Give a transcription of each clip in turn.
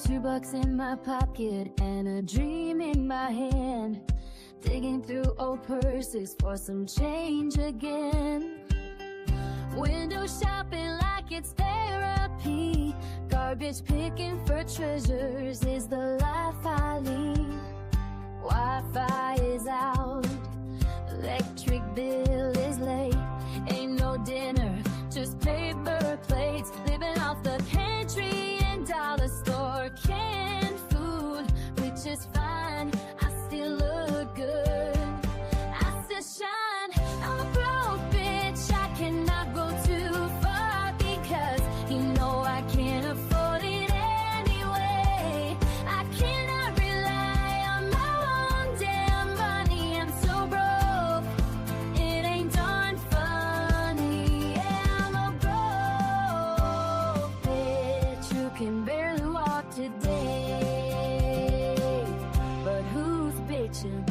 $2 in my pocket and a dream in my hand, digging through old purses for some change again. Window shopping like it's therapy, garbage picking for treasures is the life I lead. Wi-Fi is out, electric bill is late, ain't no dinner, just paper plates, living off the pantry and dollar store canned food, which is fine, I still look good, I still shine. I'm a broke bitch, I cannot go too far because you know I can't afford it anyway. I cannot rely on my own damn money, I'm so broke, it ain't darn funny. Yeah, I'm a broke bitch who can barely walk today, but who's bitching?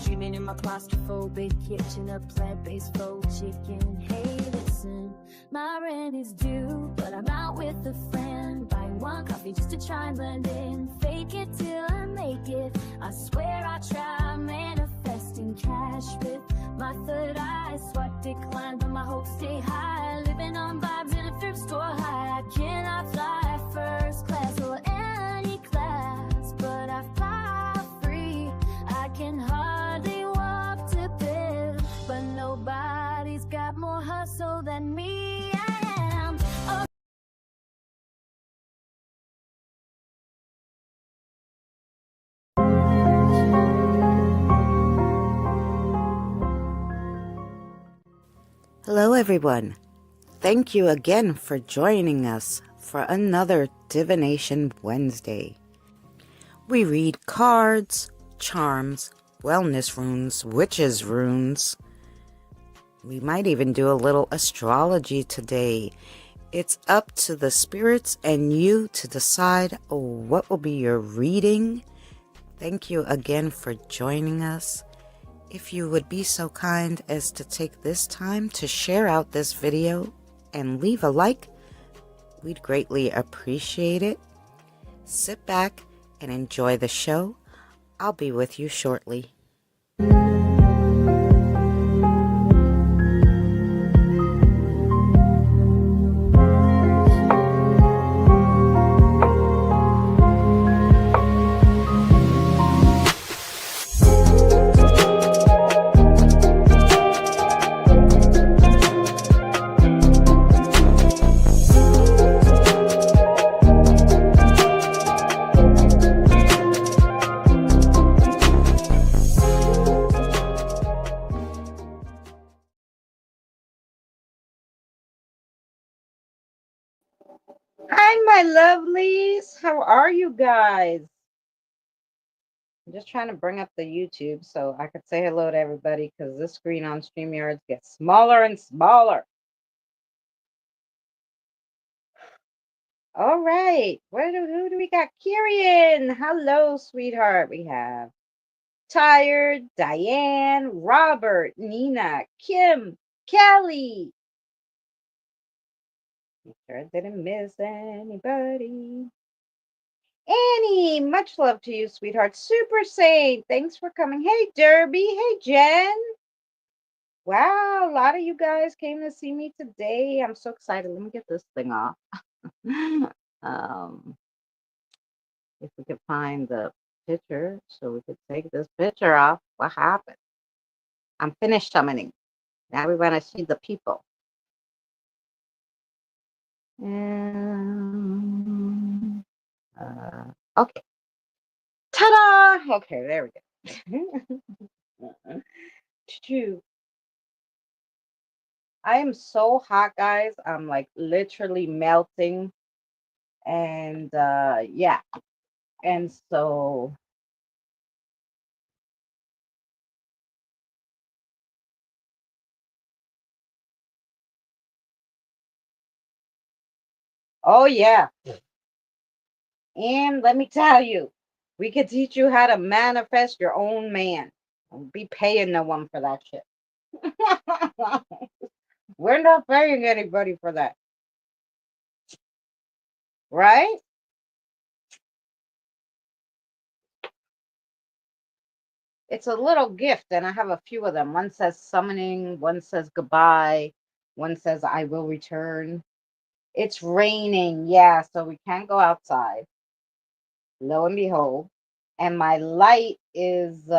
Dreaming in my claustrophobic kitchen, a plant-based faux chicken. Hey, listen, my rent is due, but I'm out with a friend, buying one coffee just to try and blend in. Fake it till I make it, I swear I try manifesting cash with my third eye. Swipe decline, but my hopes stay high. Living on vibes in a thrift store high. I cannot fly first class or any class, but I fly free. I can hardly walk to bed, but nobody's got more hustle than me. I am a Hello, everyone. Thank you again for joining us for another Divination Wednesday. We read cards, charms, wellness runes, witches runes. We might even do a little astrology today. It's up to the spirits and you to decide what will be your reading. Thank you again for joining us. If you would be so kind as to take this time to share out this video and leave a like, we'd greatly appreciate it. Sit back and enjoy the show. I'll be with you shortly. Hi, my lovelies. How are you guys? I'm just trying to bring up the YouTube so I could say hello to everybody because this screen on StreamYard gets smaller and smaller. All right. Who do we got? Kirian. Hello, sweetheart. We have Tired, Diane, Robert, Nina, Kim, Kelly. Make sure I didn't miss anybody. Annie, much love to you, sweetheart. Super Saint, thanks for coming. Hey, Derby. Hey, Jen. Wow, a lot of you guys came to see me today. I'm so excited. Let me get this thing off. If we could find the picture so we could take this picture off. What happened? I'm finished summoning. Now we want to see the people. Okay. Ta-da! Okay, there we go. I am so hot, guys. I'm like literally melting. And yeah. And so oh yeah. And let me tell you, we could teach you how to manifest your own man. Don't be paying no one for that shit. We're not paying anybody for that. Right? It's a little gift, and I have a few of them. One says summoning, one says goodbye, one says I will return. It's raining, yeah, so we can't go outside. Lo and behold. And my light is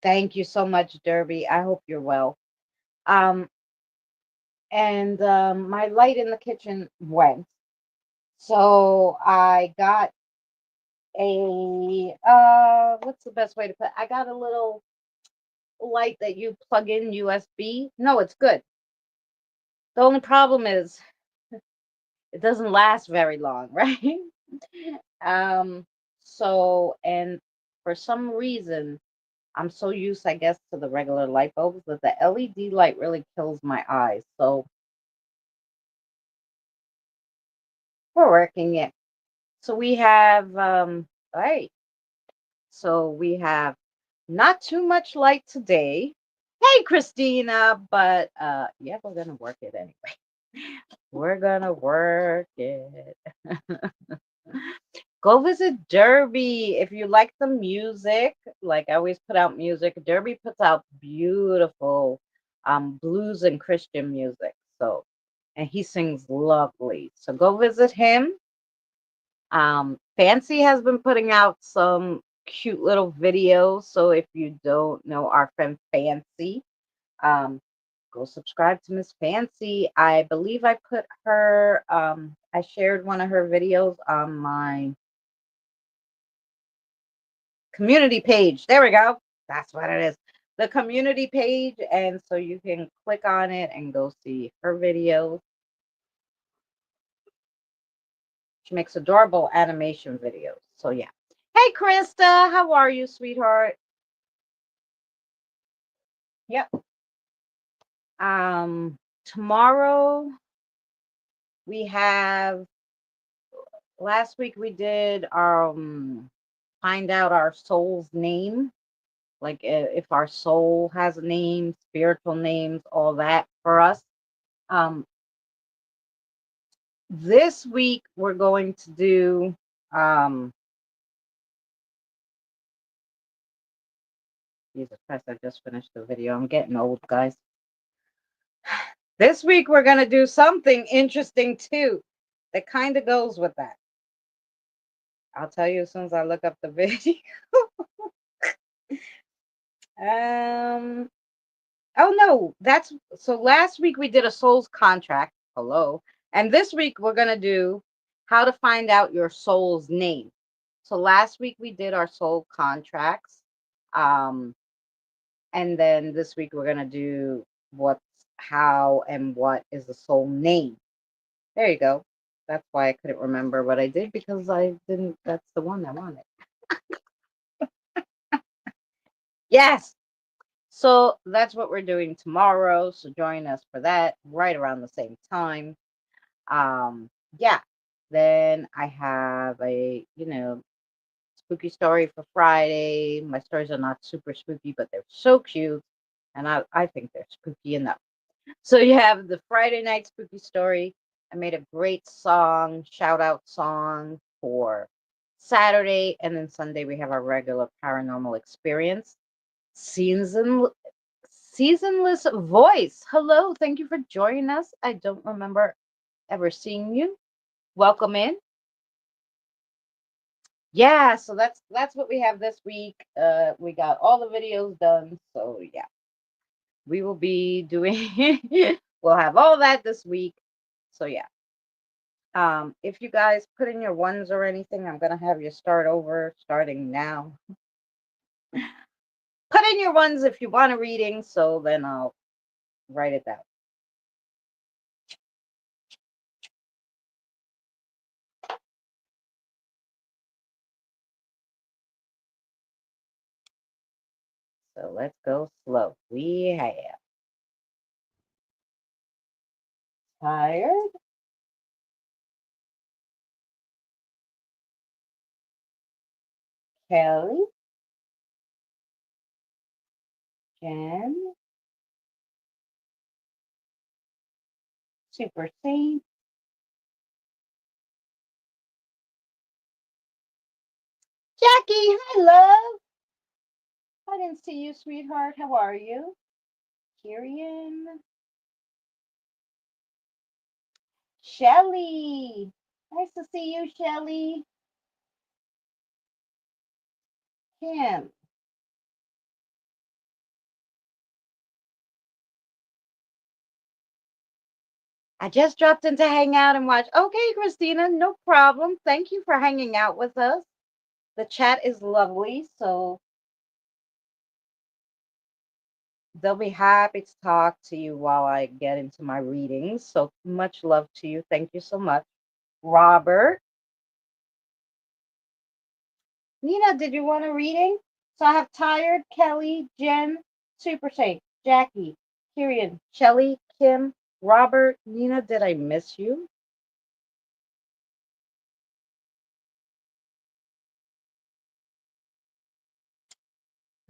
thank you so much, Derby. I hope you're well. Um and my light in the kitchen went. So I got a what's the best way to put it? I got a little light that you plug in USB. No, it's good. The only problem is it doesn't last very long, right? um and for some reason I'm so used, I guess, to the regular light bulbs that the LED light really kills my eyes. So we're working it. So we have all right. So we have not too much light today. Hey Christina, but yeah, we're gonna work it anyway. We're gonna work it. Go visit Derby if you like the music. Like I always put out music. Derby puts out beautiful blues and Christian music. So and he sings lovely. So go visit him. Fancy has been putting out some cute little videos. So if you don't know our friend Fancy, um, go subscribe to Miss Fancy. I believe I put her, I shared one of her videos on my community page. There we go. That's what it is. The community page. And so you can click on it and go see her videos. She makes adorable animation videos. So yeah. Hey Krista, how are you, sweetheart? Yep. Tomorrow we have last week we did find out our soul's name, like if our soul has a name, spiritual names, all that for us. Um this week we're going to do Jesus Christ, I just finished the video. I'm getting old, guys. This week we're going to do something interesting too that kind of goes with that. I'll tell you as soon as I look up the video. um oh no, that's so last week we did a soul's contract. Hello. And this week we're going to do how to find out your soul's name. So last week we did our soul contracts. And then this week we're going to do what's how and what is the soul name. There you go. That's why I couldn't remember what I did because I didn't. That's the one I wanted. Yes. So that's what we're doing tomorrow. So join us for that right around the same time. Yeah. Then I have a, spooky story for Friday. My stories are not super spooky, but they're so cute. And I think they're spooky enough. So you have the Friday night spooky story. I made a great song, shout out song for Saturday, and then Sunday we have our regular paranormal experience. Seasonless voice. Hello, thank you for joining us. I don't remember ever seeing you. Welcome in. Yeah, so that's what we have this week. We got all the videos done. So yeah, we will be doing we'll have all that this week. So yeah. If you guys put in your ones or anything, I'm gonna have you start over starting now. Put in your ones if you want a reading, so then I'll write it down. So let's go slow. We have tired, Kelly, Jen, Super Saint, Jackie. Hi, love. I didn't see you, sweetheart. How are you? Kirian. Shelly. Nice to see you, Shelly. Kim. I just dropped in to hang out and watch. Okay, Christina, no problem. Thank you for hanging out with us. The chat is lovely, so they'll be happy to talk to you while I get into my readings. So much love to you. Thank you so much. Robert. Nina, did you want a reading? So I have Tired, Kelly, Jen, Super Saint, Jackie, Kirian, Shelly, Kim, Robert. Nina, did I miss you?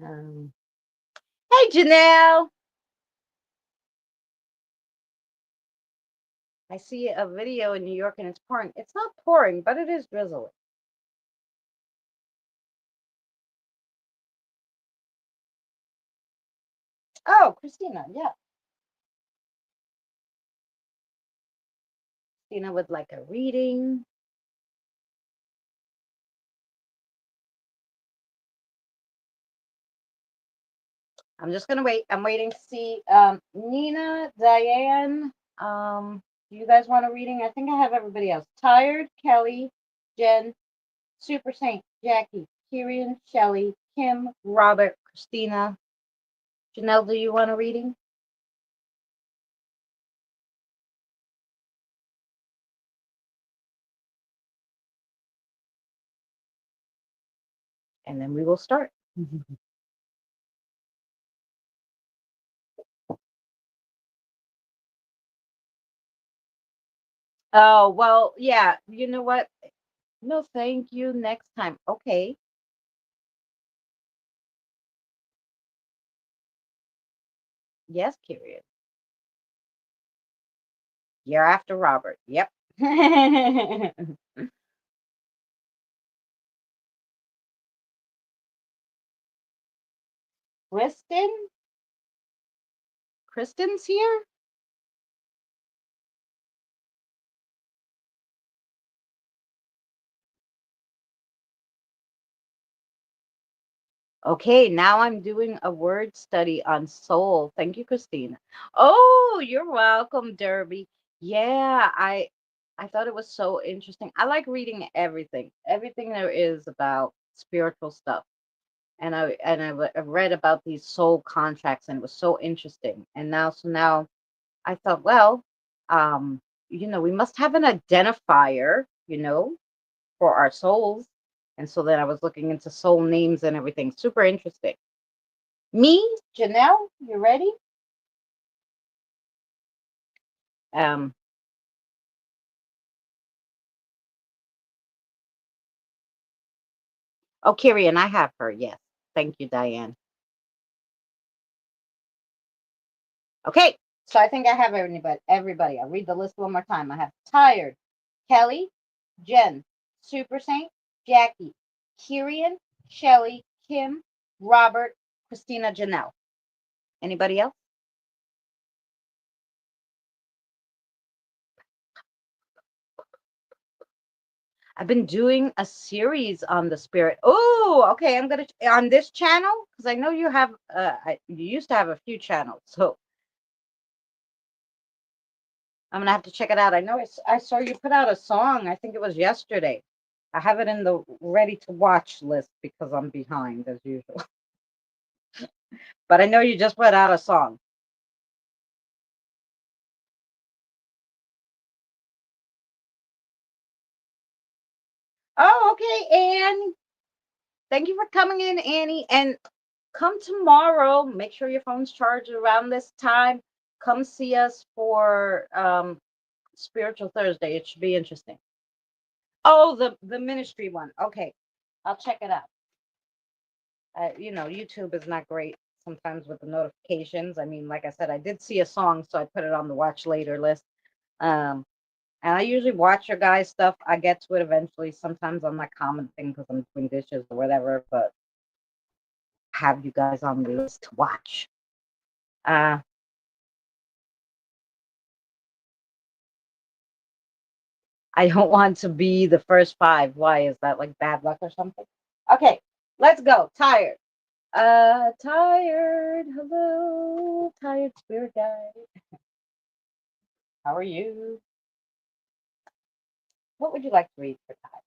Um, hey, Janelle. I see a video in New York and it's pouring. It's not pouring, but it is drizzling. Oh, Christina, yeah. Christina would like a reading. I'm just gonna wait. I'm waiting to see Nina, Diane. Do you guys want a reading? I think I have everybody else. Tired, Kelly, Jen, Super Saint, Jackie, Kirian, Shelly, Kim, Robert, Christina. Janelle, do you want a reading? And then we will start. Oh, well, yeah. You know what? No, thank you. Next time. Okay. Yes, Kirian. You're after Robert. Yep. Kristen? Kristen's here? Okay, now I'm doing a word study on soul. Thank you, Christina. Oh, you're welcome, Derby. Yeah, I thought it was so interesting. I like reading everything. Everything there is about spiritual stuff. And I read about these soul contracts and it was so interesting. And now I thought, well, we must have an identifier, for our souls. And so then I was looking into soul names and everything. Super interesting. Me, Janelle, you ready? Um, oh, Carrie, and I have her. Yes. Thank you, Diane. Okay. So I think I have everybody. I'll read the list one more time. I have Tired, Kelly, Jen, Super Saint, Jackie, Kirian, Shelly, Kim, Robert, Christina, Janelle. Anybody else? I've been doing a series on the spirit. Oh, okay. I'm gonna on this channel because I know you have. You used to have a few channels, so I'm gonna have to check it out. I know I saw you put out a song. I think it was yesterday. I have it in the ready to watch list because I'm behind as usual. But I know you just put out a song. Oh, okay, Annie. Thank you for coming in, Annie. And come tomorrow. Make sure your phone's charged around this time. Come see us for Spiritual Thursday. It should be interesting. Oh, the ministry one. Okay, I'll check it out. YouTube is not great sometimes with the notifications. I mean, like I said, I did see a song, so I put it on the watch later list. Um, and I usually watch your guys' stuff. I get to it eventually. Sometimes I'm not commenting because I'm doing dishes or whatever. But have you guys on the list to watch. Uh, I don't want to be the first five. Why is that like bad luck or something? Okay, let's go. Tired. Tired. Hello, tired spirit guide. How are you? What would you like to read for time?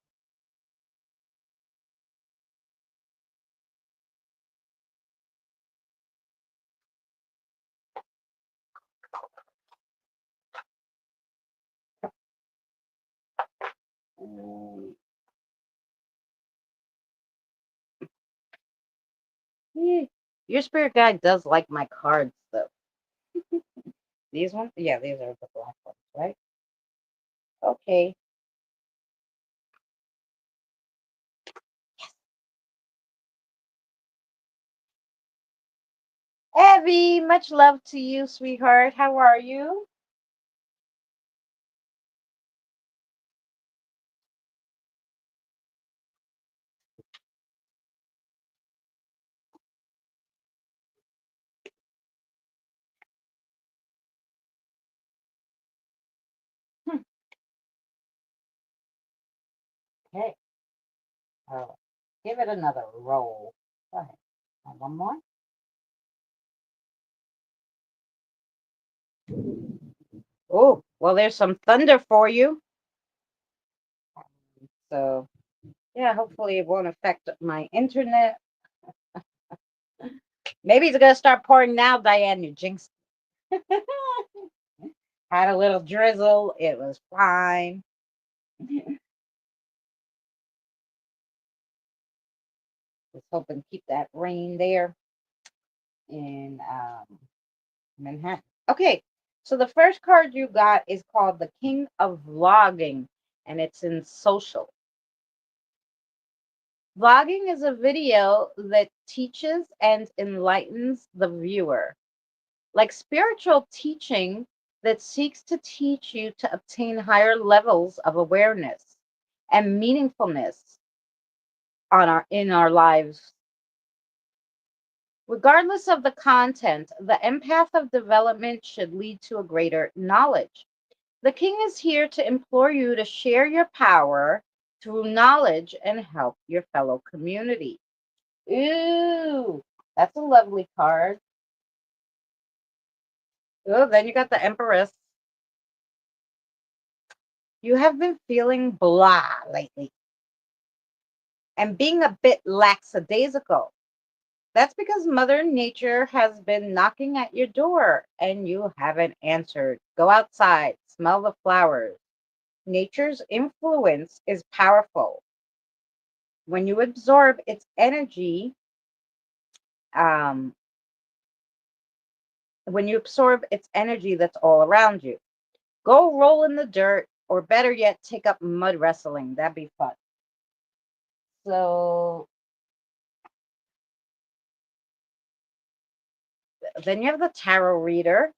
Your spirit guide does like my cards though. These ones? Yeah, these are the black ones, right? Okay. Evie, much love to you, sweetheart. How are you? Hmm. Okay. Oh, give it another roll. Go ahead. One more. Oh, well, there's some thunder for you. So, yeah, hopefully it won't affect my internet. Maybe it's going to start pouring now, Diane. You jinxed. Had a little drizzle. It was fine. Let's hope and keep that rain there in Manhattan. Okay, so the first card you got is called the King of Vlogging, and it's in social. Vlogging is a video that teaches and enlightens the viewer, like spiritual teaching that seeks to teach you to obtain higher levels of awareness and meaningfulness in our lives. Regardless of the content, the empath of development should lead to a greater knowledge. The king is here to implore you to share your power through knowledge and help your fellow community. Ooh, that's a lovely card. Oh, then you got the Empress. You have been feeling blah lately and being a bit lackadaisical. That's because Mother Nature has been knocking at your door and you haven't answered. Go outside, smell the flowers. Nature's influence is powerful. When you absorb its energy, um, that's all around you. Go roll in the dirt, or better yet, take up mud wrestling. That'd be fun. So then you have the tarot reader.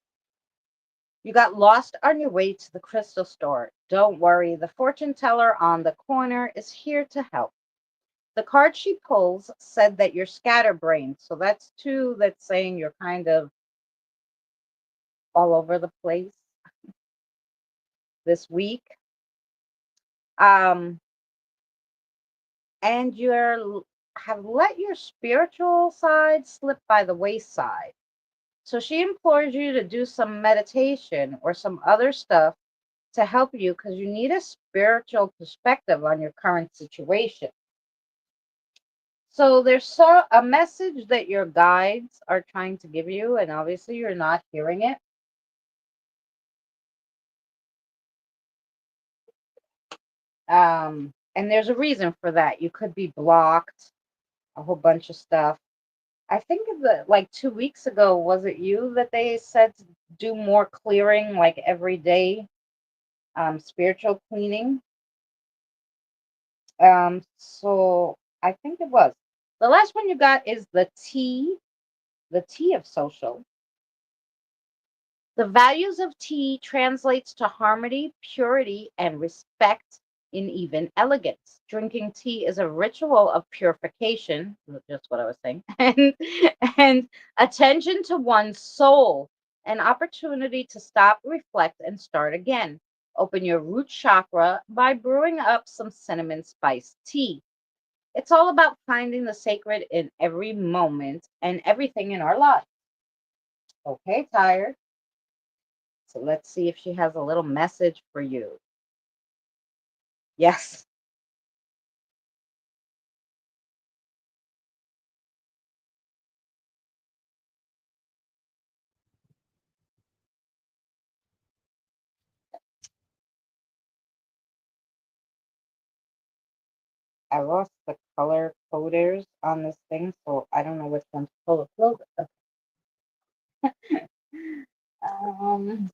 You got lost on your way to the crystal store. Don't worry, the fortune teller on the corner is here to help. The card she pulls said that you're scatterbrained. So that's two that's saying you're kind of all over the place this week. Um, and have let your spiritual side slip by the wayside. So she implores you to do some meditation or some other stuff to help you because you need a spiritual perspective on your current situation. So there's a message that your guides are trying to give you, and obviously you're not hearing it. And there's a reason for that. You could be blocked, a whole bunch of stuff. I think of the like 2 weeks ago, was it you that they said to do more clearing like every day, spiritual cleaning? So I think it was. The last one you got is the T of social. The values of tea translates to harmony, purity, and respect in even elegance. Drinking tea is a ritual of purification, just what I was saying, and attention to one's soul, an opportunity to stop, reflect, and start again. Open your root chakra by brewing up some cinnamon spice tea. It's all about finding the sacred in every moment and everything in our lives. Okay, tired. So let's see if she has a little message for you. Yes. I lost the color coders on this thing, so I don't know which one's color coded. Um,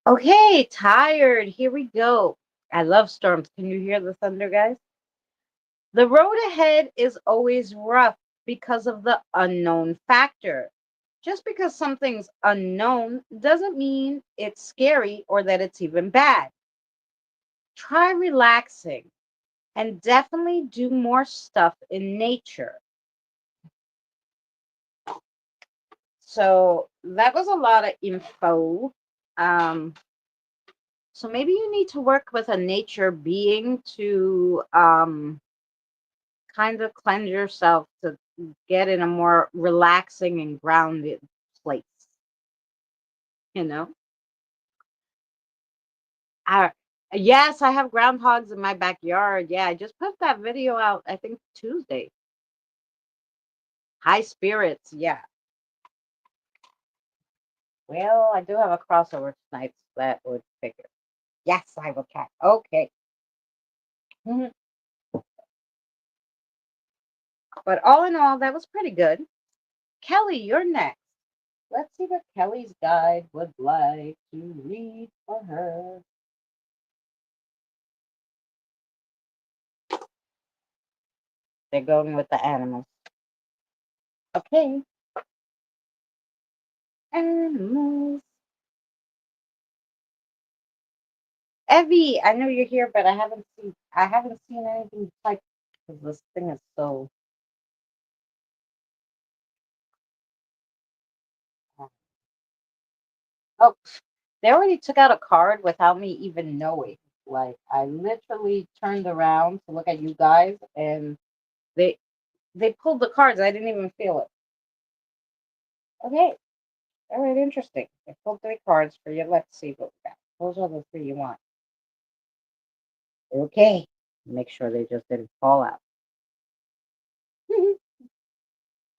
okay, tired. Here we go. I love storms. Can you hear the thunder, guys? The road ahead is always rough because of the unknown factor. Just because something's unknown doesn't mean it's scary or that it's even bad. Try relaxing and definitely do more stuff in nature. So that was a lot of info. Um, so maybe you need to work with a nature being to kind of cleanse yourself to get in a more relaxing and grounded place. You know, I, yes, I have groundhogs in my backyard. Yeah, I just put that video out, I think Tuesday. High spirits. Yeah. Well, I do have a crossover tonight, so that would figure. Yes, I will try. Okay. Mhm. But all in all, that was pretty good. Kelly, you're next. Let's see what Kelly's guide would like to read for her. They're going with the animals. Okay. Animals. Evie, I know you're here, but I haven't seen anything like because this thing is so oh, they already took out a card without me even knowing. Like I literally turned around to look at you guys and they they pulled the cards. I didn't even feel it. Okay. All right, interesting. They pulled three cards for you. Let's see what we got. Those are the three you want. Okay. Make sure they just didn't fall out.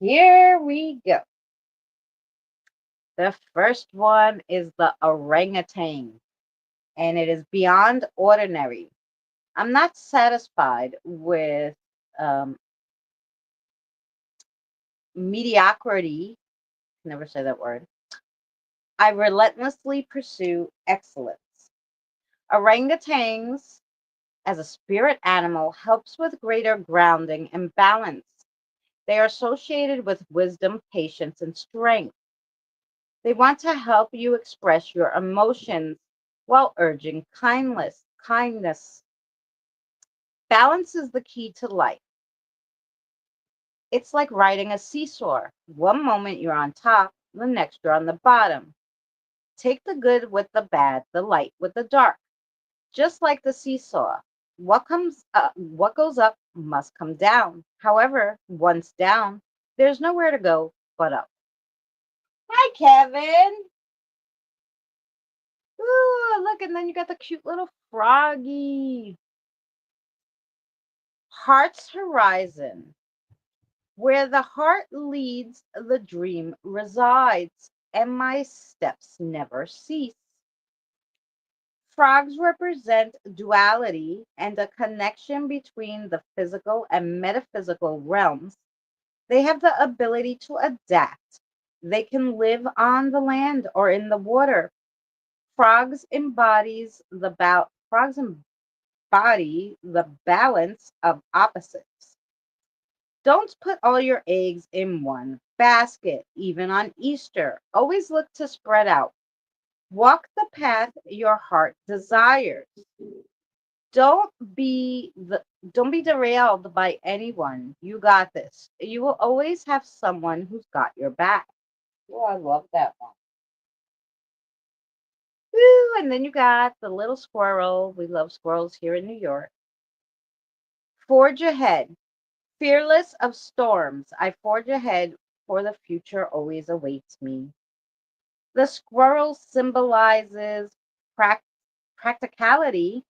Here we go. The first one is the orangutan, and it is beyond ordinary. I'm not satisfied with um, mediocrity. Never say that word. I relentlessly pursue excellence. Orangutans, as a spirit animal, helps with greater grounding and balance. They are associated with wisdom, patience, and strength. They want to help you express your emotions while urging kindness. Balance is the key to life. It's like riding a seesaw. One moment you're on top, the next you're on the bottom. Take the good with the bad, the light with the dark. Just like the seesaw, what goes up must come down. However, once down, there's nowhere to go but up. Hi, Kevin. Ooh, look, and then you got the cute little froggy. Heart's horizon. Where the heart leads, the dream resides, and my steps never cease. Frogs represent duality and a connection between the physical and metaphysical realms. They have the ability to adapt. They can live on the land or in the water. Frogs embody the balance of opposites. Don't put all your eggs in one basket, even on Easter. Always look to spread out. Walk the path your heart desires. Don't be the don't be derailed by anyone. You got this. You will always have someone who's got your back. Oh, I love that one. Woo, and then you got the little squirrel. We love squirrels here in New York. Forge ahead. Fearless of storms, I forge ahead, for the future always awaits me. The squirrel symbolizes prac- practicality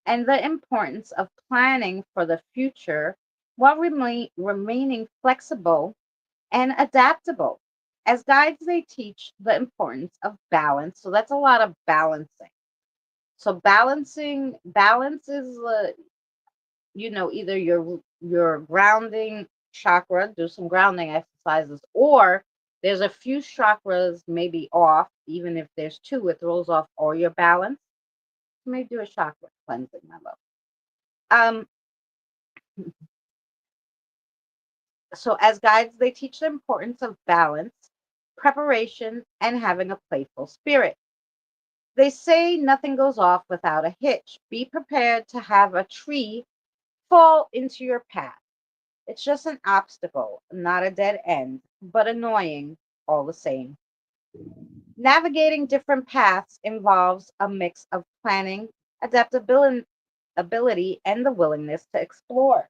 and the importance of planning for the future while remaining flexible and adaptable. As guides, they teach the importance of balance. So that's a lot of balancing. So balance is either your grounding chakra, do some grounding exercises, or there's a few chakras maybe off. Even if there's two, it throws off all your balance. You may do a chakra cleansing, my love. Um, so as guides, they teach the importance of balance, preparation, and having a playful spirit. They say nothing goes off without a hitch. Be prepared to have a tree fall into your path. It's just an obstacle, not a dead end, but annoying all the same. Navigating different paths involves a mix of planning, adaptability, ability, and the willingness to explore.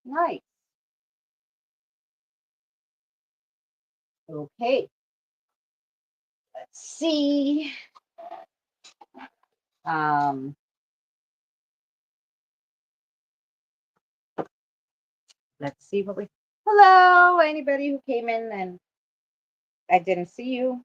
Nice. Okay. Let's see. Um, let's see what we. Hello, anybody who came in and I didn't see you.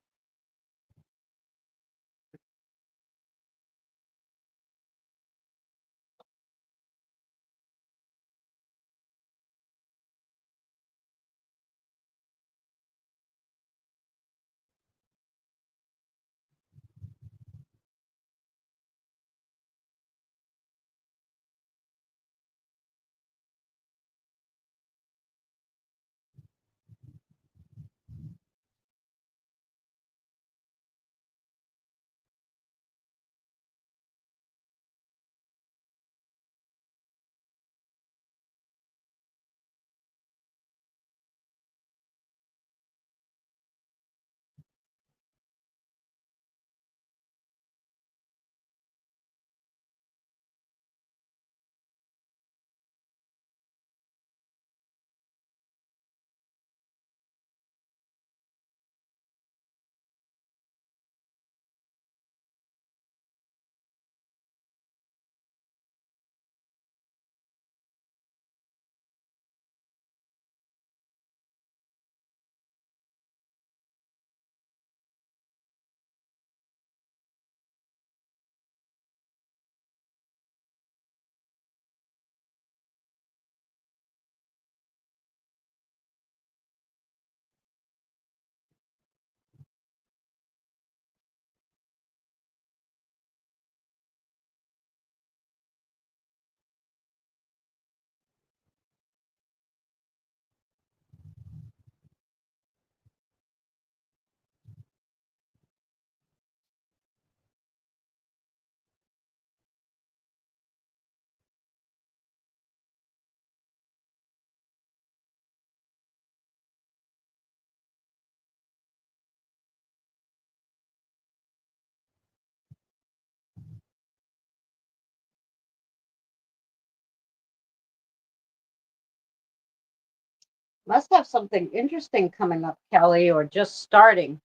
Must have something interesting coming up, Kelly, or just starting.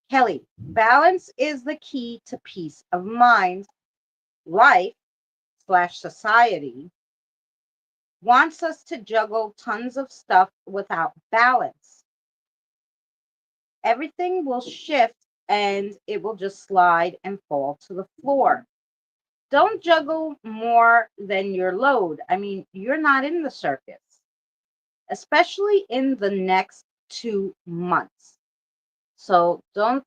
Kelly, balance is the key to peace of mind. Life slash society wants us to juggle tons of stuff without balance. Everything will shift and it will just slide and fall to the floor. Don't juggle more than your load. I mean, you're not in the circus, especially in the next 2 months. So don't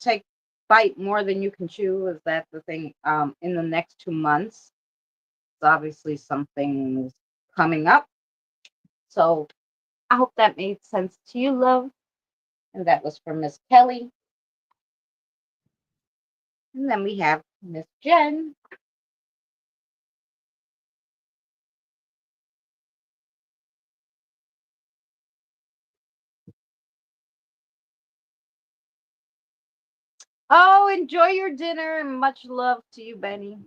take bite more than you can chew. Is that the thing? In the next 2 months, it's obviously something's coming up. So I hope that made sense to you, love. And that was for Miss Kelly. And then we have Miss Jen. Oh, enjoy your dinner and much love to you, Benny.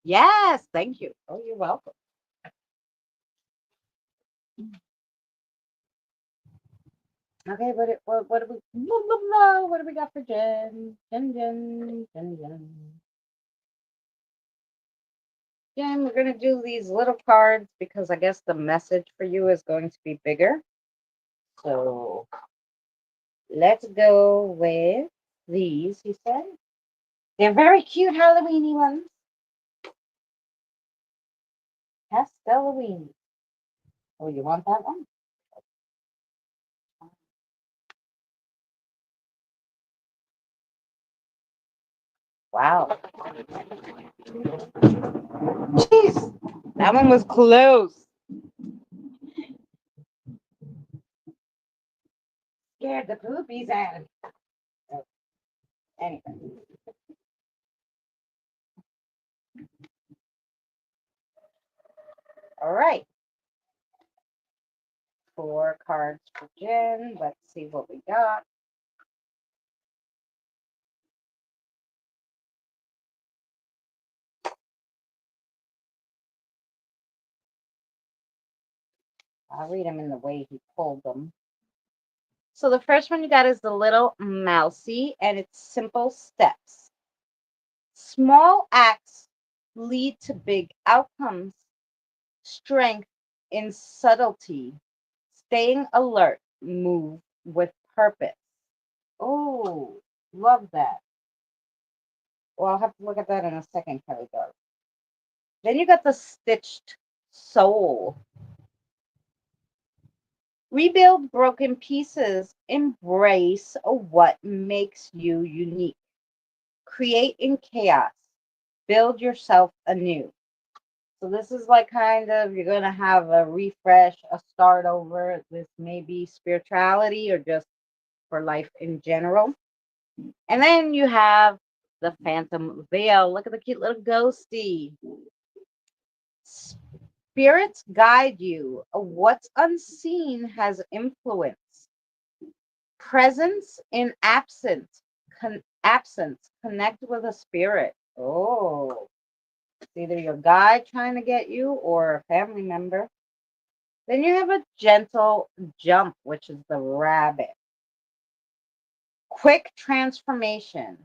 Yes, thank you. Oh, you're welcome. Okay, what do we blah, blah, blah, what do we got for Jen? Jen. Jen, we're gonna do these little cards because I guess the message for you is going to be bigger. So let's go with these, he said. They're very cute Halloweeny ones. Pastelloween. Oh, you want that one? Wow. Jeez, that one was close. Scared the poopies out of me. Oh, anyway. All right. 4 cards for Jen. Let's see what we got. I'll read them in the way he pulled them. So the first one you got is the little mousy, and it's simple steps. Small acts lead to big outcomes. Strength in subtlety. Staying alert. Move with purpose. Oh, love that. Well, I'll have to look at that in a second, Kelly Garb. Then you got the stitched soul. Rebuild broken pieces. Embrace what makes you unique. Create in chaos. Build yourself anew. So this is like kind of you're gonna have a refresh, a start over. This may be spirituality or just for life in general. And then you have the phantom veil. Look at the cute little ghosty. Spirits guide you. What's unseen has influence. Presence in absence. Absence. Connect with a spirit. Oh, it's either your guide trying to get you or a family member. Then you have a gentle jump, which is the rabbit. Quick transformation.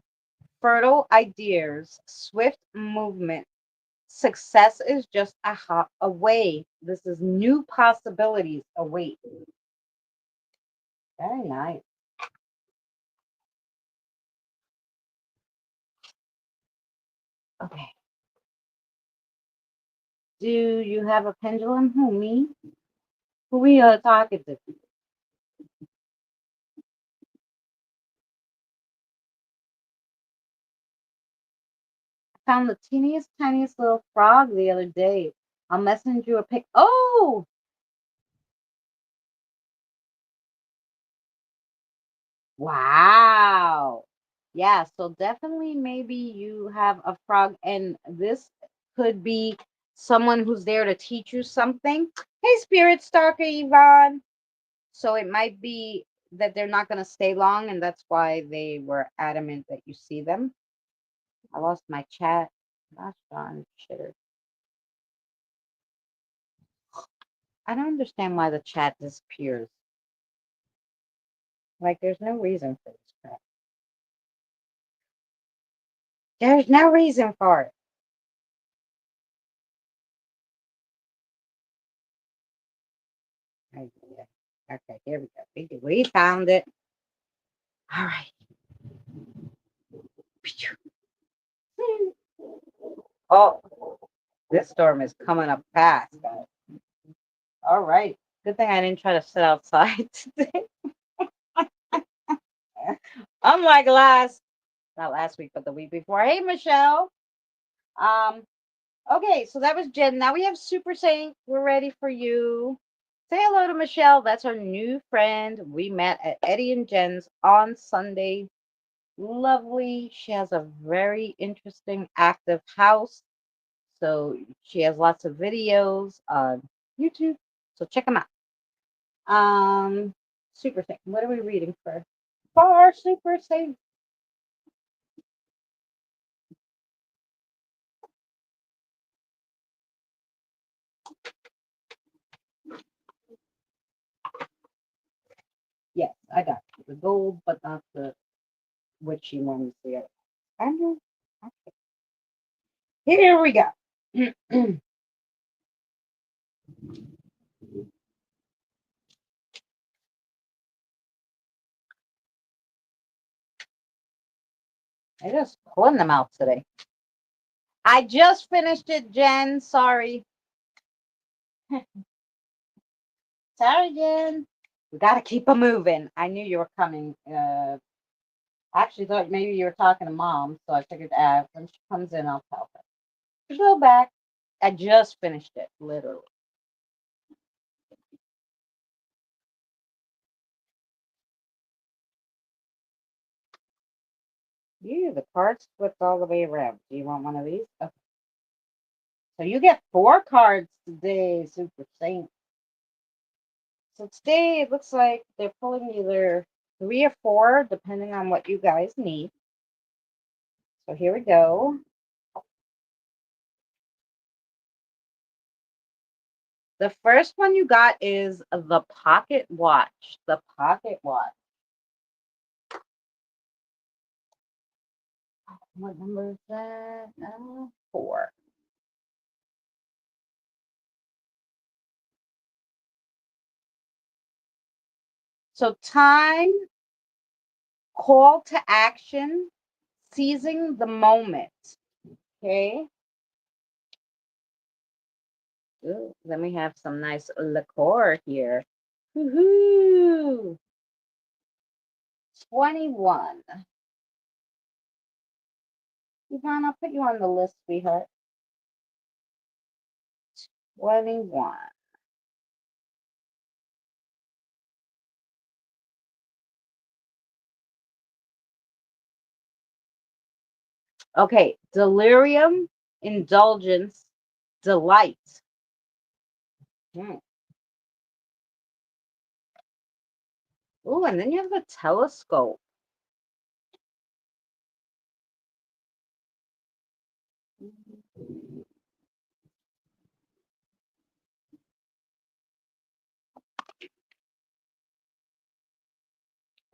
Fertile ideas. Swift movement. Success is just a hop away. This is new possibilities await. Very nice. Okay. Do you have a pendulum? Who, me? Who we are talking to? I found the teeniest, tiniest little frog the other day. I'll message you a pic. Oh, wow. Yeah, so definitely maybe you have a frog, and this could be someone who's there to teach you something. Hey, Spirit Stalker Yvonne. So it might be that they're not going to stay long, and that's why they were adamant that you see them. I lost my chat. Gosh darn shitter. I don't understand why the chat disappears. Like, there's no reason for this crap. There's no reason for it. Okay, here we go. We found it. All right. Oh, this storm is coming up fast, guys. All right. Good thing I didn't try to sit outside today. Unlike not last week, but the week before. Hey, Michelle. Um, okay, so that was Jen. Now we have Super Saint. We're ready for you. Say hello to Michelle. That's our new friend. We met at Eddie and Jen's on Sunday. Lovely. She has a very interesting, active house. So she has lots of videos on YouTube. So check them out. Super Saint. What are we reading for? For our Super Saint. Yes, I got the gold, but not the witchy ones yet. I know. Okay. Here we go. I just pulling them out today. I just finished it, Jen. Sorry. Sorry, Jen. We got to keep them moving. I knew you were coming. I actually thought maybe you were talking to Mom, so I figured when she comes in, I'll tell her. Just go back. I just finished it, literally. The cards flipped all the way around. Do you want one of these? Okay. So you get 4 cards today, Super Saint. So today it looks like they're pulling either 3 or 4, depending on what you guys need. So here we go. The first one you got is the pocket watch. The pocket watch. What number is that? 4. So time, call to action, seizing the moment. Okay. Ooh, let me have some nice liqueur here. Woohoo! 21. Yvonne, I'll put you on the list, sweetheart. 21. Okay, delirium, indulgence, delight. Hmm. Ooh, and then you have the telescope.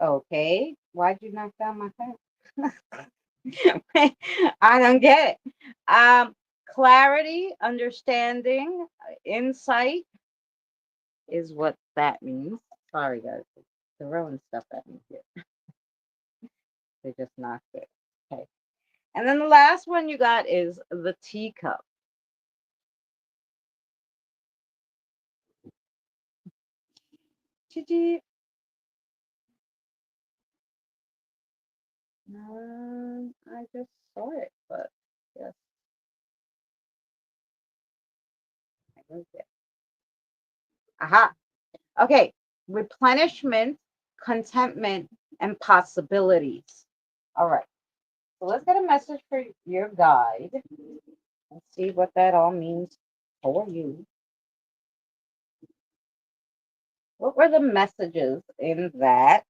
Okay, why'd you knock down my pen? I don't get it. Clarity, understanding, insight is what that means. Sorry, guys, throwing stuff at me here. They just knocked it. Okay, and then the last one you got is the teacup. I just saw it, but yes, I moved it. Aha. Okay. Replenishment, contentment, and possibilities. All right. So let's get a message for your guide and see what that all means for you. What were the messages in that?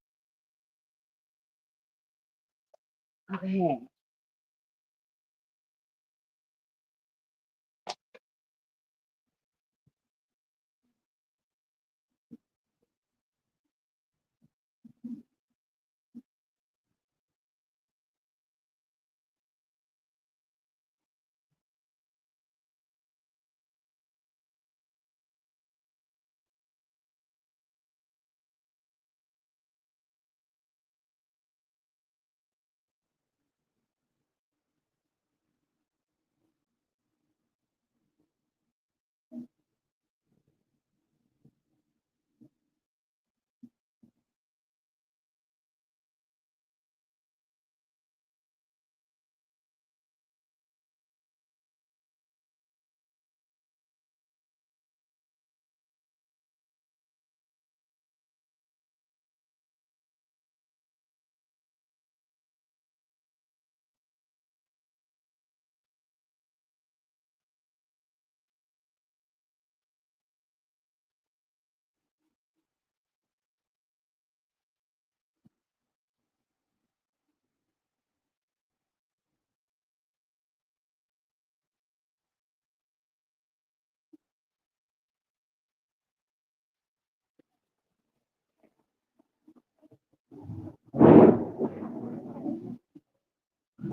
Okay.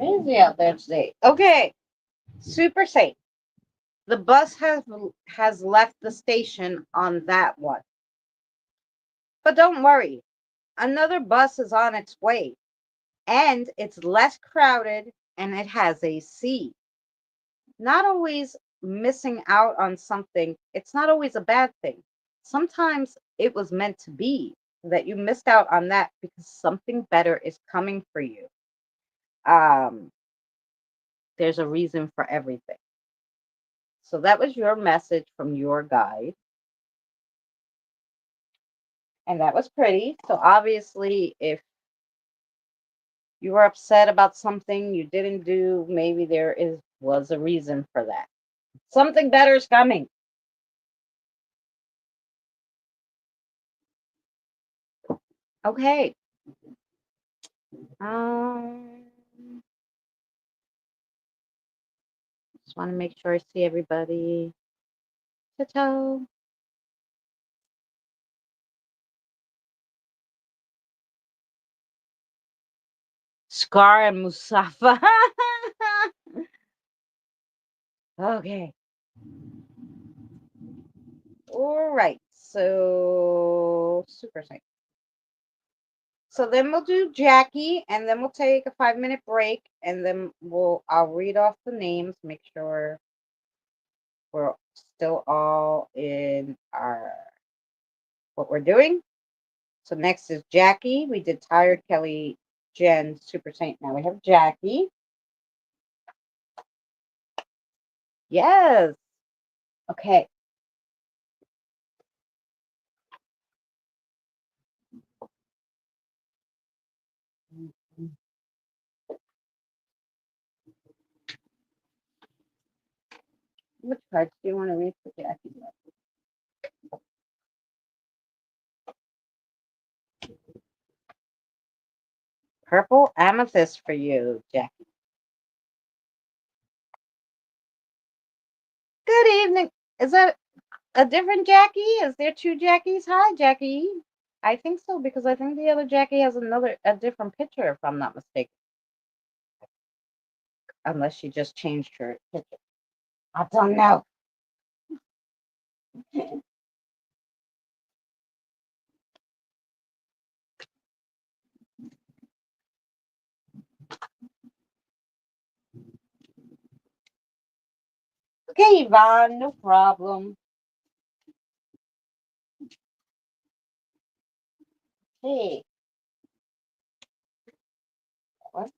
Busy out there today. Okay, super safe. The bus has left the station on that one. But don't worry, another bus is on its way, and it's less crowded and it has a seat. Not always missing out on something, it's not always a bad thing. Sometimes it was meant to be that you missed out on that because something better is coming for you. Um, there's a reason for everything. So that was your message from your guide. And that was pretty. So obviously, if you were upset about something you didn't do, maybe there is was a reason for that. Something better is coming. Okay. Um, just want to make sure I see everybody. Ta-ta. Scar and Musafa. Okay. All right. So super safe. So then we'll do Jackie, and then we'll take a 5-minute break, and then I'll read off the names, make sure we're still all in our what we're doing. So next is Jackie. We did Tired, Kelly, Jen, Super Saint. Now we have Jackie. Yes. Okay. Which cards do you want to read for Jackie? Purple amethyst for you, Jackie. Good evening. Is that a different Jackie? Is there two Jackies? Hi, Jackie. I think so because I think the other Jackie has a different picture, if I'm not mistaken. Unless she just changed her picture. I don't know. Okay, Yvonne, no problem. Hey, what?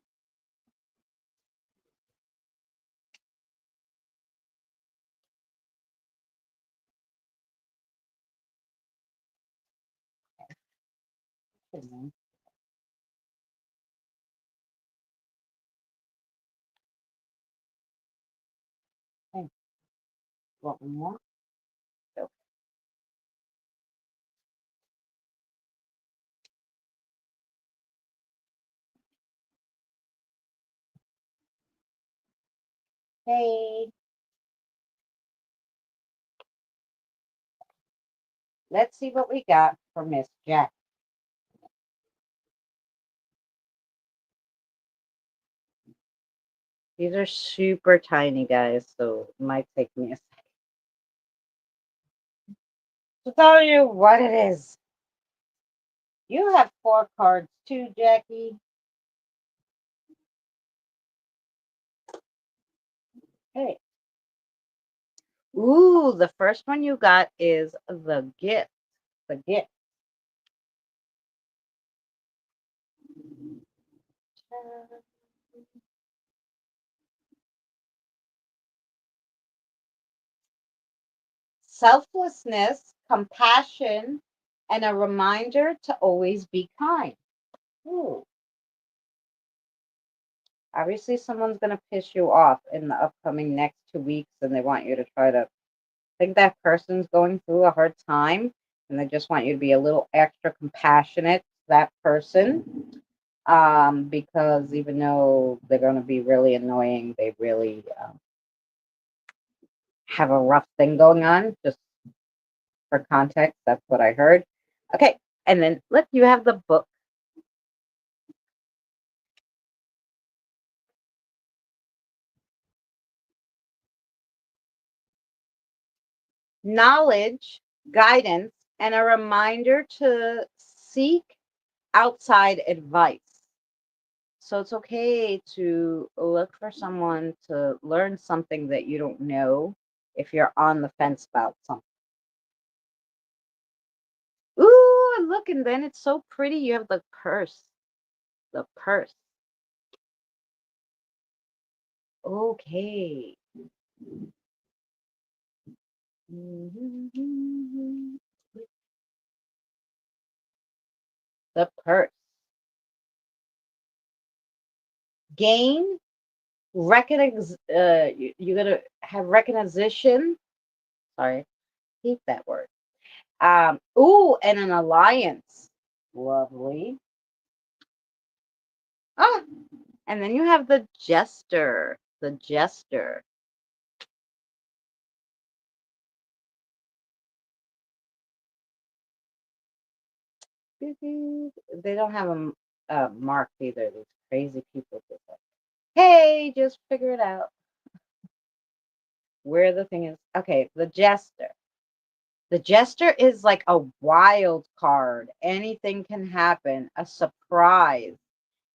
Hey, what more? Hey, let's see what we got for Miss Jack. These are super tiny, guys, so it might take me a second to tell you what it is. You have 4 cards too, Jackie. Hey. Ooh, the first one you got is the gift. The gift. Selflessness, compassion, and a reminder to always be kind. Ooh. Obviously, someone's going to piss you off in the upcoming next 2 weeks, and they want you to try to think that person's going through a hard time, and they just want you to be a little extra compassionate to that person. Because even though they're going to be really annoying, they really have a rough thing going on. Just for context, that's what I heard. Okay, and then look, you have the book. knowledge, guidance, and a reminder to seek outside advice. So it's okay to look for someone to learn something that you don't know if you're on the fence about something. Ooh, and look, and then it's so pretty. You have the purse. The purse. Okay. The purse. Gain recognize. You're gonna have recognition. Sorry, hate that word. Ooh, and an alliance. Lovely. Ah, and then you have the jester. The jester. They don't have them marked either. These crazy people just like, hey, just figure it out. Where the thing is. Okay, the jester. The jester is like a wild card. Anything can happen. A surprise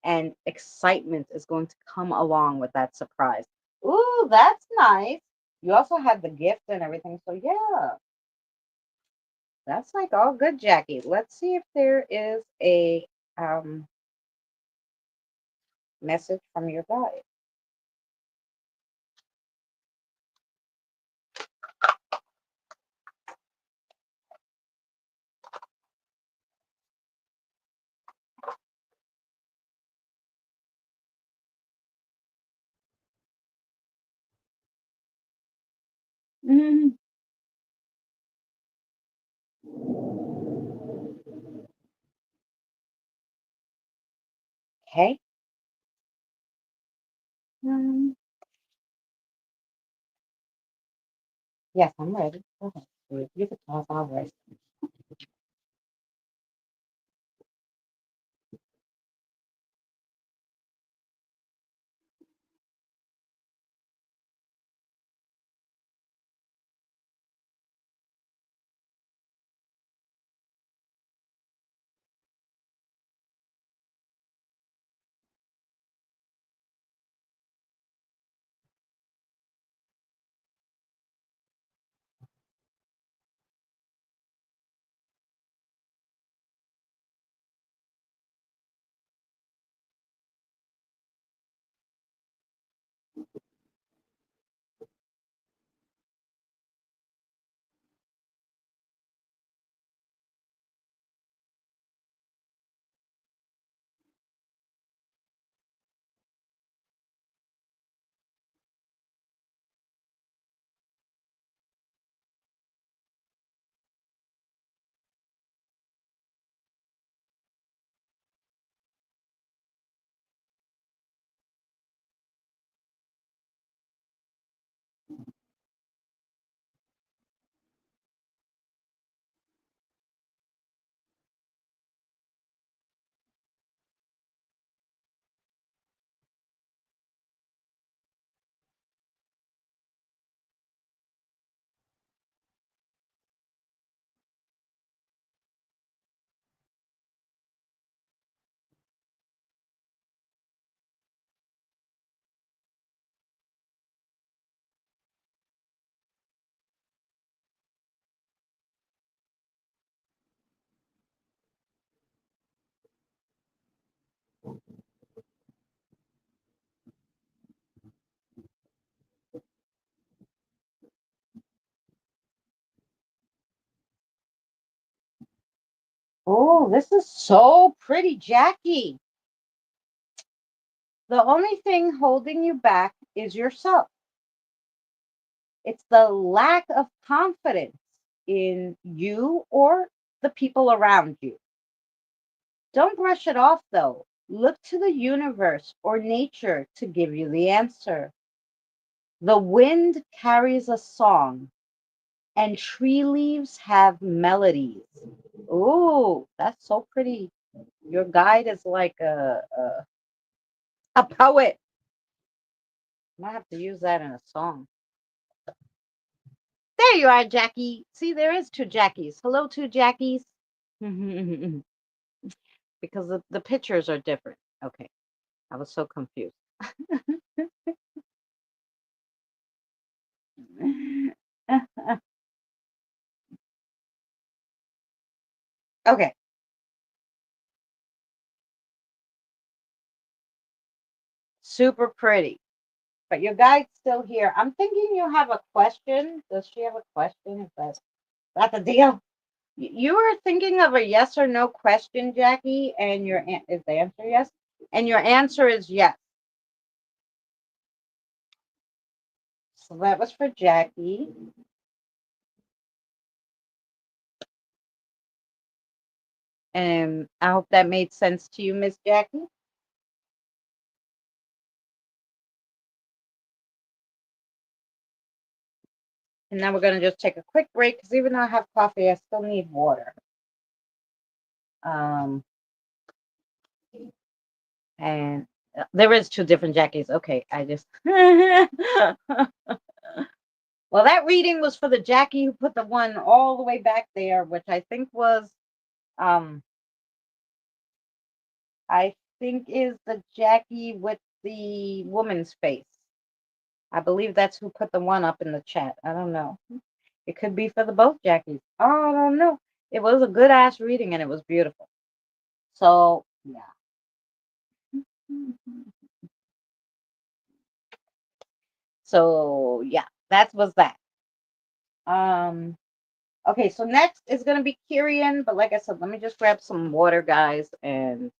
and excitement is going to come along with that surprise. Ooh, that's nice. You also have the gift and everything. So yeah, that's like all good, Jackie. Let's see if there is a message from your guide. Mhm. Okay. Um, yes, I'm ready. Okay. You can talk. I'll wait. Oh, this is so pretty, Jackie. The only thing holding you back is yourself. It's the lack of confidence in you or the people around you. Don't brush it off, though. Look to the universe or nature to give you the answer. The wind carries a song, and tree leaves have melodies. Oh, that's so pretty. Your guide is like a poet. I might have to use that in a song. There you are, Jackie. See, there is two Jackies. Hello, two Jackies. Because the pictures are different. Okay. I was so confused. Okay. Super pretty. But your guide's still here. I'm thinking you have a question. Does she have a question? Is that the deal? You were thinking of a yes or no question, Jackie, and is the answer yes? And your answer is yes. So that was for Jackie. And I hope that made sense to you, Miss Jackie. And now we're going to just take a quick break because even though I have coffee, I still need water. And there is two different Jackies. Okay, I just. Well, that reading was for the Jackie who put the one all the way back there, which I think was, I think is the Jackie with the woman's face. I believe that's who put the one up in the chat. I don't know. It could be for the both Jackies. Oh, I don't know. It was a good ass reading and it was beautiful. So yeah. So yeah, that was that. Okay, so next is gonna be Kyrian, but like I said, let me just grab some water, guys, and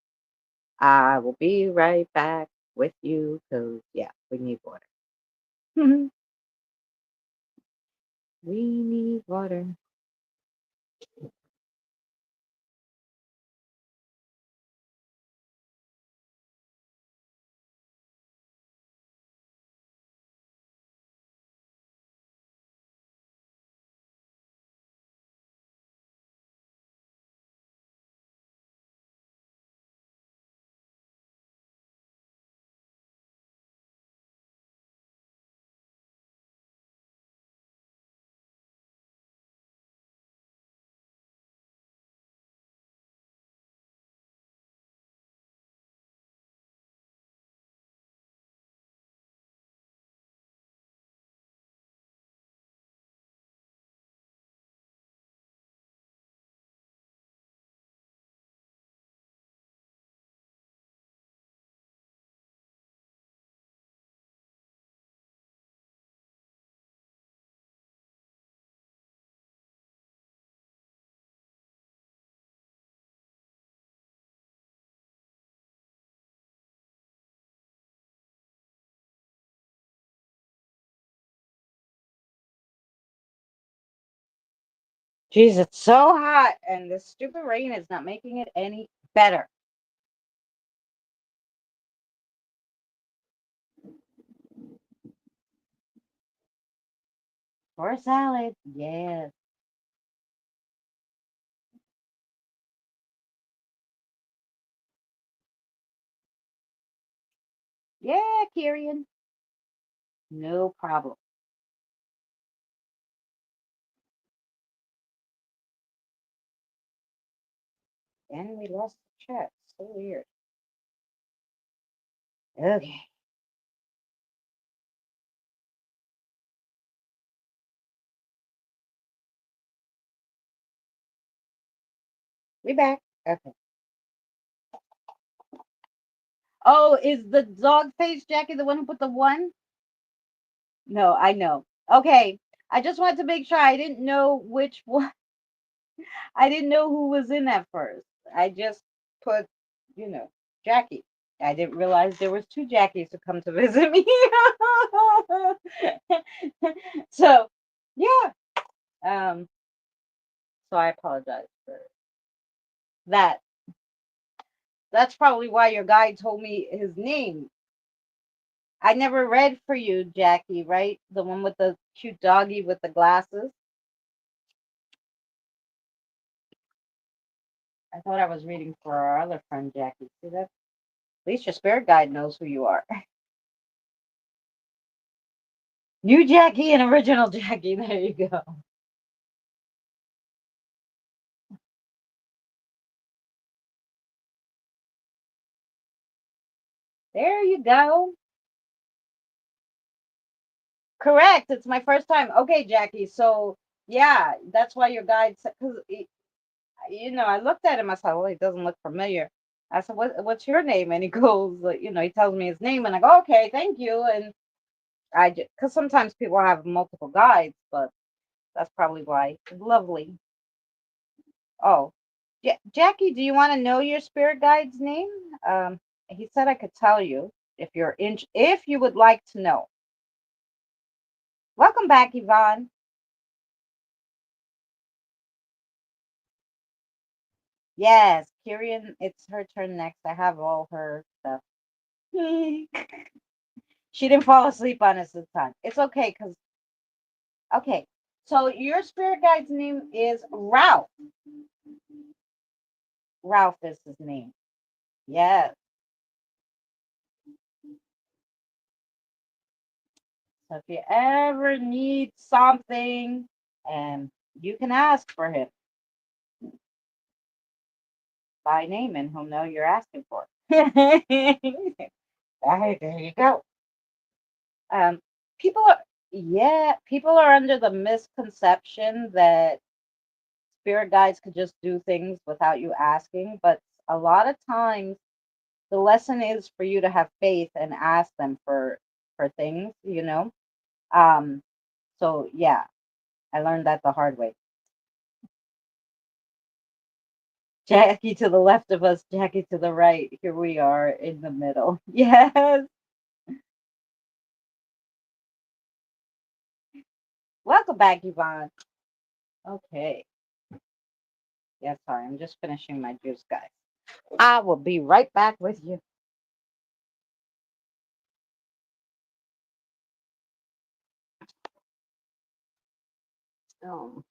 I will be right back with you because yeah, we need water. We need water. Jeez, it's so hot, and this stupid rain is not making it any better. For a salad, yes. Yeah, Kyrian. No problem. And we lost the chat. So weird. Okay. We back. Okay. Oh, is the dog face Jackie the one who put the one? No, I know. Okay. I just wanted to make sure I didn't know which one. I didn't know who was in that first. I just put, Jackie. I didn't realize there was two Jackies to come to visit me. So, yeah. Um, so I apologize for that. That's probably why your guide told me his name. I never read for you, Jackie, right? The one with the cute doggy with the glasses. I thought I was reading for our other friend, Jackie. See that? At least your spirit guide knows who you are. New Jackie and original Jackie. There you go. There you go. Correct. It's my first time. Okay, Jackie. So yeah, that's why your guide said because I looked at him. I said, well, he doesn't look familiar. I said, what's your name? And he goes, he tells me his name, and I go, okay, thank you. And I just because sometimes people have multiple guides, but that's probably why. Lovely. Oh, Jackie, do you want to know your spirit guide's name? He said I could tell you if you would like to know. Welcome back, Yvonne. Yes, Kirian, it's her turn next. I have all her stuff. She didn't fall asleep on us this time. It's okay, because okay. So your spirit guide's name is Ralph. Ralph is his name. Yes. So if you ever need something, and you can ask for him by name, and he'll know you're asking for it. There you go. Um, people are yeah, people are under the misconception that spirit guides could just do things without you asking, but a lot of times the lesson is for you to have faith and ask them for things. Um, so yeah, I learned that the hard way. Jackie to the left of us, Jackie to the right. Here we are in the middle. Yes. Welcome back, Yvonne. Okay. Yeah, sorry, I'm just finishing my juice, guys. I will be right back with you. Oh.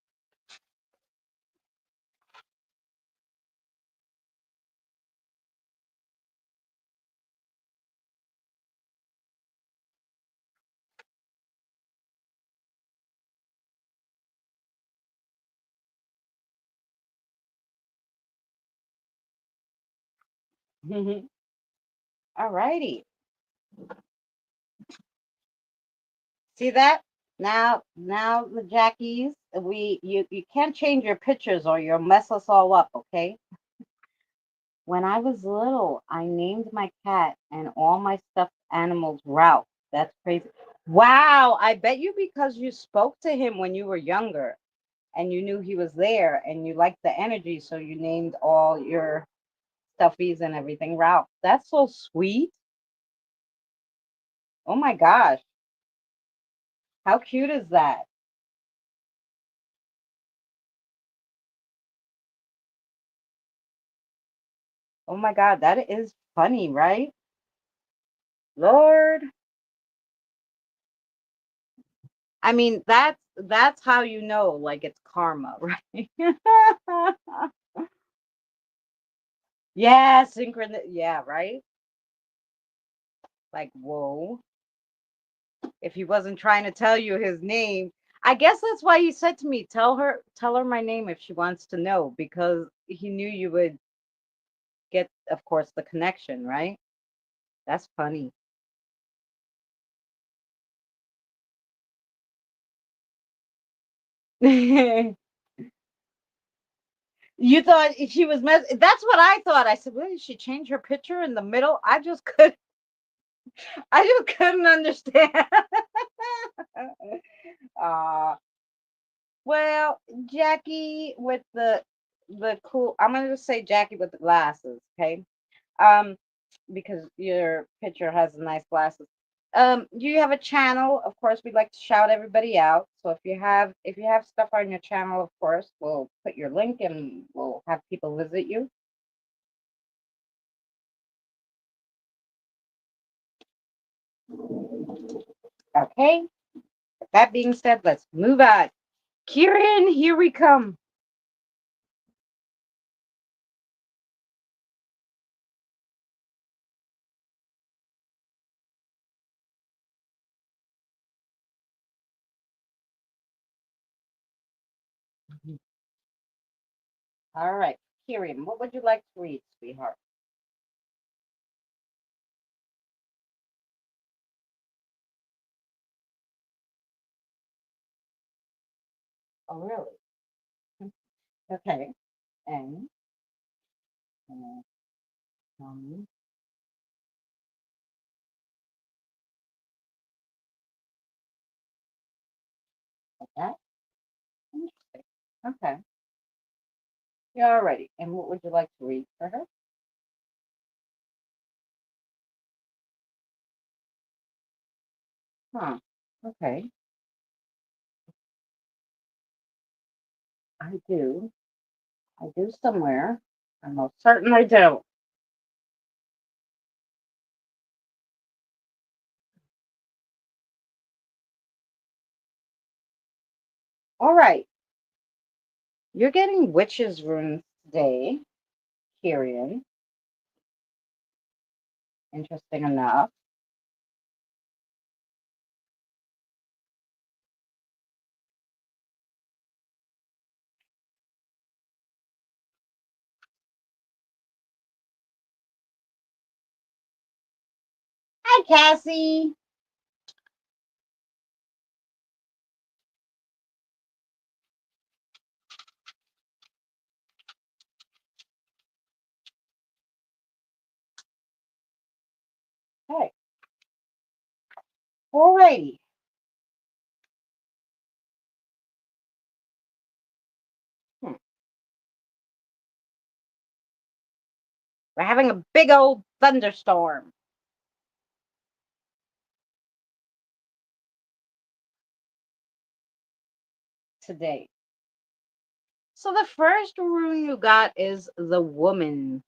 All righty. See that? Now the Jackies, you can't change your pictures or you'll mess us all up, okay? When I was little, I named my cat and all my stuffed animals Ralph. That's crazy. Wow, I bet you because you spoke to him when you were younger and you knew he was there and you liked the energy, so you named all your stuffies and everything Ralph. That's so sweet. Oh my gosh. How cute is that? Oh my God, that is funny, right? Lord. I mean, that's how you know, like it's karma, right? Yeah, synchron. Yeah, right. Like, whoa. If he wasn't trying to tell you his name, I guess that's why he said to me, tell her my name if she wants to know, because he knew you would get, of course, the connection, right? That's funny. You thought she was that's what I thought. I said, well, did she change her picture in the middle? I just couldn't understand. uh well, Jackie with the cool, I'm gonna just say Jackie with the glasses, okay? Um, because your picture has nice glasses. You have a channel. Of course, we'd like to shout everybody out. So if you have stuff on your channel, of course, we'll put your link and we'll have people visit you. Okay. With that being said, let's move on. Kieran, here we come. All right, Kieran, what would you like to read, sweetheart? Oh, really? Okay. And, uh, um, okay. Interesting. Okay. Yeah, all righty. And what would you like to read for her? Huh. Okay. I do. I do somewhere. I'm most certain I don't. All right. You're getting witches runes today, Kieran. Interesting enough. Hi, Cassie. Hey. All righty. Hmm. We're having a big old thunderstorm today. So the first rune you got is the woman.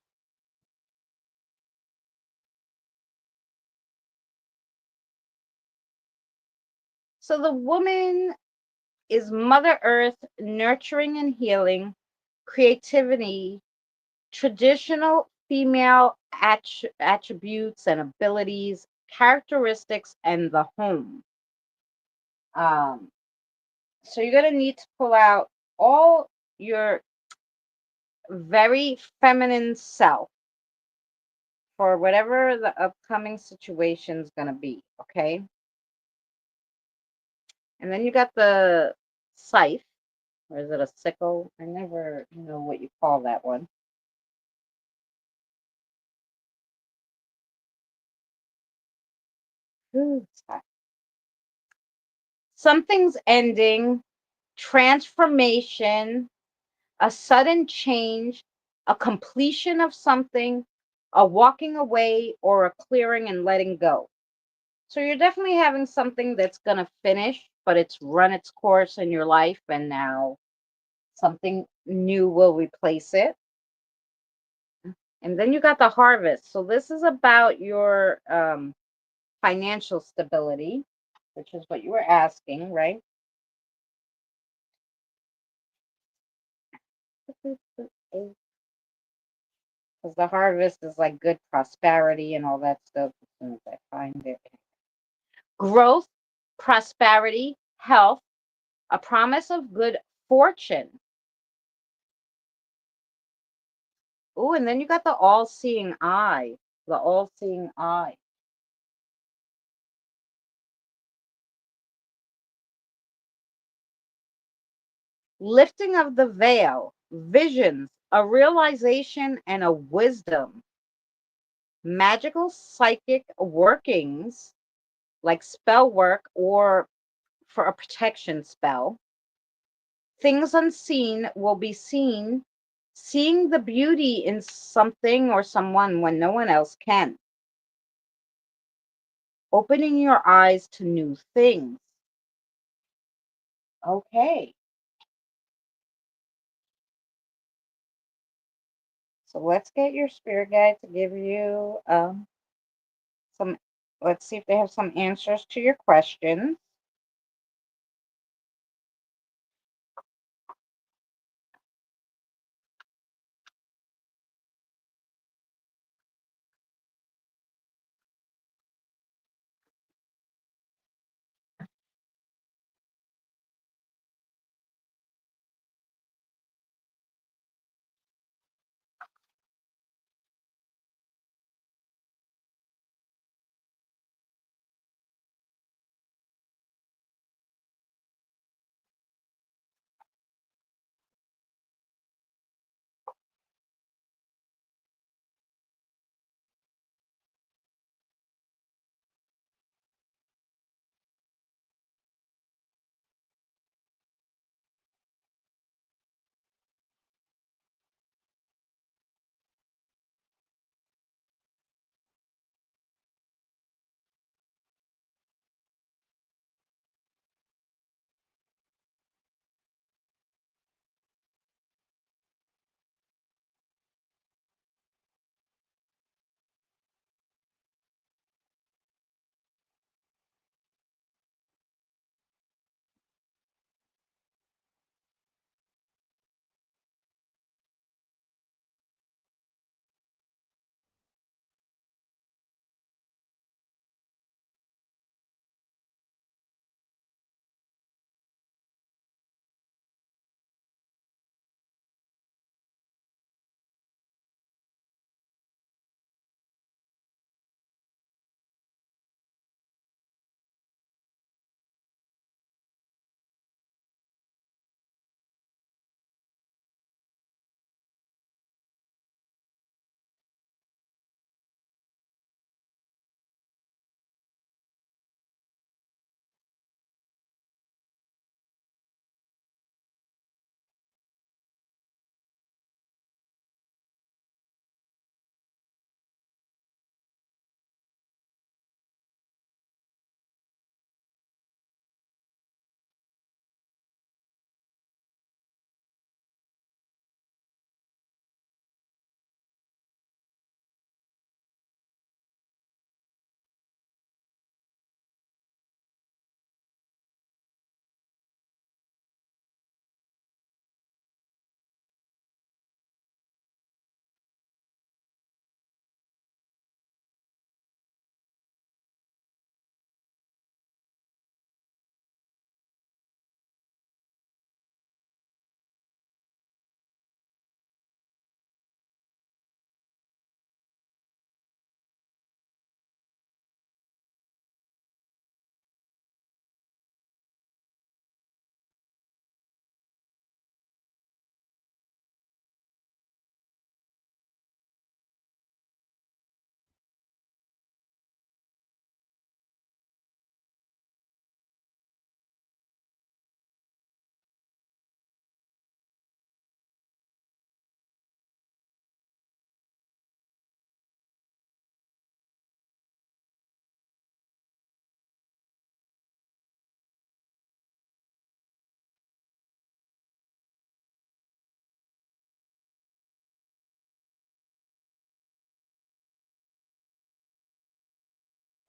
So the woman is Mother Earth, nurturing and healing, creativity, traditional female attributes and abilities, characteristics, and the home. Um, so you're going to need to pull out all your very feminine self for whatever the upcoming situation is going to be, okay? And then you got the scythe, or is it a sickle? I never know what you call that one. Ooh, something's ending, transformation, a sudden change, a completion of something, a walking away, or a clearing and letting go. So you're definitely having something that's going to finish, but it's run its course in your life, and now something new will replace it. And then you got the harvest. So this is about your financial stability, which is what you were asking, right? Because the harvest is like good prosperity and all that stuff. As soon as I find it, growth, prosperity, health, a promise of good fortune. Oh, and then you got the all-seeing eye. The all-seeing eye. Lifting of the veil, visions, a realization, and a wisdom. Magical psychic workings, like spell work or for a protection spell. Things unseen will be seen, seeing the beauty in something or someone when no one else can. Opening your eyes to new things. Okay, so let's get your spirit guide to give you some, let's see if they have some answers to your questions.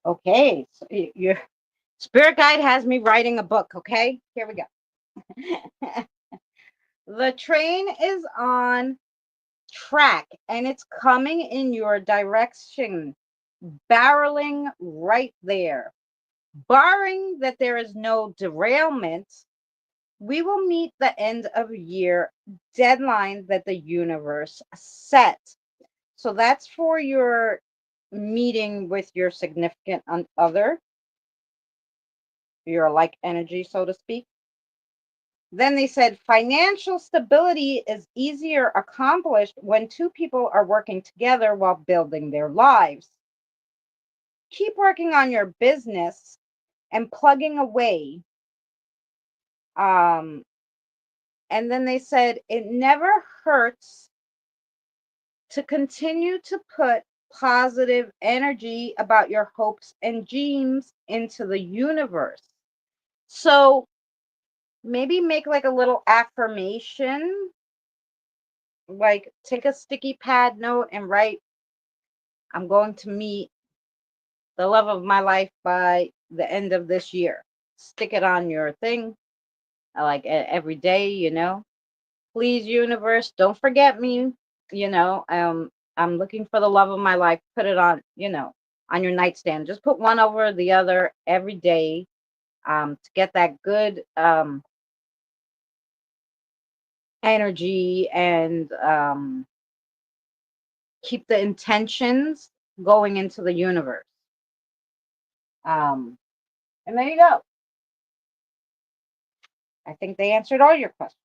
Okay, so your spirit guide has me writing a book. Okay, here we go. The train is on track and it's coming in your direction, barreling right there. Barring that there is no derailment, we will meet the end of year deadline that the universe set. So that's for your meeting with your significant other, your like energy, so to speak. Then they said financial stability is easier accomplished when two people are working together while building their lives. Keep working on your business and plugging away. Um, and then they said it never hurts to continue to put positive energy about your hopes and dreams into the universe. So maybe make like a little affirmation, like take a sticky pad note and write, I'm going to meet the love of my life by the end of this year. Stick it on your thing, like every day, Please, universe, don't forget me. You know, I'm looking for the love of my life. Put it on, on your nightstand. Just put one over the other every day, to get that good energy and keep the intentions going into the universe. And there you go. I think they answered all your questions.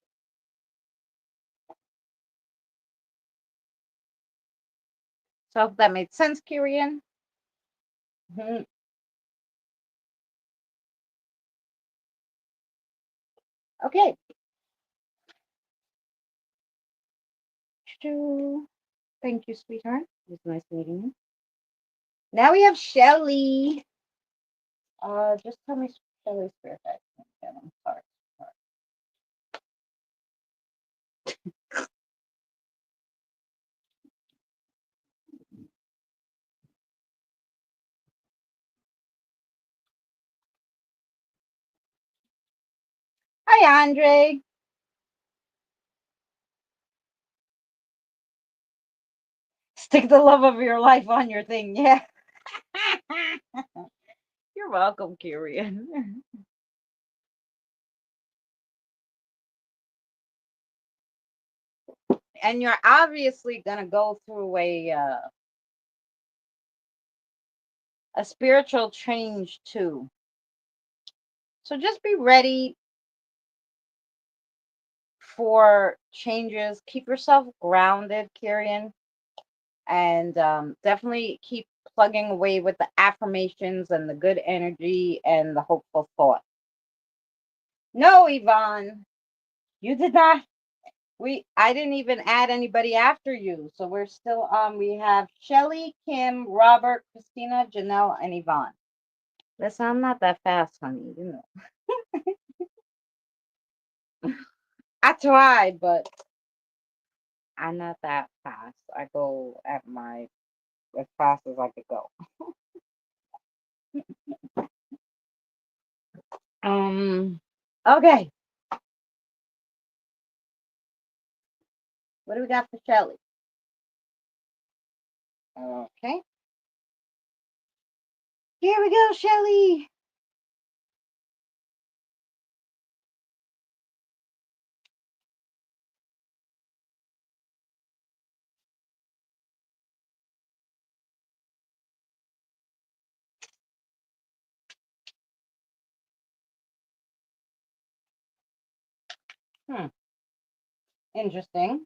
So if that made sense, Kirian. Mhm. Okay. Thank you, sweetheart. It was nice meeting you. Now we have Shelly. Just tell me Shelly's spirit guide. I'm sorry. Hi, Andre. Stick the love of your life on your thing. Yeah. You're welcome, Kirian. And you're obviously gonna go through a spiritual change too. So just be ready for changes. Keep yourself grounded, Kirian, and definitely keep plugging away with the affirmations and the good energy and the hopeful thought. No, Yvonne, you did not. I didn't even add anybody after you, so we're still on. We have Shelly, Kim, Robert, Christina, Janelle, and Yvonne. Listen, I'm not that fast, honey. I tried, but I'm not that fast. I go at my as fast as I could go. Um. Okay. What do we got for Shelly? Okay. Here we go, Shelly. Interesting.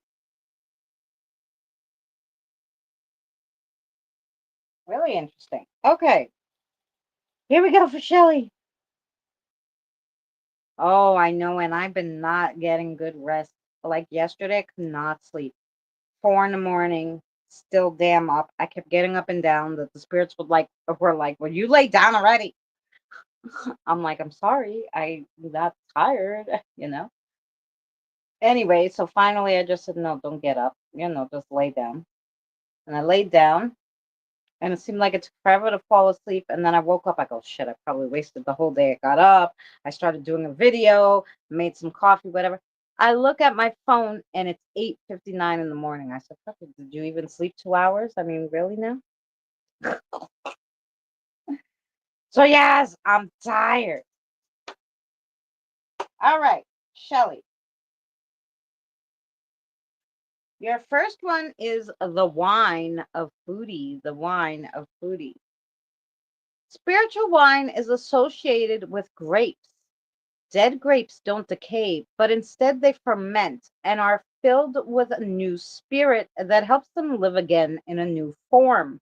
Really interesting. Okay. Here we go for Shelly. Oh, I know, and I've been not getting good rest. Like yesterday, I could not sleep. 4 in the morning, still damn up. I kept getting up and down. That the spirits were like, "Will you lay down already?" I'm like, "I'm sorry, I'm not tired," you know. Anyway, so finally, I just said, "No, don't get up. Just lay down." And I laid down, and it seemed like it took forever to fall asleep. And then I woke up. I go, shit, I probably wasted the whole day. I got up. I started doing a video, made some coffee, whatever. I look at my phone and it's 8:59 in the morning. I said, fuck it, did you even sleep 2 hours? I mean, really now? So yes, I'm tired. All right, Shelly. Your first one is the wine of foodie. The wine of foodie. Spiritual wine is associated with grapes. Dead grapes don't decay, but instead they ferment and are filled with a new spirit that helps them live again in a new form.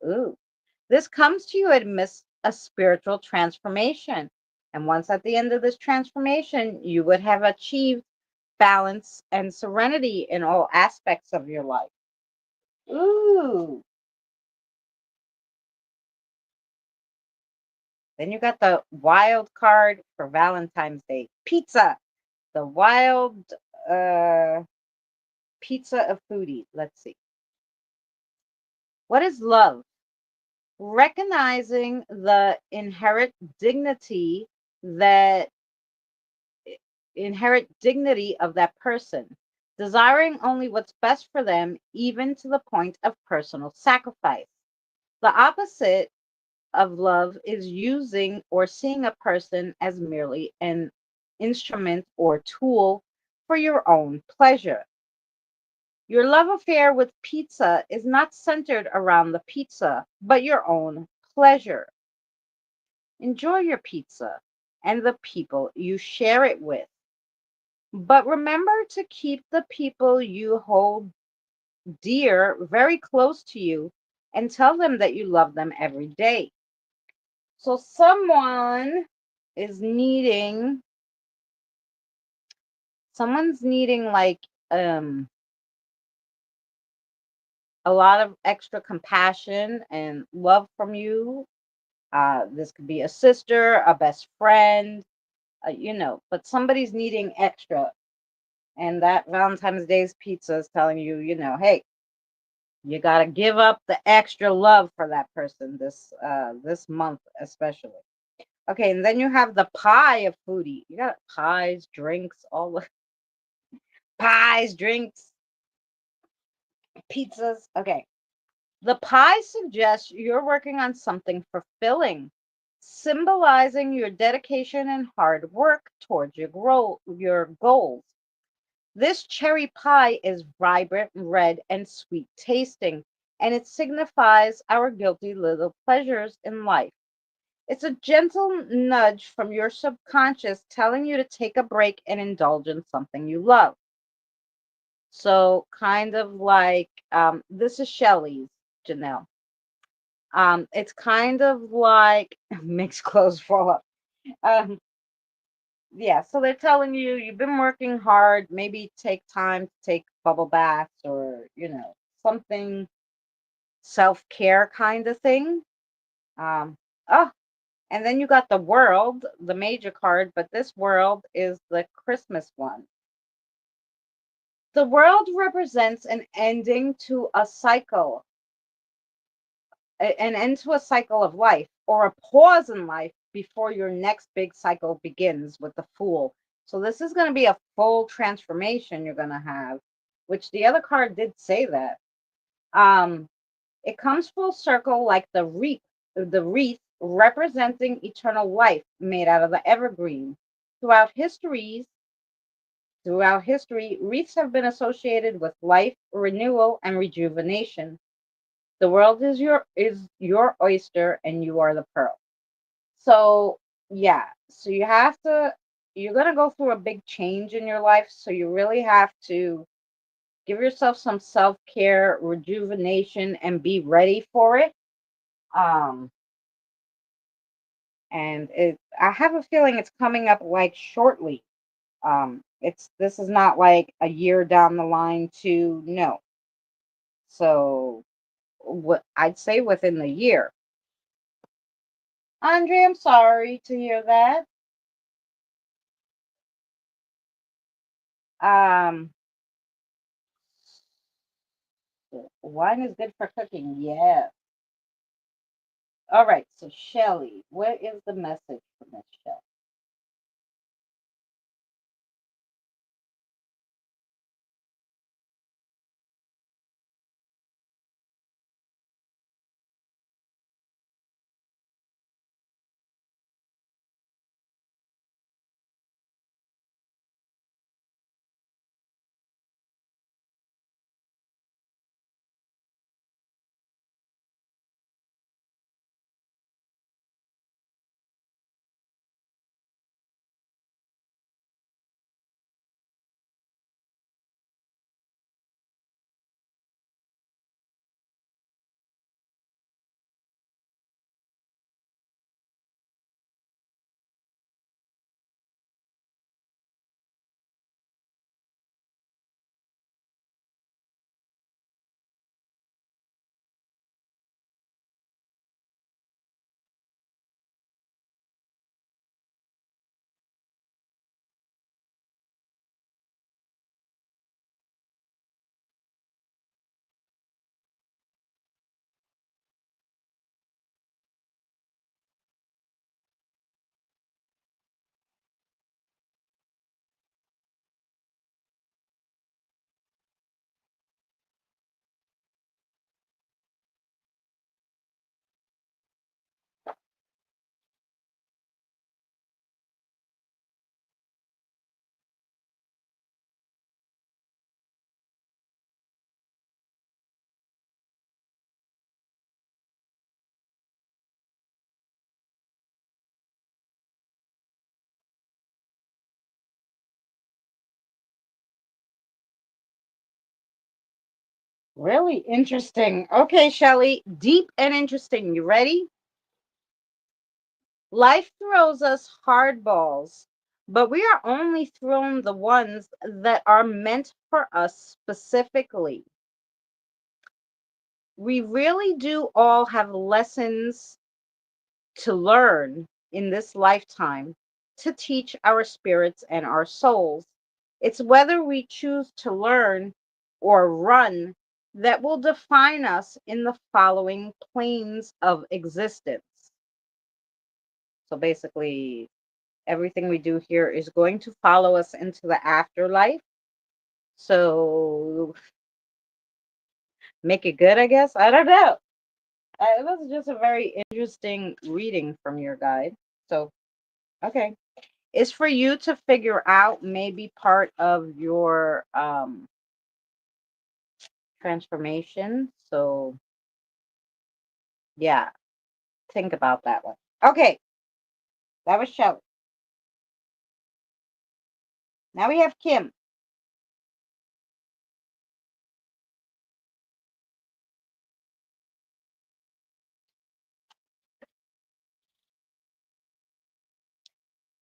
Ooh. This comes to you amidst a spiritual transformation. And once at the end of this transformation, you would have achieved balance and serenity in all aspects of your life. Ooh. Then you got the wild card for Valentine's Day pizza. The wild uh, pizza of foodie. Let's see. What is love? Recognizing the that inherent dignity of that person, desiring only what's best for them, even to the point of personal sacrifice. The opposite of love is using or seeing a person as merely an instrument or tool for your own pleasure. Your love affair with pizza is not centered around the pizza, but your own pleasure. Enjoy your pizza and the people you share it with. But remember to keep the people you hold dear very close to you and tell them that you love them every day. So, is needing, someone's needing like a lot of extra compassion and love from you. This could be a sister, a best friend, but somebody's needing extra. And that Valentine's Day's pizza is telling you, hey, you got to give up the extra love for that person this month especially. Okay, and then you have the pie of foodie. You got pies, drinks, all the pies, drinks, pizzas. Okay. The pie suggests you're working on something fulfilling, symbolizing your dedication and hard work towards your goals. This cherry pie is vibrant, red, and sweet tasting, and it signifies our guilty little pleasures in life. It's a gentle nudge from your subconscious telling you to take a break and indulge in something you love. So, kind of like this is Shelley's, Janelle. It's kind of like makes clothes fall up. Um, yeah, so they're telling you you've been working hard, maybe take time to take bubble baths or, something self-care kind of thing. Um, oh, and then you got the world, the major card, but this world is the Christmas one. The world represents an ending to a cycle, an end to a cycle of life, or a pause in life before your next big cycle begins with the Fool. So this is going to be a full transformation you're going to have, which the other card did say that. Um, it comes full circle like the wreath representing eternal life made out of the evergreen. Throughout histories, Throughout history, wreaths have been associated with life, renewal, and rejuvenation. The world is your oyster and you are the pearl. So, yeah. So you're going to go through a big change in your life, so you really have to give yourself some self-care, rejuvenation and be ready for it. Um and it I have a feeling it's coming up like shortly. It's this is not like a year down the line to no. So what I'd say within the year. Andre, I'm sorry to hear that. Um, Wine is good for cooking. Yes. All right, so Shelly, what is the message from Miss Shelley? Really interesting. Okay, Shelly, deep and interesting. You ready? Life throws us hard balls, but we are only thrown the ones that are meant for us specifically. We really do all have lessons to learn in this lifetime to teach our spirits and our souls. It's whether we choose to learn or run that will define us in the following planes of existence. So basically, everything we do here is going to follow us into the afterlife. So make it good, I guess. I don't know. It was just a very interesting reading from your guide. So, okay. It's for you to figure out maybe part of your transformation. So, yeah, think about that one. Okay, that was Shelly. Now we have Kim.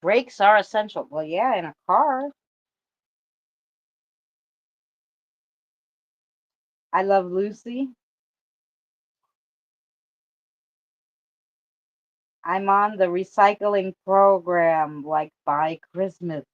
Brakes are essential. Well, yeah, in a car. I love Lucy. I'm on the recycling program like by Christmas.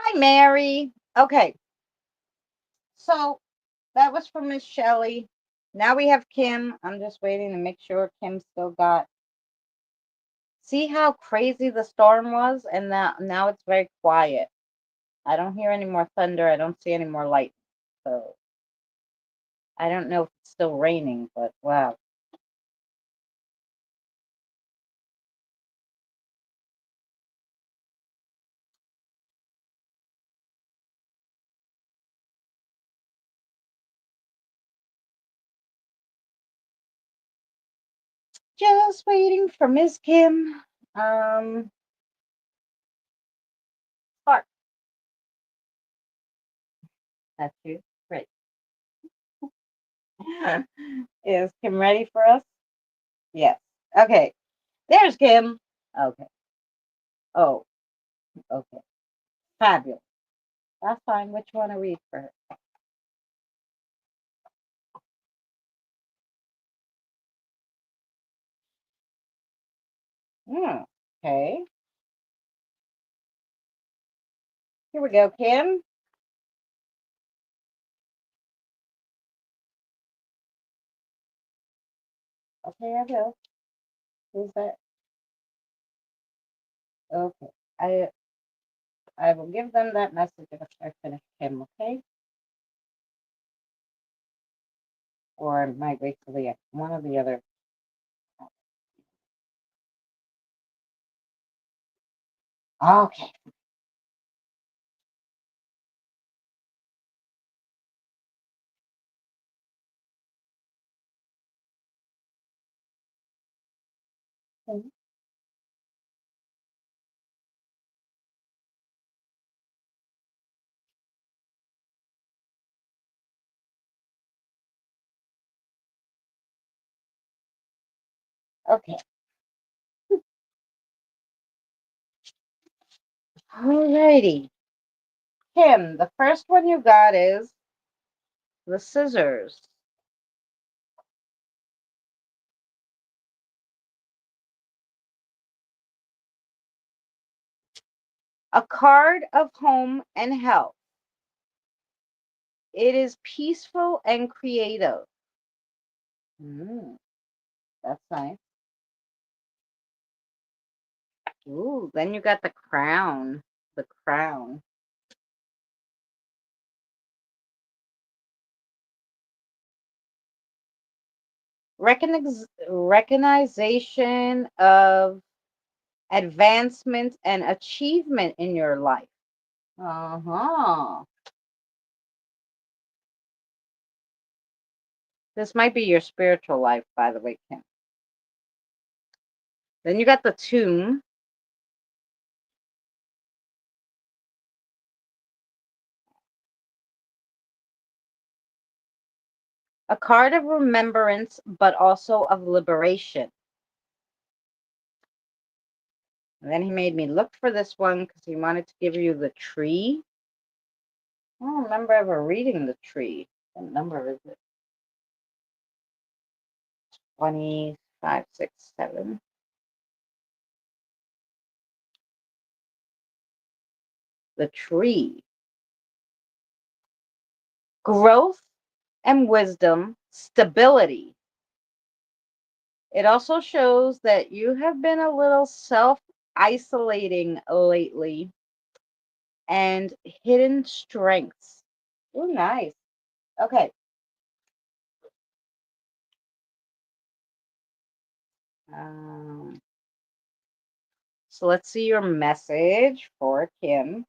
Hi, Mary. Okay, so that was from Miss Shelley. Now we have Kim. I'm just waiting to make sure Kim still got. See how crazy the storm was, and now it's very quiet. I don't hear any more thunder. I don't see any more light. So I don't know if it's still raining, but wow. Just waiting for Miss Kim. Clark, that's you. Great. Is Kim ready for us? Yes. Okay. There's Kim. Okay. Oh, okay. Fabulous. That's fine. Which one to read for her? Okay. Here we go, Kim. Okay, I will. Who's that? Okay. I will give them that message if I finish Kim, okay? Or I might wait till the one or the other. Okay. Okay. Alrighty. Kim, the first one you got is the scissors. A card of home and health. It is peaceful and creative. That's nice. Ooh, then you got the crown. The crown. Recognition of advancement and achievement in your life. Uh-huh. This might be your spiritual life, by the way, Kim. Then you got the tomb. A card of remembrance, but also of liberation. And then he made me look for this one because he wanted to give you the tree. I don't remember ever reading the tree. What number is it? 25, 6, 7. The tree. Growth and wisdom, stability. It also shows that you have been a little self-isolating lately and hidden strengths. Oh, nice. Okay. So let's see your message for Kim.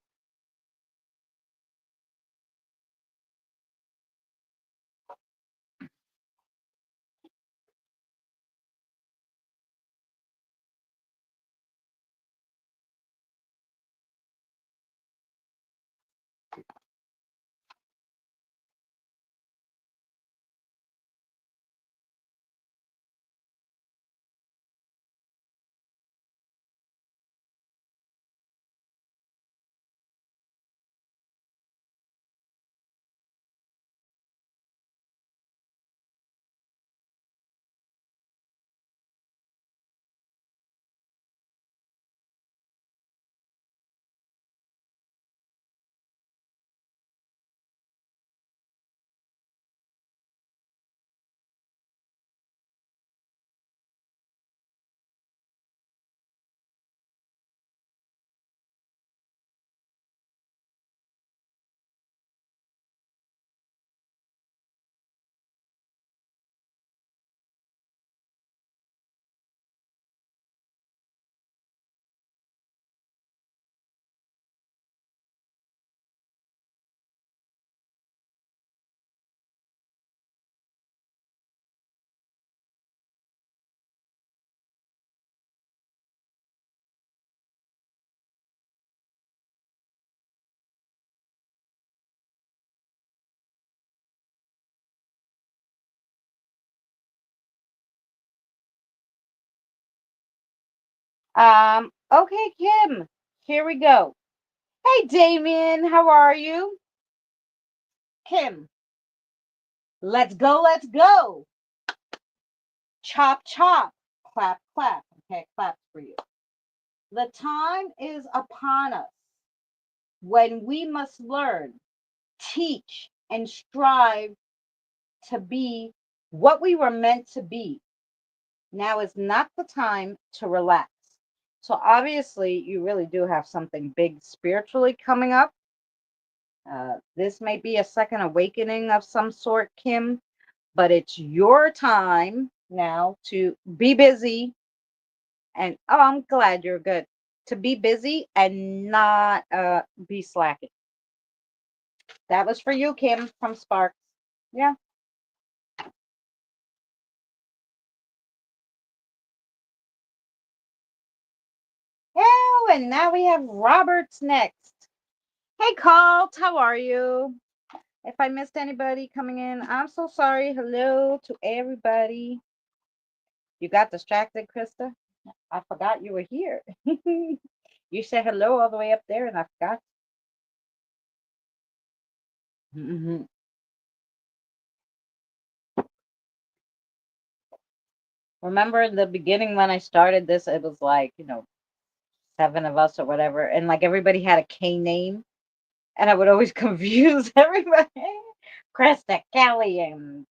Okay, Kim, here we go. Hey, Damien, how are you? Kim, let's go, let's go. Chop, chop, clap, clap. Okay, claps for you. The time is upon us when we must learn, teach, and strive to be what we were meant to be. Now is not the time to relax. So, obviously, you really do have something big spiritually coming up. This may be a second awakening of some sort, Kim, but it's your time now to be busy. And oh, I'm glad you're good. To be busy and not be slacking. That was for you, Kim, from Sparks. Yeah. Oh, and now we have Roberts next. Hey, Colt, how are you? If I missed anybody coming in, I'm so sorry. Hello to everybody. You got distracted, Krista? I forgot you were here. You said hello all the way up there, and I forgot. Mhm. Remember in the beginning when I started this, it was like, seven of us or whatever, and like everybody had a K name, and I would always confuse everybody. Krista, Kelly, and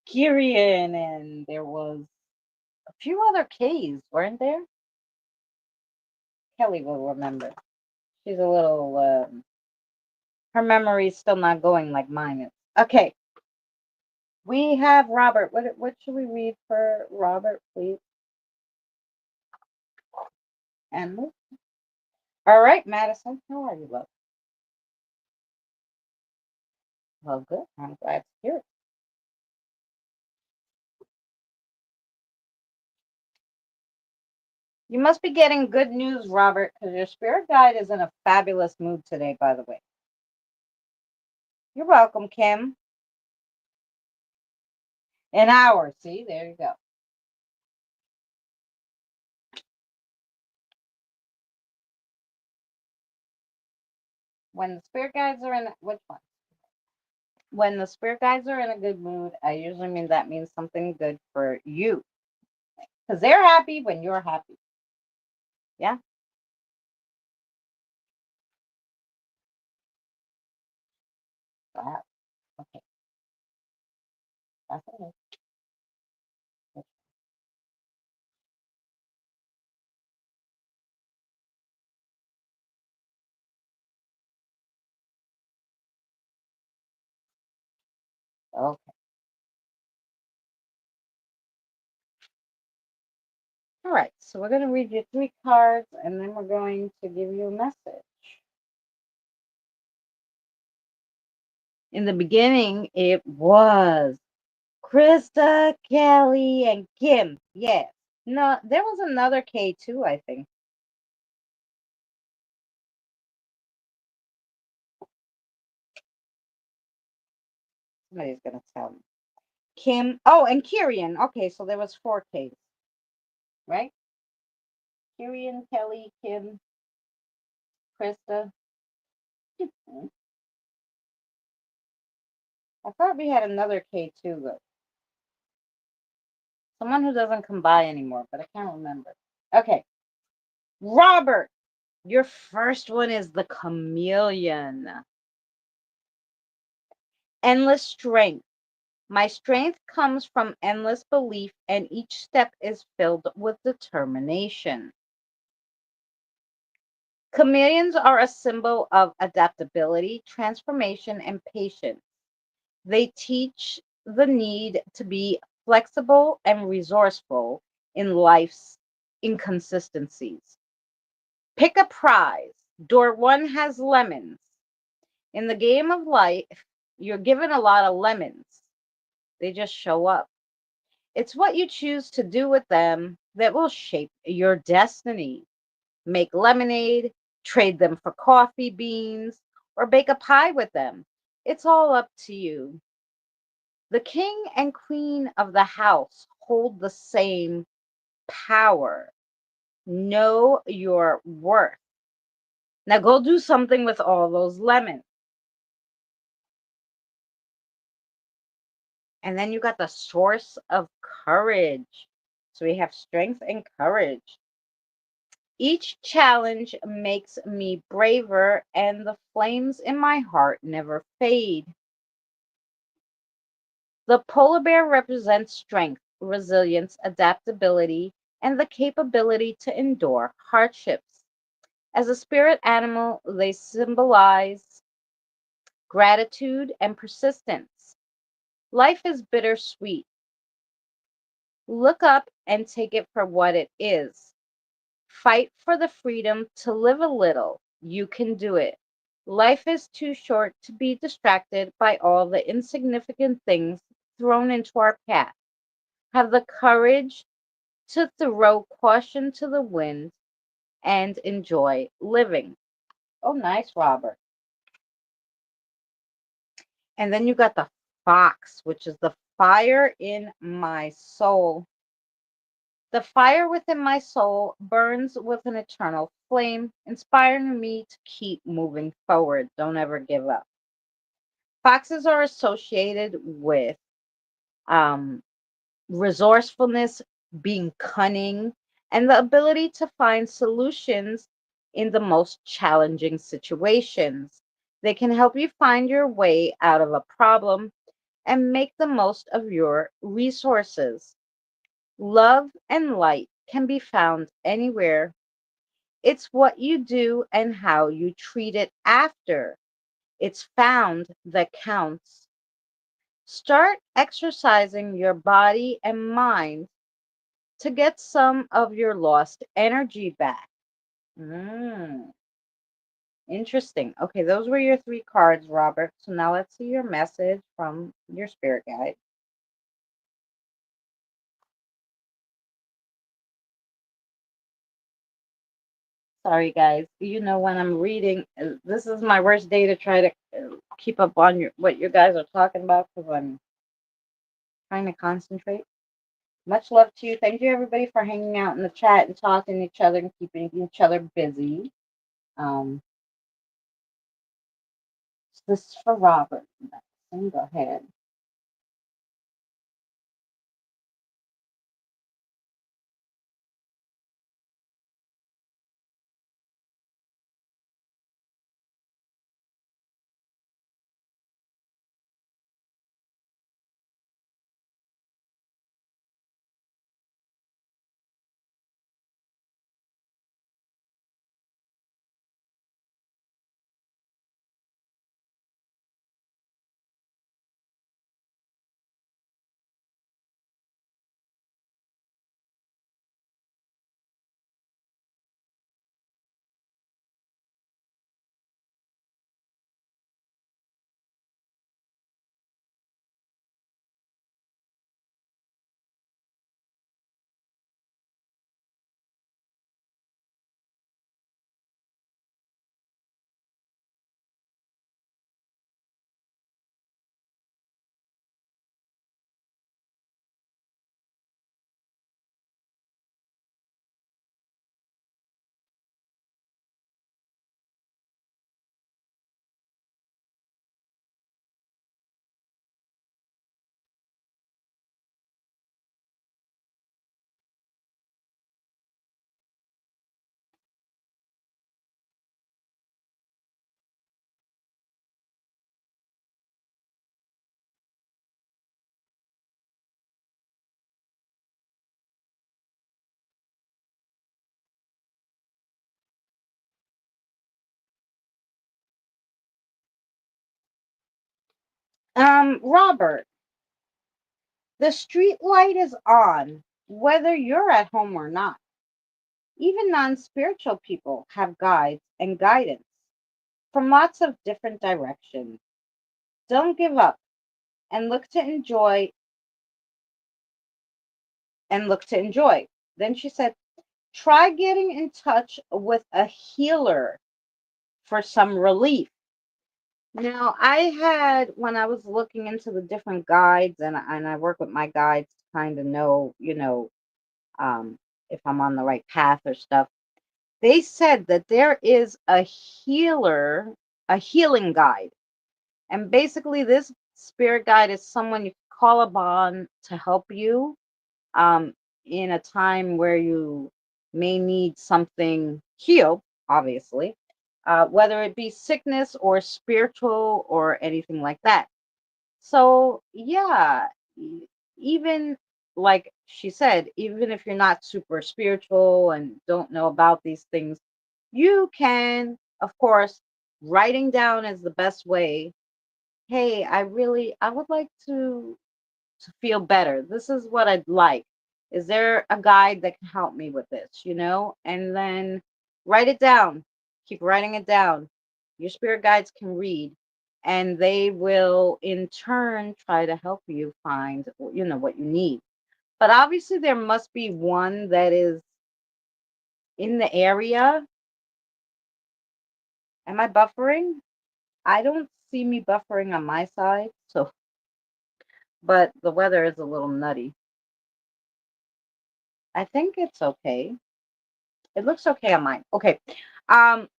Kirian, and there was a few other K's, weren't there? Kelly will remember. She's a little, her memory's still not going like mine is. Okay, we have Robert. What should we read for Robert, please? And all right, Madison, how are you, love? Well, good. I'm glad to hear it. You must be getting good news, Robert, because your spirit guide is in a fabulous mood today, by the way. You're welcome, Kim. An hour. See, there you go. When the spirit guides are in which one? When the spirit guides are in a good mood, I usually mean that means something good for you. Because they're happy when you're happy. Yeah? Wow. Okay. That's it. Okay. All right. So we're going to read you three cards and then we're going to give you a message. In the beginning, it was Krista, Kelly, and Kim. Yes. No, there was another K too, I think. Somebody's gonna tell me. Kim. Oh, and Kirian. Okay, so there was four Ks, right? Kirian, Kelly, Kim, Krista. Hmm. I thought we had another K too, though. Someone who doesn't come by anymore, but I can't remember. Okay. Robert, your first one is the chameleon. Endless strength. My strength comes from endless belief, and each step is filled with determination. Chameleons are a symbol of adaptability, transformation, and patience. They teach the need to be flexible and resourceful in life's inconsistencies. Pick a prize. Door one has lemons. In the game of life, you're given a lot of lemons. They just show up. It's what you choose to do with them that will shape your destiny. Make lemonade, trade them for coffee beans, or bake a pie with them. It's all up to you. The king and queen of the house hold the same power. Know your worth. Now go do something with all those lemons. And then you got the source of courage. So we have strength and courage. Each challenge makes me braver, and the flames in my heart never fade. The polar bear represents strength, resilience, adaptability, and the capability to endure hardships. As a spirit animal, they symbolize gratitude and persistence. Life is bittersweet. Look up and take it for what it is. Fight for the freedom to live a little. You can do it. Life is too short to be distracted by all the insignificant things thrown into our path. Have the courage to throw caution to the wind and enjoy living. Oh, nice, Robert. And then you got the fox, which is the fire in my soul. The fire within my soul burns with an eternal flame, inspiring me to keep moving forward. Don't ever give up. Foxes are associated with um, resourcefulness, being cunning, and the ability to find solutions in the most challenging situations. They can help you find your way out of a problem and make the most of your resources. Love and light can be found anywhere. It's what you do and how you treat it after it's found that counts. Start exercising your body and mind to get some of your lost energy back. Mm, interesting. Okay, those were your three cards, Robert. So now let's see your message from your spirit guide. Sorry, guys. You know, when I'm reading, this is my worst day to try to keep up on what you guys are talking about because I'm trying to concentrate. Much love to you. Thank you, everybody, for hanging out in the chat and talking to each other and keeping each other busy. Um, so this is for Robert. Go ahead. Robert, the street light is on, whether you're at home or not. Even non spiritual people have guides and guidance from lots of different directions. Don't give up and look to enjoy and look to enjoy. Then she said, try getting in touch with a healer for some relief. Now, I had, when I was looking into the different guides, and I work with my guides to kind of know, um, if I'm on the right path or stuff, they said that there is a healer, a healing guide. And basically, this spirit guide is someone you call upon to help you in a time where you may need something healed, obviously, whether it be sickness or spiritual or anything like that. So, yeah, even like she said, even if you're not super spiritual and don't know about these things, you can, of course, writing down is the best way. Hey, I would like to feel better. This is what I'd like. Is there a guide that can help me with this, And then write it down. Keep writing it down. Your spirit guides can read, and they will in turn try to help you find, what you need. But obviously there must be one that is in the area. Am I buffering? I don't see me buffering on my side, so but the weather is a little nutty. I think it's okay. It looks okay on mine. Okay. Um,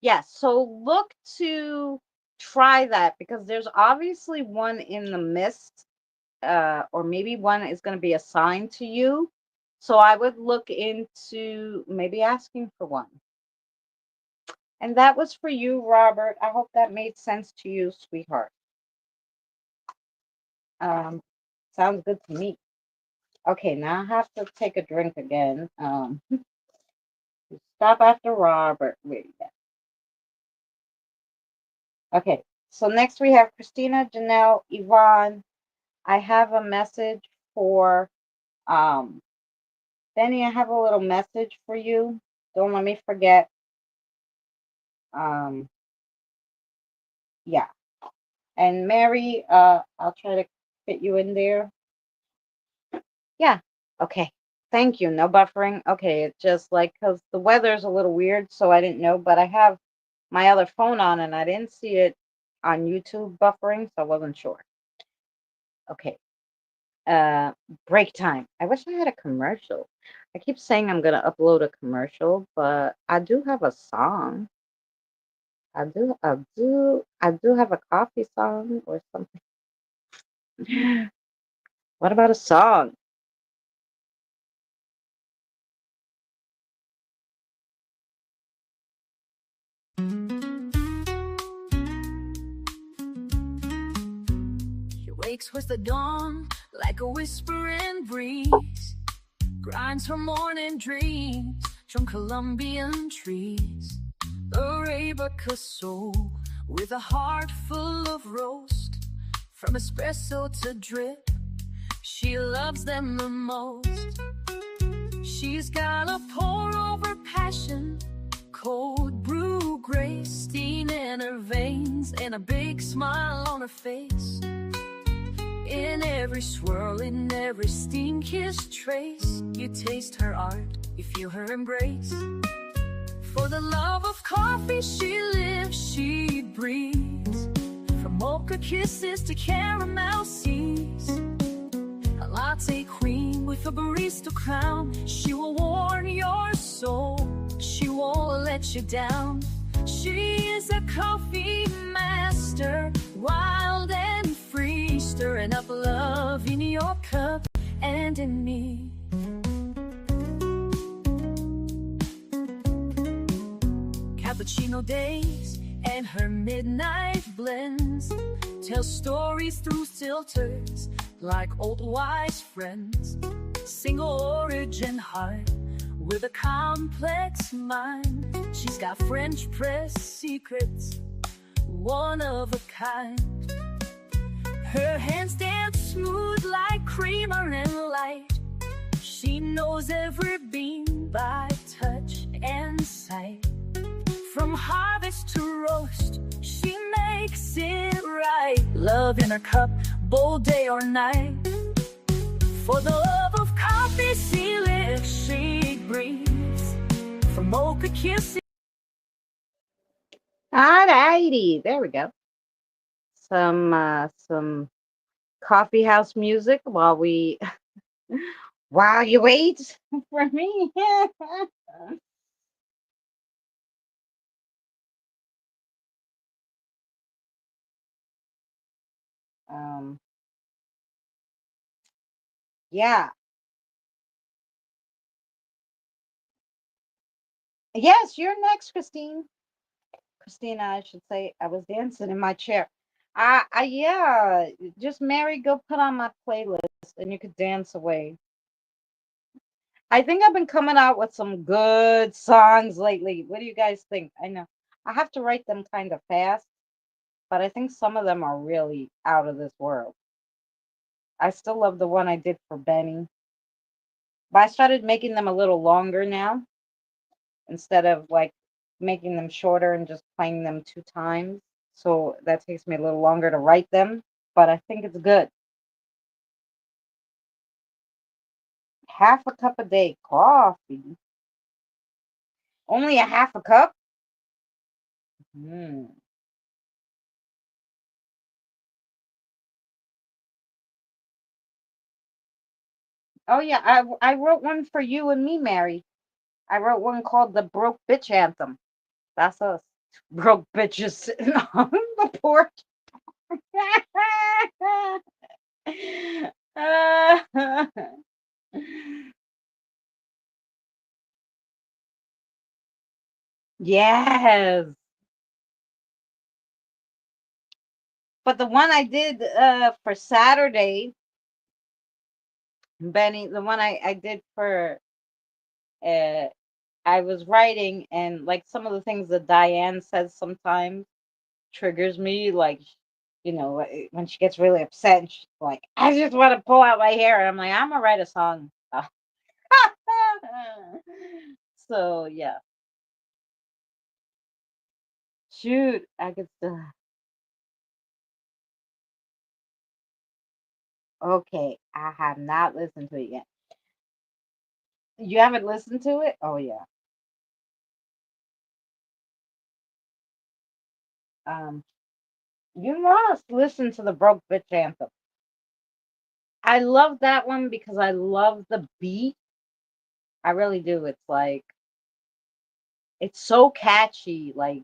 yes, so look to try that because there's obviously one in the mist, or maybe one is going to be assigned to you. So I would look into maybe asking for one. And that was for you, Robert. I hope that made sense to you, sweetheart. Um, sounds good to me. Okay, now I have to take a drink again. Stop after Robert. Wait. Okay, so next we have Christina, Janelle, Yvonne. I have a message for um, Benny. I have a little message for you. Don't let me forget. Um, yeah, and Mary, I'll try to fit you in there. Yeah, okay. Thank you. No buffering. Okay, it's just like because the weather's a little weird, so I didn't know, but I have my other phone on and I didn't see it on YouTube buffering, so I wasn't sure. Okay. Uh, break time. I wish I had a commercial. I keep saying I'm gonna upload a commercial, but I do have a song. I do have a coffee song or something. What about a song? She wakes with the dawn like a whispering breeze, grinds her morning dreams from Colombian trees. Arabica soul with a heart full of roast, from espresso to drip, she loves them the most. She's got a pour over passion, cold brew grace, steam in her veins, and a big smile on her face. In every swirl, in every steam-kissed trace, you taste her art, you feel her embrace. For the love of coffee she lives, she breathes. From mocha kisses to caramel seas, a latte queen with a barista crown. She will warm your soul, she won't let you down. She is a coffee master, wild and free, stirring up love in your cup and in me. Cappuccino days and her midnight blends tell stories through filters like old wise friends. Single origin heart with a complex mind. She's got French press secrets, one of a kind. Her hands dance smooth like creamer and light. She knows every bean by touch and sight. From harvest to roast, she makes it right. Love in her cup, bold day or night. For the love of coffee, she breathes. From mocha kisses. Alrighty, there we go. Some coffee house music while we while you wait for me. um Yeah. Yes, you're next, Christine. Christina, I should say. I was dancing in my chair. Yeah. Just Mary, go put on my playlist and you could dance away. I think I've been coming out with some good songs lately. What do you guys think? I know I have to write them kind of fast, but I think some of them are really out of this world. I still love the one I did for Benny, but I started making them a little longer now instead of like making them shorter and just playing them 2 times. So that takes me a little longer to write them, but I think it's good. Half a cup a day coffee. Only a half a cup? Hmm. Oh yeah, I wrote one for you and me, Mary. I wrote one called the Broke Bitch Anthem. That's us. Broke bitches sitting on the porch. Yes. But the one I did for Saturday, Benny, the one I did for uh I was writing and like some of the things that Diane says sometimes triggers me like when she gets really upset and she's like, I just want to pull out my hair and I'm like, I'm gonna write a song. So yeah. Shoot, I could still okay. I have not listened to it yet. You haven't listened to it? Oh yeah. Um you must listen to the Broke Bitch Anthem. I love that one because I love the beat. I really do. It's so catchy. Like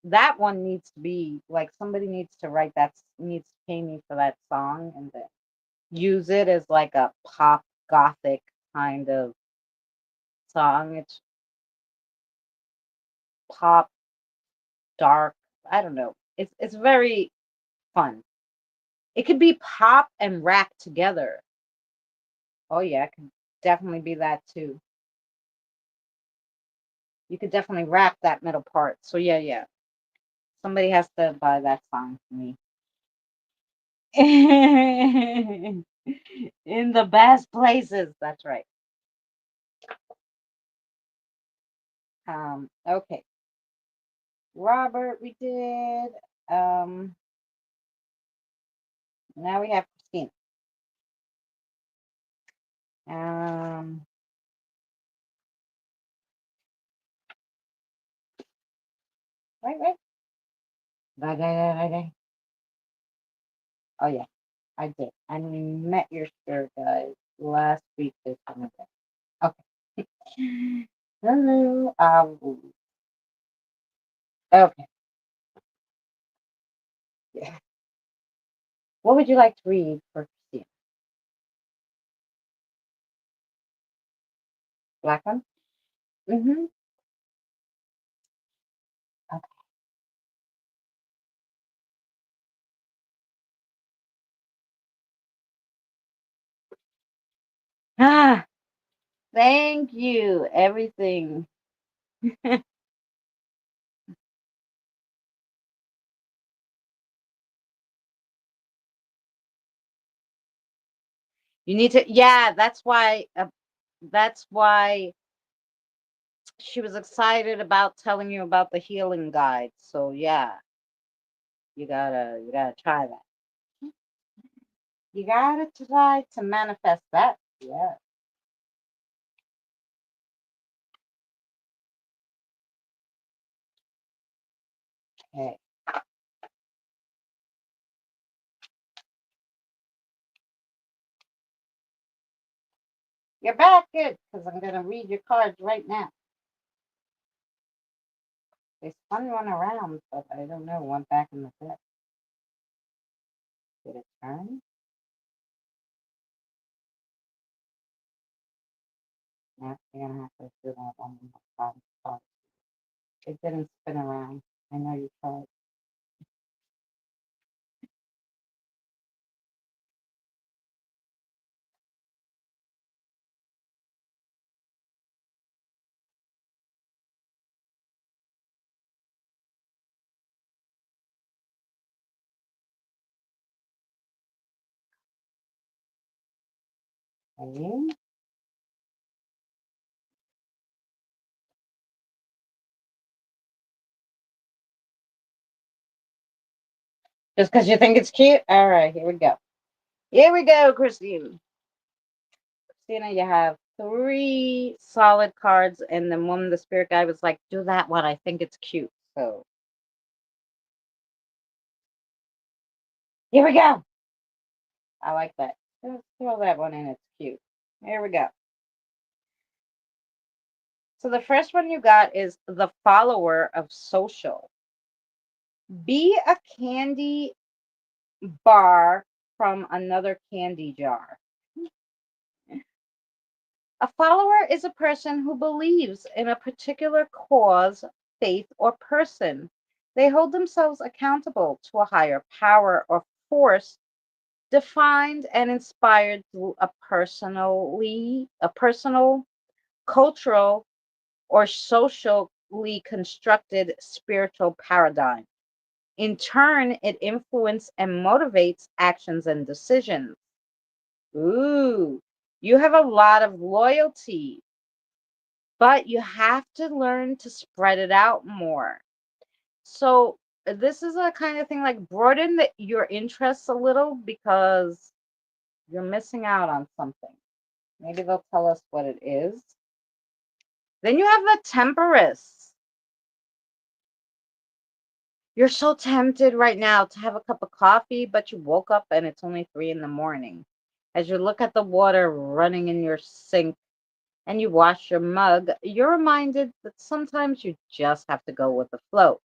that one needs to be like somebody needs to write that needs to pay me for that song and then use it as like a pop gothic kind of song. It's pop dark. I don't know. It's very fun. It could be pop and rap together. Oh yeah, it could definitely be that too. You could definitely rap that middle part. So yeah, yeah. Somebody has to buy that song for me. In the best places. That's right. Okay. Robert, we did. Um, Now we have Christina. Um, right. Right. Oh yeah, I did. I met your spirit guys last week. This time. Okay. Hello. Okay. Yeah. What would you like to read for Christina? Black one. Mm-hmm. Okay. Ah, thank you. Everything. You need to. Yeah, that's why. That's why she was excited about telling you about the healing guide. So yeah, you gotta try that. You gotta try to manifest that. Yeah. Okay. You're back good because I'm gonna read your cards right now. They spun one around, but I don't know. One back in the deck. Did it turn? Yeah, you're gonna have to do that one more time. Sorry. It didn't spin around. I know you tried. Okay. Just because you think it's cute? All right, here we go. Here we go, Christine. Christina, you have three solid cards, and then one, the spirit guide was like, do that one. I think it's cute. So here we go. I like that. Just throw that one in. It's cute. Here we go. So the first one you got is the follower of social. Be a candy bar from another candy jar. A follower is a person who believes in a particular cause, faith, or person. They hold themselves accountable to a higher power or force defined and inspired through a personal, cultural, or socially constructed spiritual paradigm. In turn, it influences and motivates actions and decisions. Ooh, you have a lot of loyalty, but you have to learn to spread it out more. So, this is a kind of thing like broaden your interests a little because you're missing out on something. Maybe they'll tell us what it is. Then you have the temperance. You're so tempted right now to have a cup of coffee, but you woke up and it's only 3 in the morning. As you look at the water running in your sink and you wash your mug, you're reminded that sometimes you just have to go with the flow.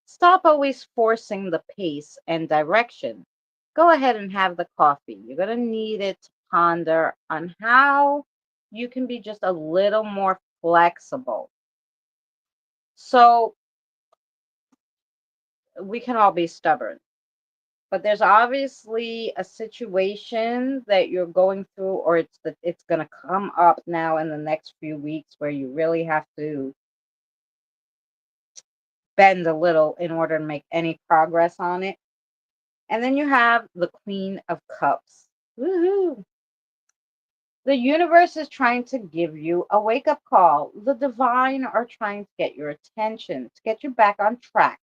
Stop always forcing the pace and direction. Go ahead and have the coffee. You're going to need it to ponder on how you can be just a little more flexible. So, we can all be stubborn, but there's obviously a situation that you're going through, or it's going to come up now in the next few weeks where you really have to bend a little in order to make any progress on it. And then you have the Queen of Cups. Woohoo! The universe is trying to give you a wake up call. The divine are trying to get your attention, to get you back on track,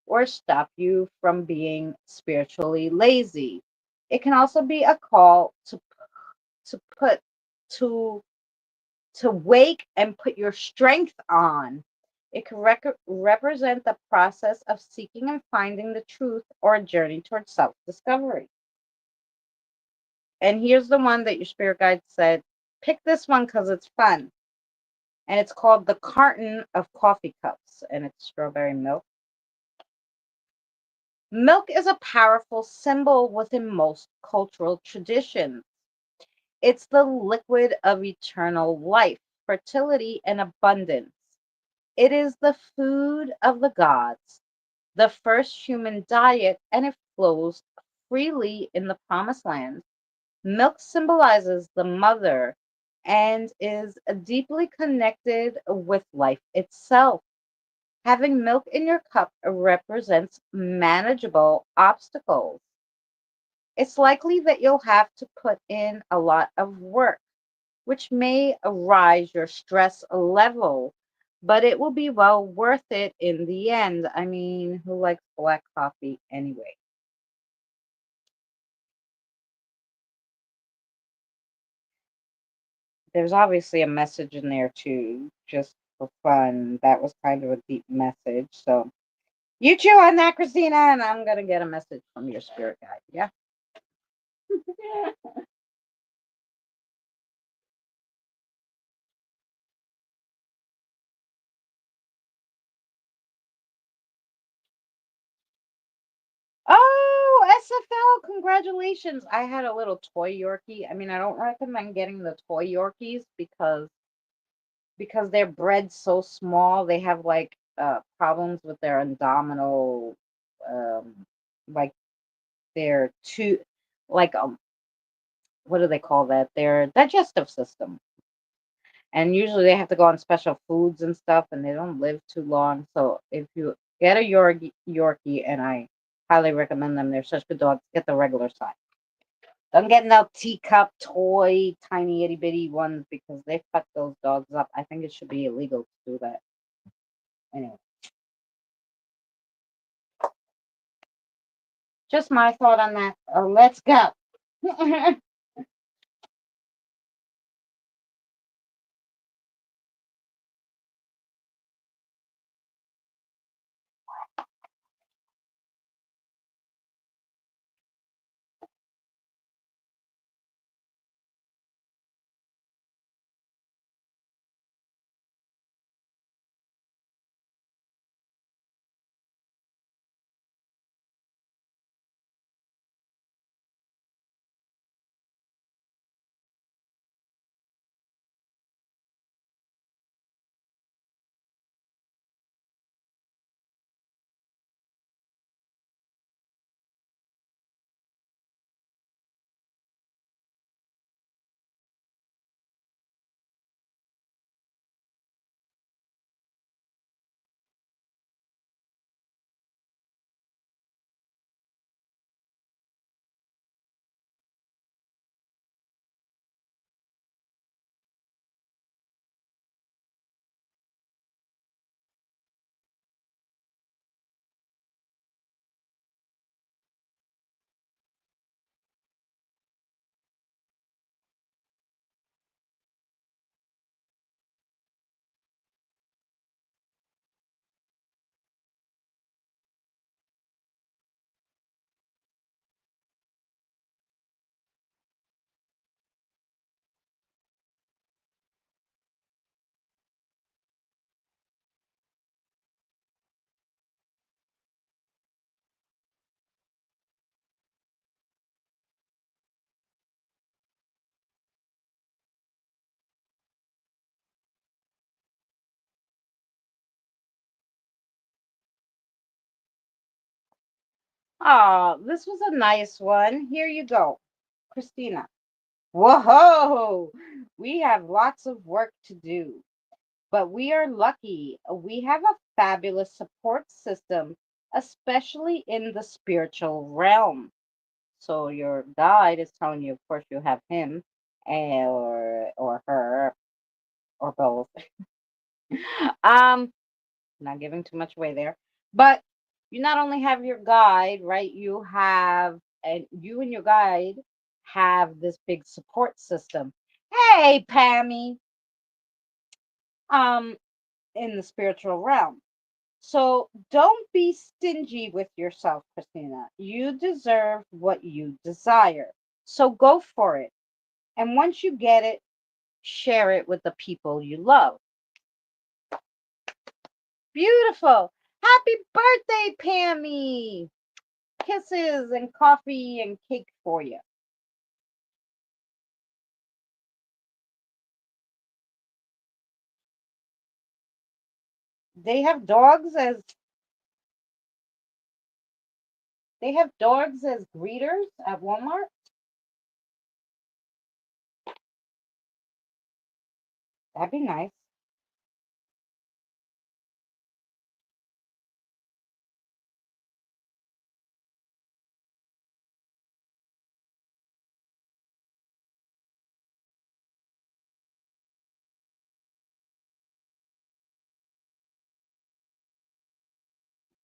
or stop you from being spiritually lazy. It can also be a call to put to to wake and put your strength on. It can represent the process of seeking and finding the truth or a journey towards self discovery. And here's the one that your spirit guide said pick this one because it's fun. And it's called the Carton of Coffee Cups, and it's strawberry milk. Milk is a powerful symbol within most cultural traditions. It's the liquid of eternal life, fertility, and abundance. It is the food of the gods, the first human diet, and it flows freely in the promised land. Milk symbolizes the mother and is deeply connected with life itself. Having milk in your cup represents manageable obstacles. It's likely that you'll have to put in a lot of work, which may rise your stress level, but it will be well worth it in the end. I mean, who likes black coffee anyway? There's obviously a message in there too, just for fun. That was kind of a deep message. So you chew on that, Christina, and I'm gonna get a message from your spirit guide. Yeah. Oh, SFL, congratulations. I had a little toy Yorkie. I mean, I don't recommend getting the toy Yorkies because because they're bred so small, they have like problems with their abdominal, um, like their two, like what do they call that? Their digestive system. And usually they have to go on special foods and stuff, and they don't live too long. So if you get a Yorkie, and I highly recommend them, they're such good dogs. Get the regular size. Don't get no teacup, toy, tiny itty bitty ones because they fuck those dogs up. I think it should be illegal to do that. Anyway, just my thought on that. Let's go. Oh, this was a nice one. Here you go, Christina. Whoa, we have lots of work to do, but we are lucky. We have a fabulous support system, especially in the spiritual realm. So your guide is telling you, of course, you have him, or her, or both. um, Not giving too much away there, but you not only have your guide, right? You and your guide have this big support system. Hey, Pammy, um, in the spiritual realm. So don't be stingy with yourself, Christina. You deserve what you desire. So go for it. And once you get it, share it with the people you love. Beautiful. Happy birthday, Pammy. Kisses and coffee and cake for you. They have dogs as they have dogs as greeters at Walmart. That'd be nice.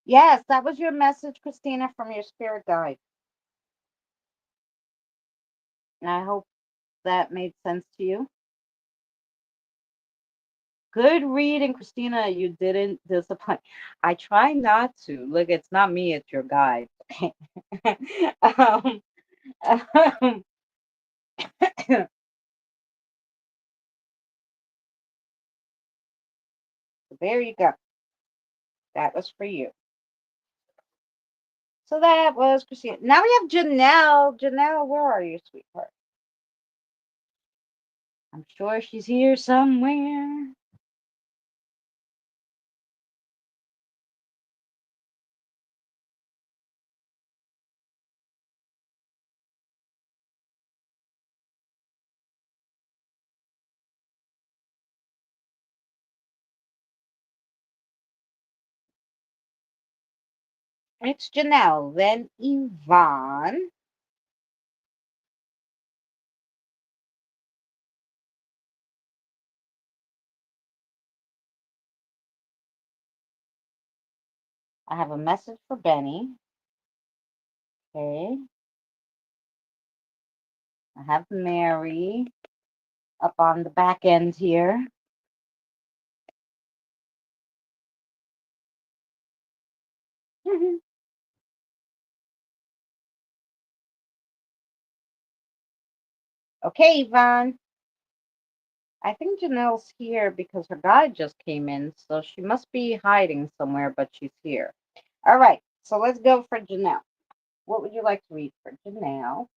Yes, that was your message, Christina, from your spirit guide. And I hope that made sense to you. Good reading, Christina. You didn't disappoint. I try not to. Look, it's not me, it's your guide. um, um, there you go. That was for you. So that was Christina. Now we have Janelle. Janelle, where are you, sweetheart? I'm sure she's here somewhere. It's Janelle, then Yvonne. I have a message for Benny. Okay. I have Mary up on the back end here. Okay, Yvonne. I think Janelle's here because her guide just came in, so she must be hiding somewhere, but she's here. All right, so let's go for Janelle. What would you like to read for Janelle?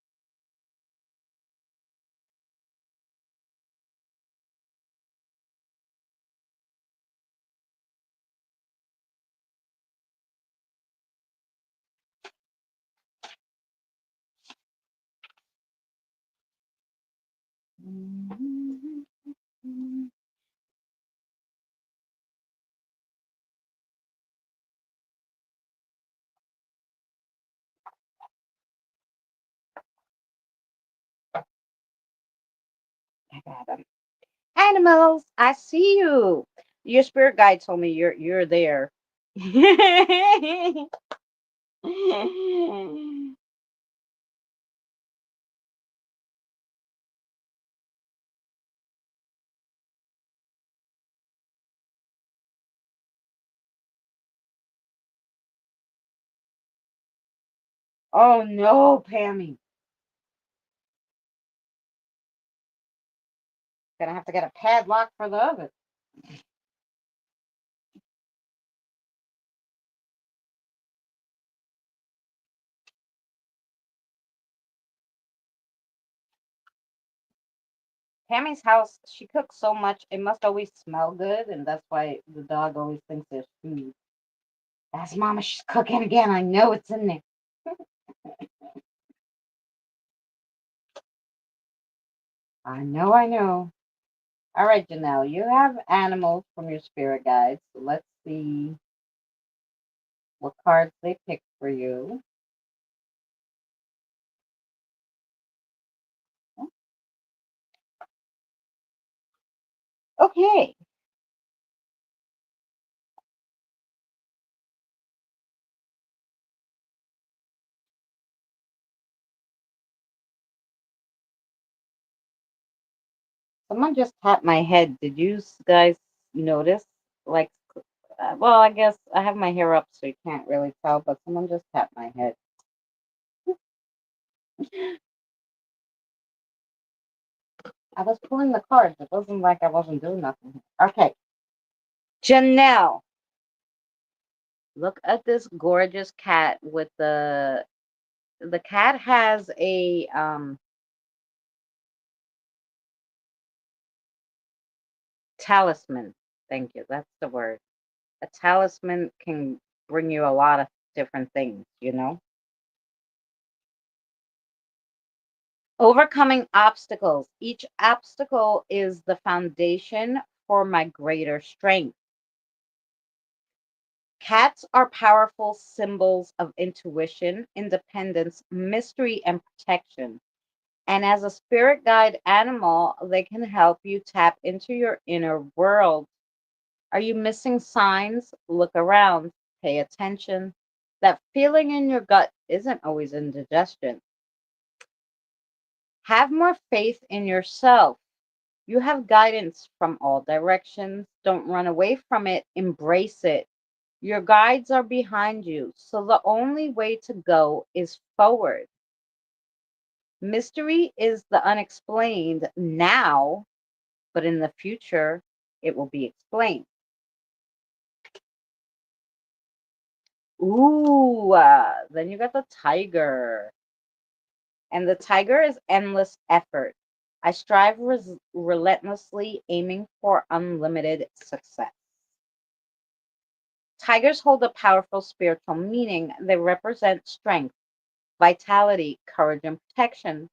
I got him. Animals, I see you. Your spirit guide told me you're there. Oh no, Pammy. Gonna have to get a padlock for the oven. Pammy's house, she cooks so much, it must always smell good, and that's why the dog always thinks there's food. That's Mama, she's cooking again. I know it's in there. I know, I know. All right, Janelle, you have animals from your spirit guides. So let's see what cards they picked for you. Okay. Someone just tapped my head. Did you guys notice? Like, well, I guess I have my hair up, so you can't really tell, but someone just tapped my head. I was pulling the cards. It wasn't like I wasn't doing nothing. Okay. Janelle, look at this gorgeous cat with the cat has a talisman. Thank you. That's the word. A talisman can bring you a lot of different things, you know? Overcoming obstacles. Each obstacle is the foundation for my greater strength. Cats are powerful symbols of intuition, independence, mystery, and protection. And as a spirit guide animal, they can help you tap into your inner world. Are you missing signs? Look around, pay attention. That feeling in your gut isn't always indigestion. Have more faith in yourself. You have guidance from all directions. Don't run away from it, embrace it. Your guides are behind you, so the only way to go is forward. Mystery is the unexplained now, but in the future, it will be explained. Ooh, then you got the tiger. And the tiger is endless effort. I strive relentlessly, aiming for unlimited success. Tigers hold a powerful spiritual meaning. They represent strength, vitality, courage, and protection.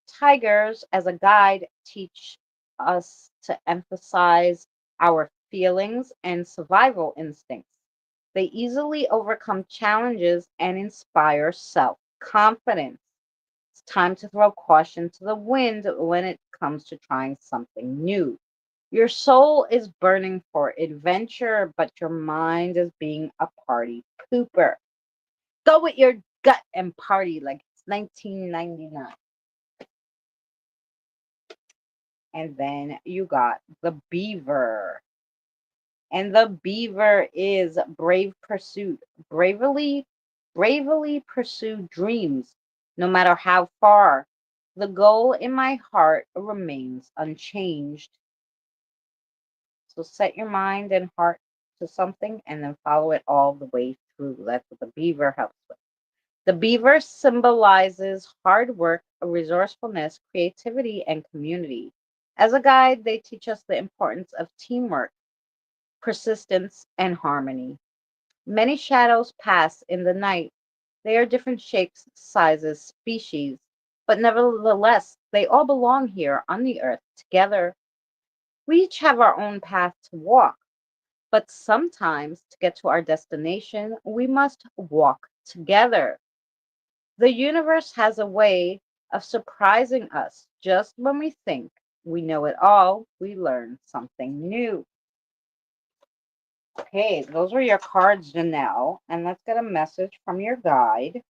Tigers, as a guide, teach us to emphasize our feelings and survival instincts. They easily overcome challenges and inspire self confidence. It's time to throw caution to the wind when it comes to trying something new. Your soul is burning for adventure, but your mind is being a party pooper. Go with your gut and party like it's 1999. And then you got the beaver. And the beaver is brave pursuit. Bravely pursue dreams, no matter how far. The goal in my heart remains unchanged. So set your mind and heart to something and then follow it all the way through. That's what the beaver helps with. The beaver symbolizes hard work, resourcefulness, creativity, and community. As a guide, they teach us the importance of teamwork, persistence, and harmony. Many shadows pass in the night. They are different shapes, sizes, species, but nevertheless, they all belong here on the earth together. We each have our own path to walk, but sometimes to get to our destination, we must walk together. The universe has a way of surprising us. Just when we think we know it all, we learn something new. Okay, those are your cards, Janelle. And let's get a message from your guide.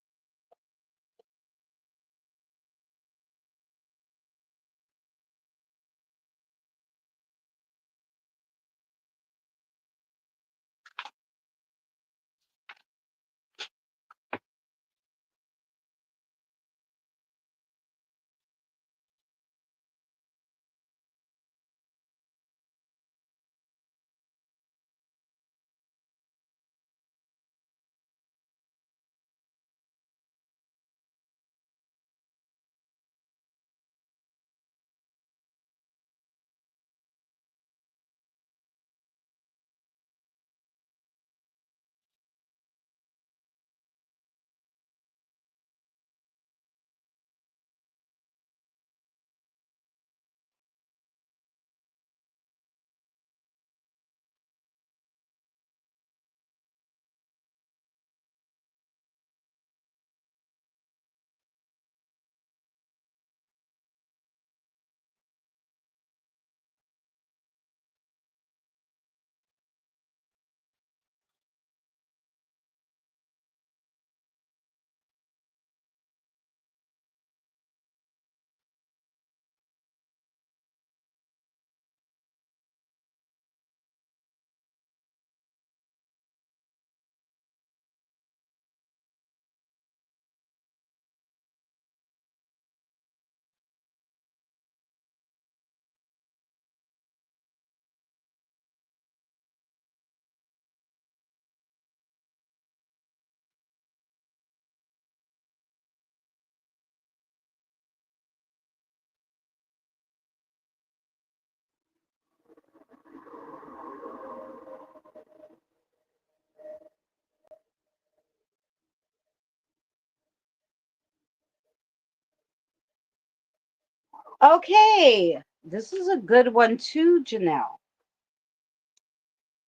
Okay, this is a good one too, Janelle.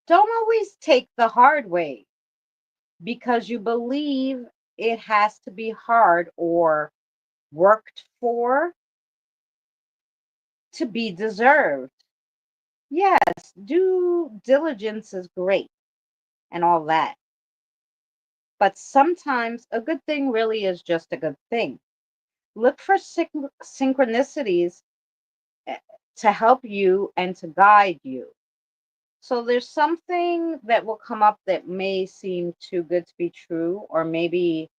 Don't always take the hard way because you believe it has to be hard or worked for to be deserved. Yes, due diligence is great and all that. But sometimes a good thing really is just a good thing. Look for synchronicities eh, to help you and to guide you. So there's something that will come up that may seem too good to be true, or maybe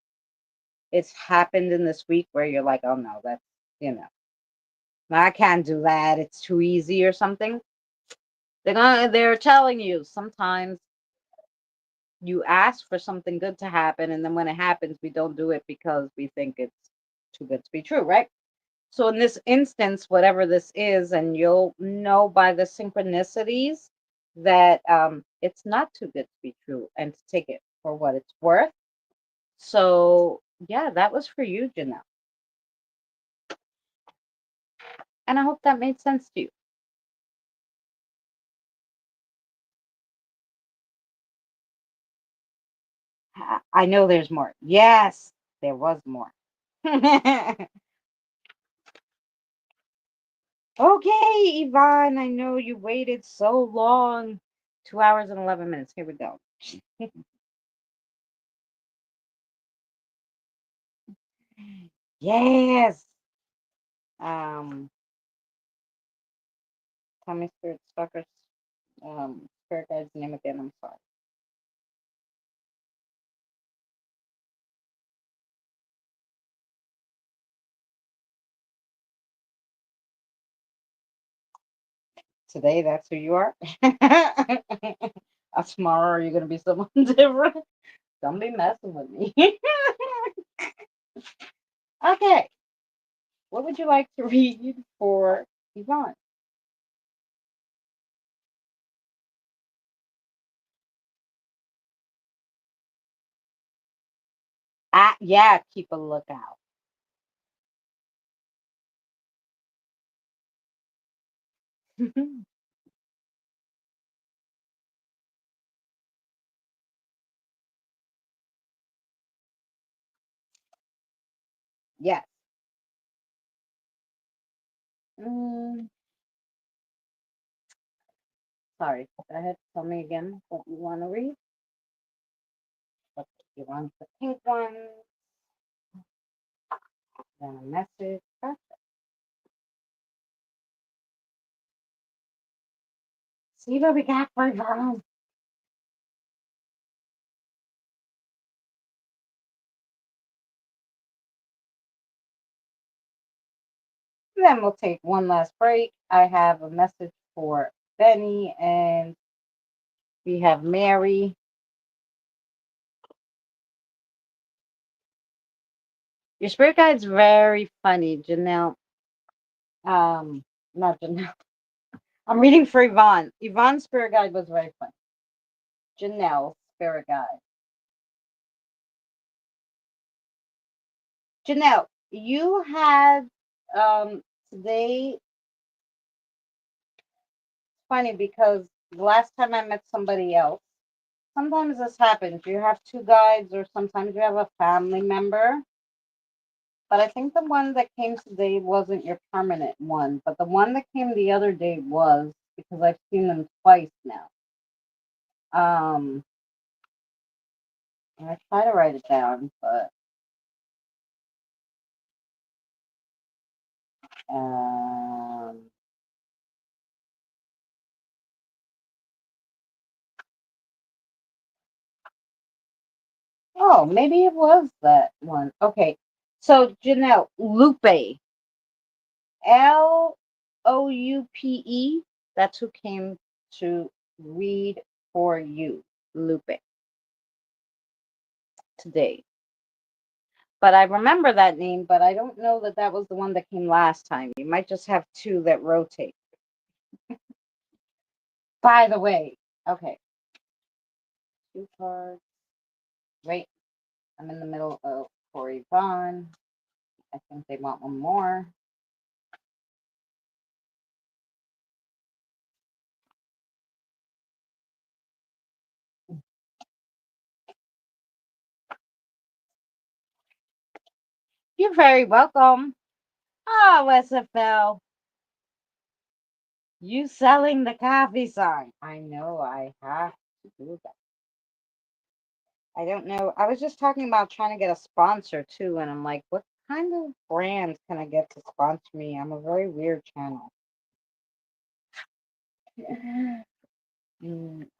it's happened in this week where you're like, oh no, that's, you know, I can't do that. It's too easy or something. They're telling you sometimes you ask for something good to happen, and then when it happens, we don't do it because we think it's too good to be true, right? So in this instance, whatever this is, and you'll know by the synchronicities that it's not too good to be true and to take it for what it's worth. So yeah, that was for you, Janelle. And I hope that made sense to you. I know there's more. Yes, there was more. Okay, Yvonne, I know you waited so long. 2 hours and 11 minutes. Here we go. Yes. Um, tell me Spirit Stalker's spirit guide's name again. I'm sorry. Today, that's who you are. Tomorrow, are you gonna be someone different? Don't be messing with me. Okay. What would you like to read for Yvonne? Yeah, keep a lookout. Yes. Mm, sorry. Go ahead. Tell me again what you want to read. What you want the pink one? Then a message. Gotcha. See what we got for Yvonne. Then we'll take one last break. I have a message for Benny, and we have Mary. Your spirit guide's very funny, Janelle. Not Janelle. I'm reading for Yvonne. Yvonne's spirit guide was very funny. Janelle's spirit guide. Janelle, you had today. Funny because the last time I met somebody else, sometimes this happens. You have two guides, or sometimes you have a family member. But I think the one that came today wasn't your permanent one, but the one that came the other day was, because I've seen them twice now. Um, and I try to write it down, but um, oh, maybe it was that one. Okay, so Janelle, Lupe, Loupe. That's who came to read for you, Lupe, today. But I remember that name, but I don't know that that was the one that came last time. You might just have two that rotate. By the way, okay, two cards. Wait, I'm in the middle of Corey Vaughn. I think they want one more. You're very welcome. Oh, SFL. You selling the coffee sign. I know I have to do that. I don't know. I was just talking about trying to get a sponsor too, and I'm like, what kind of brands can I get to sponsor me? I'm a very weird channel.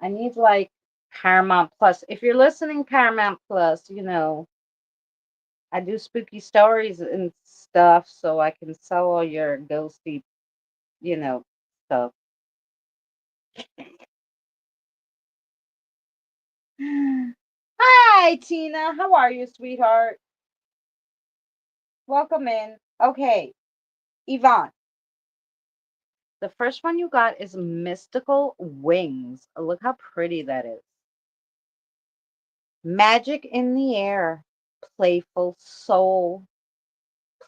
I need like Paramount Plus. If you're listening, Paramount Plus, I do spooky stories and stuff, so I can sell all your ghosty, stuff. Hi, Tina. How are you, sweetheart? Welcome in. Okay, Yvonne. The first one you got is Mystical Wings. Look how pretty that is. Magic in the air, playful soul,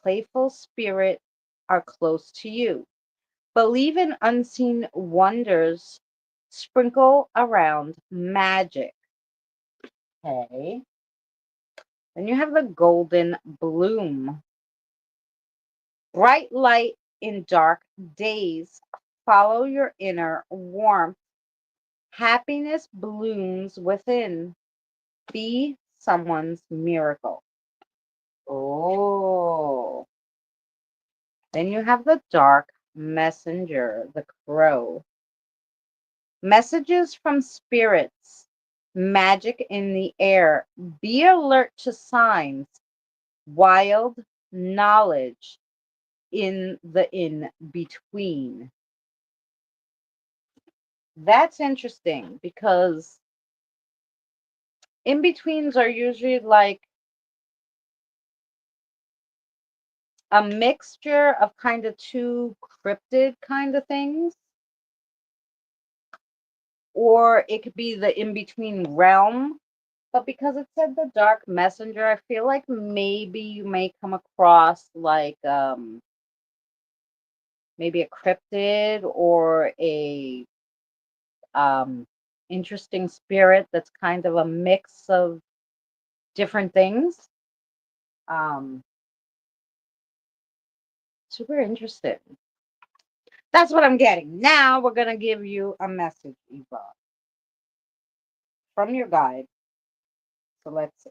playful spirit are close to you. Believe in unseen wonders, sprinkle around magic. Okay. Then you have the golden bloom. Bright light in dark days. Follow your inner warmth. Happiness blooms within. Be someone's miracle. Oh. Then you have the dark messenger, the crow. Messages from spirits, magic in the air. Be alert to signs, wild knowledge in the in between. That's interesting because in betweens are usually like a mixture of kind of two cryptid kind of things, or it could be the in between realm. But because it said the dark messenger, I feel like maybe you may come across like maybe a cryptid or a um interesting spirit that's kind of a mix of different things. Um Super interesting. That's what I'm getting. Now we're gonna give you a message, Eva, from your guide. So let's see.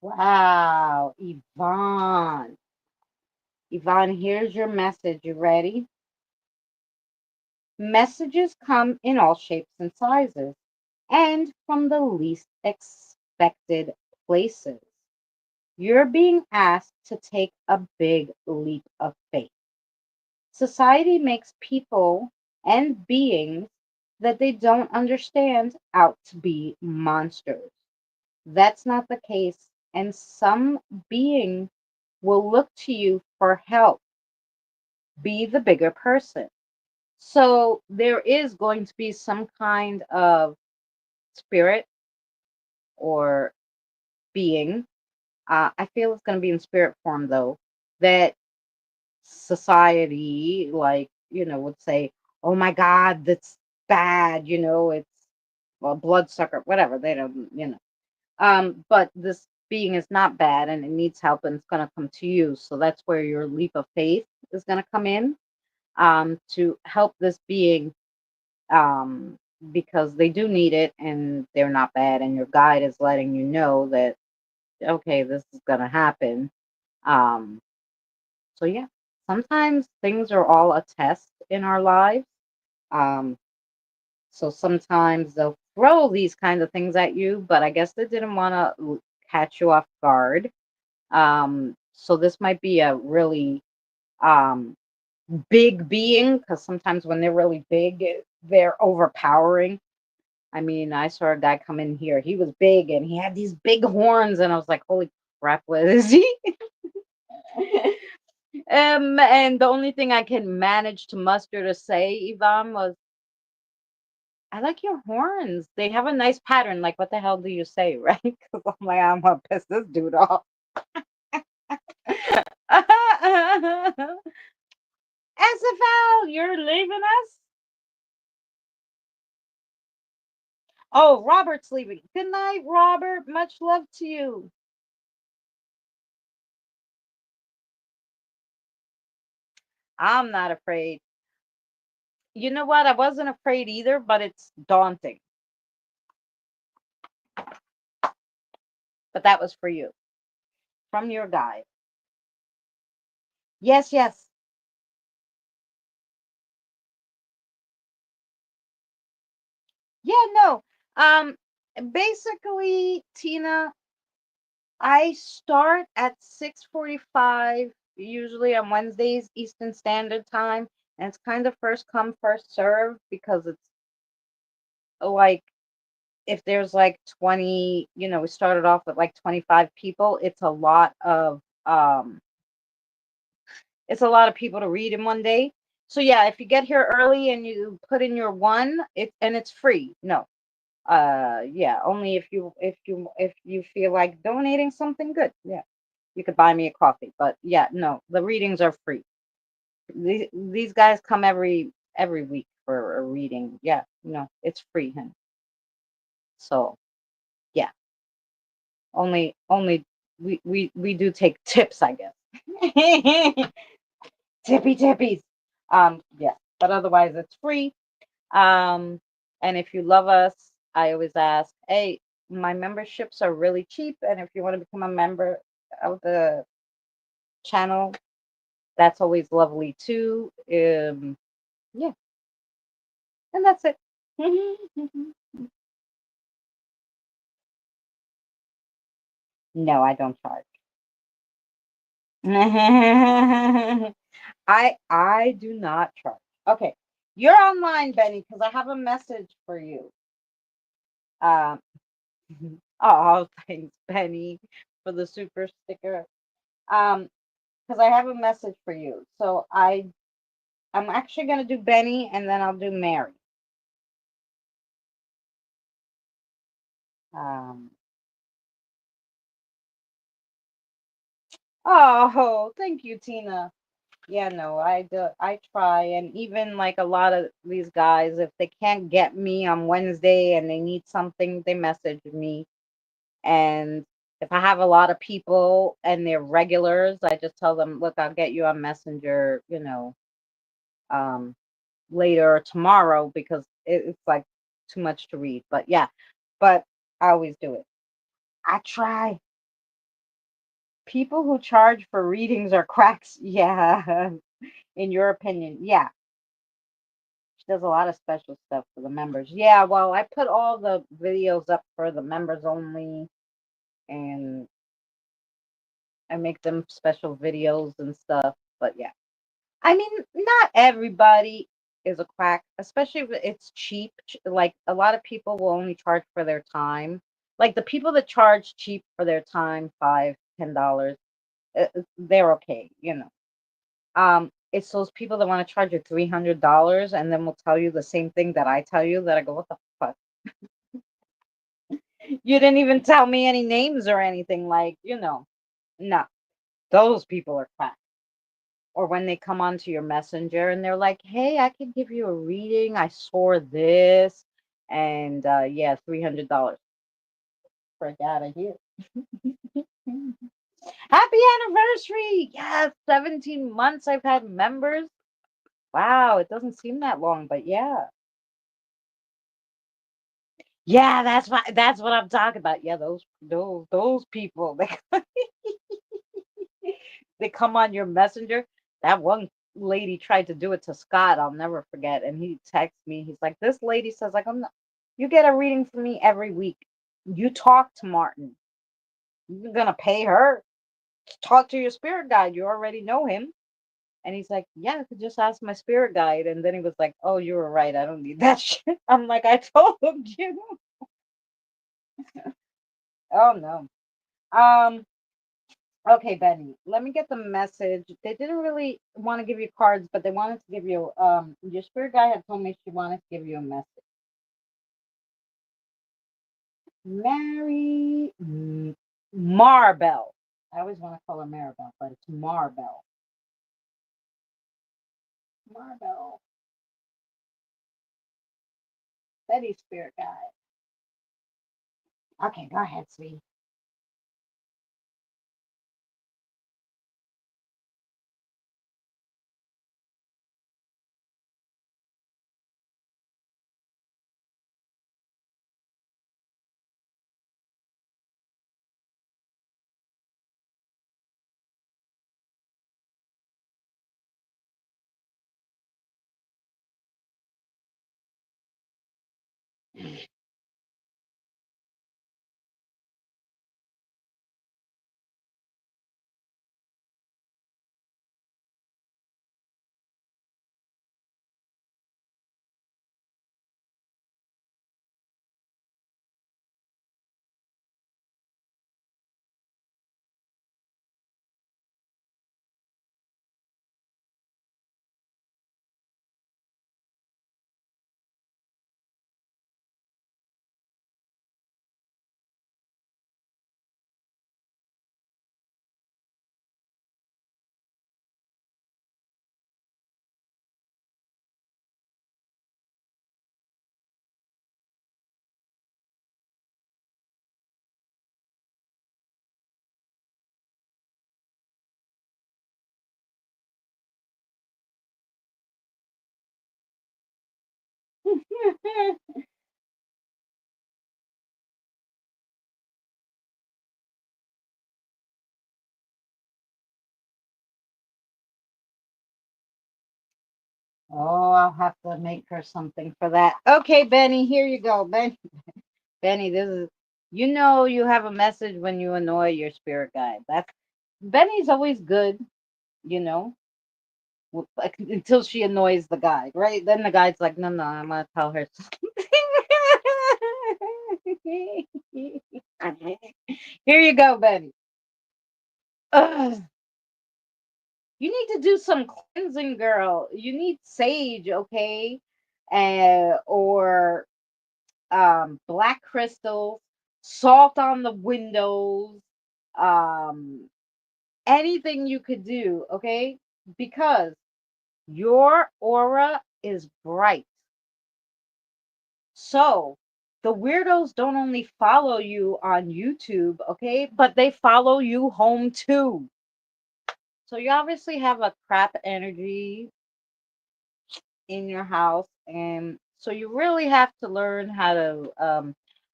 Wow, Yvonne. Yvonne, here's your message. You ready? Messages come in all shapes and sizes and from the least expected places. You're being asked to take a big leap of faith. Society makes people and beings that they don't understand out to be monsters. That's not the case, and some being will look to you for help. Be the bigger person. So there is going to be some kind of spirit or being. I feel it's going to be in spirit form though, that society, like, would say, oh my God, that's bad, it's well, bloodsucker, whatever. They don't. But this being is not bad and it needs help and it's going to come to you. So that's where your leap of faith is going to come in. to help this being, um, because they do need it and they're not bad, and your guide is letting you know that okay, this is gonna happen. Um, so yeah, sometimes things are all a test in our lives. Um, so sometimes they'll throw these kinds of things at you, but I guess they didn't want to catch you off guard. So this might be a really um, big being, because sometimes when they're really big, they're overpowering. I mean, I saw a guy come in here. He was big and he had these big horns, and I was like, "Holy crap, what is he?" And the only thing I can manage to muster to say, Ivan, was, "I like your horns. They have a nice pattern. Like, what the hell do you say, right?" Because I'm like, I'm gonna piss this dude off. SFL, you're leaving us? Oh, Robert's leaving. Good night, Robert. Much love to you. I'm not afraid. You know what? I wasn't afraid either, but it's daunting. But that was for you from your guide. Yes, yes. Yeah, no. Um, basically, Tina, I start at 6:45 usually on Wednesdays Eastern Standard Time, and it's kind of first come first serve, because it's like if there's like 20, we started off with like 25 people, it's a lot of people to read in one day. So yeah, if you get here early and you put in your one, it's free. No. Yeah, only if you feel like donating something good. Yeah. You could buy me a coffee, but yeah, no, the readings are free. These guys come every week for a reading. Yeah, no, it's free, hun. So yeah, only we do take tips, I guess. Tippy tippies. Yeah, but otherwise it's free. Um, and if you love us, I always ask, hey, my memberships are really cheap, and if you want to become a member of the channel, that's always lovely too. Yeah, and that's it. No, I don't charge. I do not charge. Okay, you're online, Benny, because I have a message for you. Um, oh, thanks, Benny, for the super sticker. Um, because I have a message for you. So I'm actually gonna do Benny, and then I'll do Mary. Um, oh, thank you, Tina. Yeah, no, I do. I try, and even like a lot of these guys, if they can't get me on Wednesday and they need something, they message me. And if I have a lot of people and they're regulars, I just tell them, look, I'll get you on Messenger, um, later or tomorrow, because it's like too much to read. But yeah, but I always do it. I try. People who charge for readings are cracks. Yeah, in your opinion. Yeah, she does a lot of special stuff for the members. Yeah, well, I put all the videos up for the members only, and I make them special videos and stuff. But yeah, I mean, not everybody is a quack, especially if it's cheap. Like a lot of people will only charge for their time. Like the people that charge cheap for their time, $5, $10, they're okay. It's those people that want to charge you $300 and then will tell you the same thing that I tell you. That I go, what the fuck? You didn't even tell me any names or anything. No, those people are quack. Or when they come onto your messenger and they're like, hey, I can give you a reading. I saw this. And yeah, $300. Frick out of here. Happy anniversary. Yes, 17 months I've had members. Wow, it doesn't seem that long, but yeah. Yeah, that's what I'm talking about. Yeah, those people. They come on your messenger. That one lady tried to do it to Scott. I'll never forget. And he texts me. He's like, "This lady says like I'm not, you get a reading from me every week. You talk to Martin. You're gonna pay her. Talk to your spirit guide. You already know him." And he's like, "Yeah, I could just ask my spirit guide." And then he was like, "Oh, you were right. I don't need that shit." I'm like, "I told you." Oh no. Um. Okay, Benny. Let me get the message. They didn't really want to give you cards, but they wanted to give you. Your spirit guide had told me she wanted to give you a message. Mary Marbell. I always want to call her Maribel, but it's Marbell. Marbell. Betty's spirit guide. Okay, go ahead, sweetie. Oh, I'll have to make her something for that. Okay, Benny, here you go. Benny, this is you have a message when you annoy your spirit guide. That's Benny's always good, you know, like, until she annoys the guide, right? Then the guide's like, "No, no, I'm gonna tell her something." Here you go, Benny. Ugh. You need to do some cleansing, girl. You need sage, okay? Or black crystals, salt on the windows, um, anything you could do, okay? Because your aura is bright. So the weirdos don't only follow you on YouTube, okay? But they follow you home too. So you obviously have a crap energy in your house, and so you really have to learn how to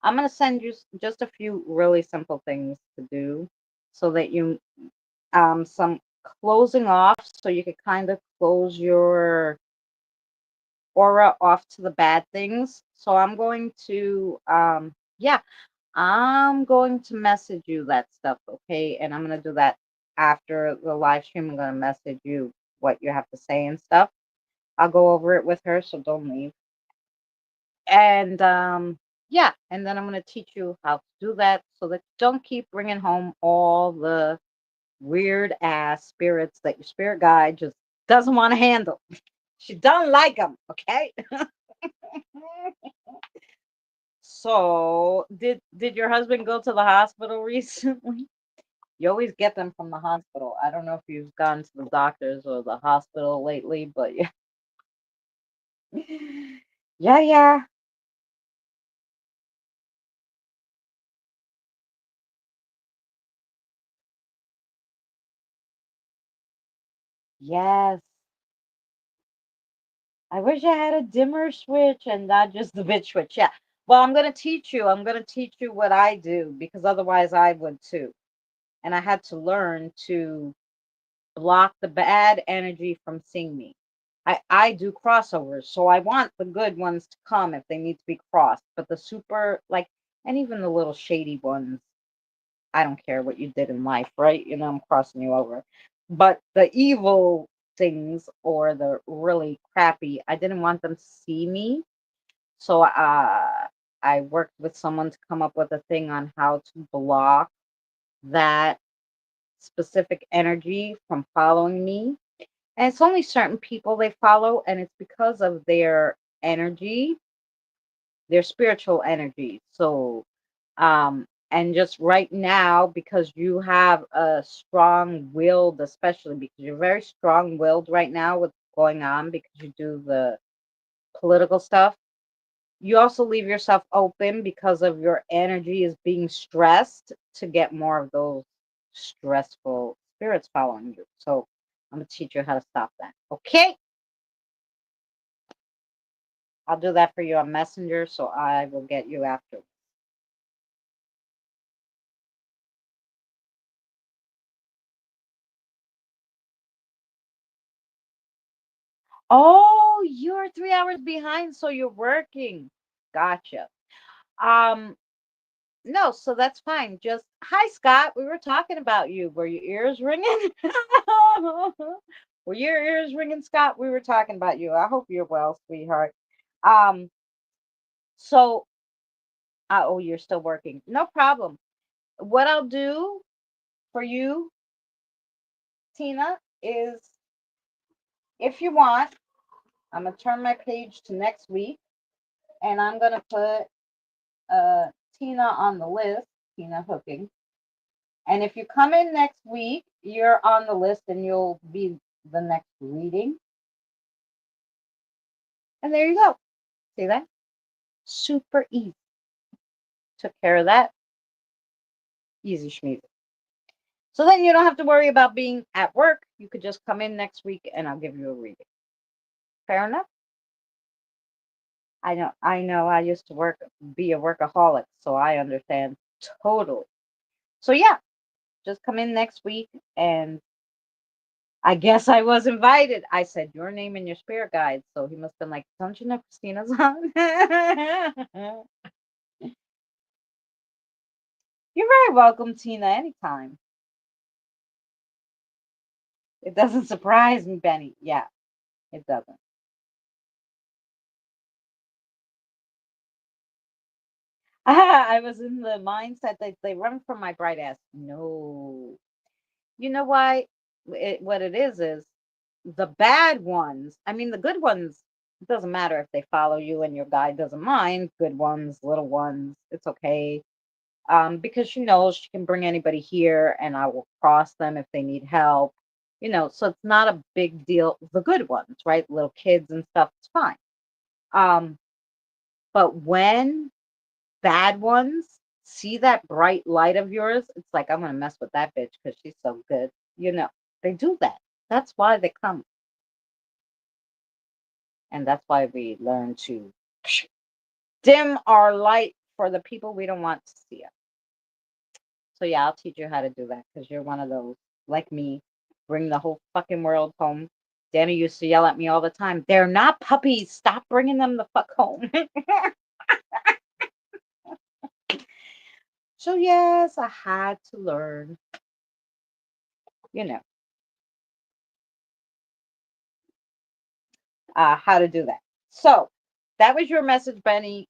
I'm going to send you just a few really simple things to do so that you some closing off, so you could kind of close your aura off to the bad things. So I'm going to yeah, I'm going to message you that stuff, okay? And I'm going to do that after the live stream. I'm going to message you what you have to say and stuff. I'll go over it with her, so don't leave. And yeah, and then I'm going to teach you how to do that so that you don't keep bringing home all the weird ass spirits that your spirit guide just doesn't want to handle. She doesn't like them, okay? So, did your husband go to the hospital recently? You always get them from the hospital. I don't know if you've gone to the doctors or the hospital lately, but yeah. Yeah, yeah. Yes. I wish I had a dimmer switch and not just the bit switch. Yeah. Well, I'm going to teach you. I'm going to teach you what I do because otherwise I would too. And I had to learn to block the bad energy from seeing me. I do crossovers, so I want the good ones to come if they need to be crossed. But the super, like, and even the little shady ones, I don't care what you did in life, right? You know, I'm crossing you over. But the evil things or the really crappy, I didn't want them to see me. So I worked with someone to come up with a thing on how to block that specific energy from following me. And it's only certain people they follow, and it's because of their energy, their spiritual energy. So, and just right now, because you have a strong willed, especially because you're very strong willed right now with going on because you do the political stuff. You also leave yourself open because of your energy is being stressed to get more of those stressful spirits following you. So I'm gonna teach you how to stop that. Okay, I'll do that for you on Messenger, so I will get you after. Oh, you're 3 hours behind, so you're working. Gotcha. Um, no, so that's fine. Just hi, Scott. We were talking about you. Were your ears ringing? Were your ears ringing, Scott? We were talking about you. I hope you're well, sweetheart. Um, so oh, you're still working. No problem. What I'll do for you, Tina, is if you want, I'm gonna turn my page to next week, and I'm gonna put Tina on the list, Tina Hooking. And if you come in next week, you're on the list and you'll be the next reading. And there you go. See that? Super easy. Took care of that. Easy schmeezy. So then you don't have to worry about being at work. You could just come in next week and I'll give you a reading. Fair enough? I know I used to be a workaholic, so I understand totally. So yeah, just come in next week and I guess I was invited. I said your name and your spirit guide. So he must have been like, don't you know Christina's on? You're very welcome, Tina, anytime. It doesn't surprise me, Benny. Yeah, it doesn't. I was in the mindset that they run from my bright ass. No. You know why? What it is the bad ones. I mean, the good ones, it doesn't matter if they follow you and your guide doesn't mind. Good ones, little ones, it's okay. Because she knows she can bring anybody here and I will cross them if they need help. You know, so it's not a big deal. The good ones, right? Little kids and stuff, it's fine. Um, but when bad ones see that bright light of yours, it's like, I'm going to mess with that bitch because she's so good. You know, they do that. That's why they come. And that's why we learn to dim our light for the people we don't want to see us. So yeah, I'll teach you how to do that because you're one of those like me. Bring the whole fucking world home. Danny used to yell at me all the time. They're not puppies. Stop bringing them the fuck home. So yes, I had to learn. You know, how to do that. So that was your message, Benny.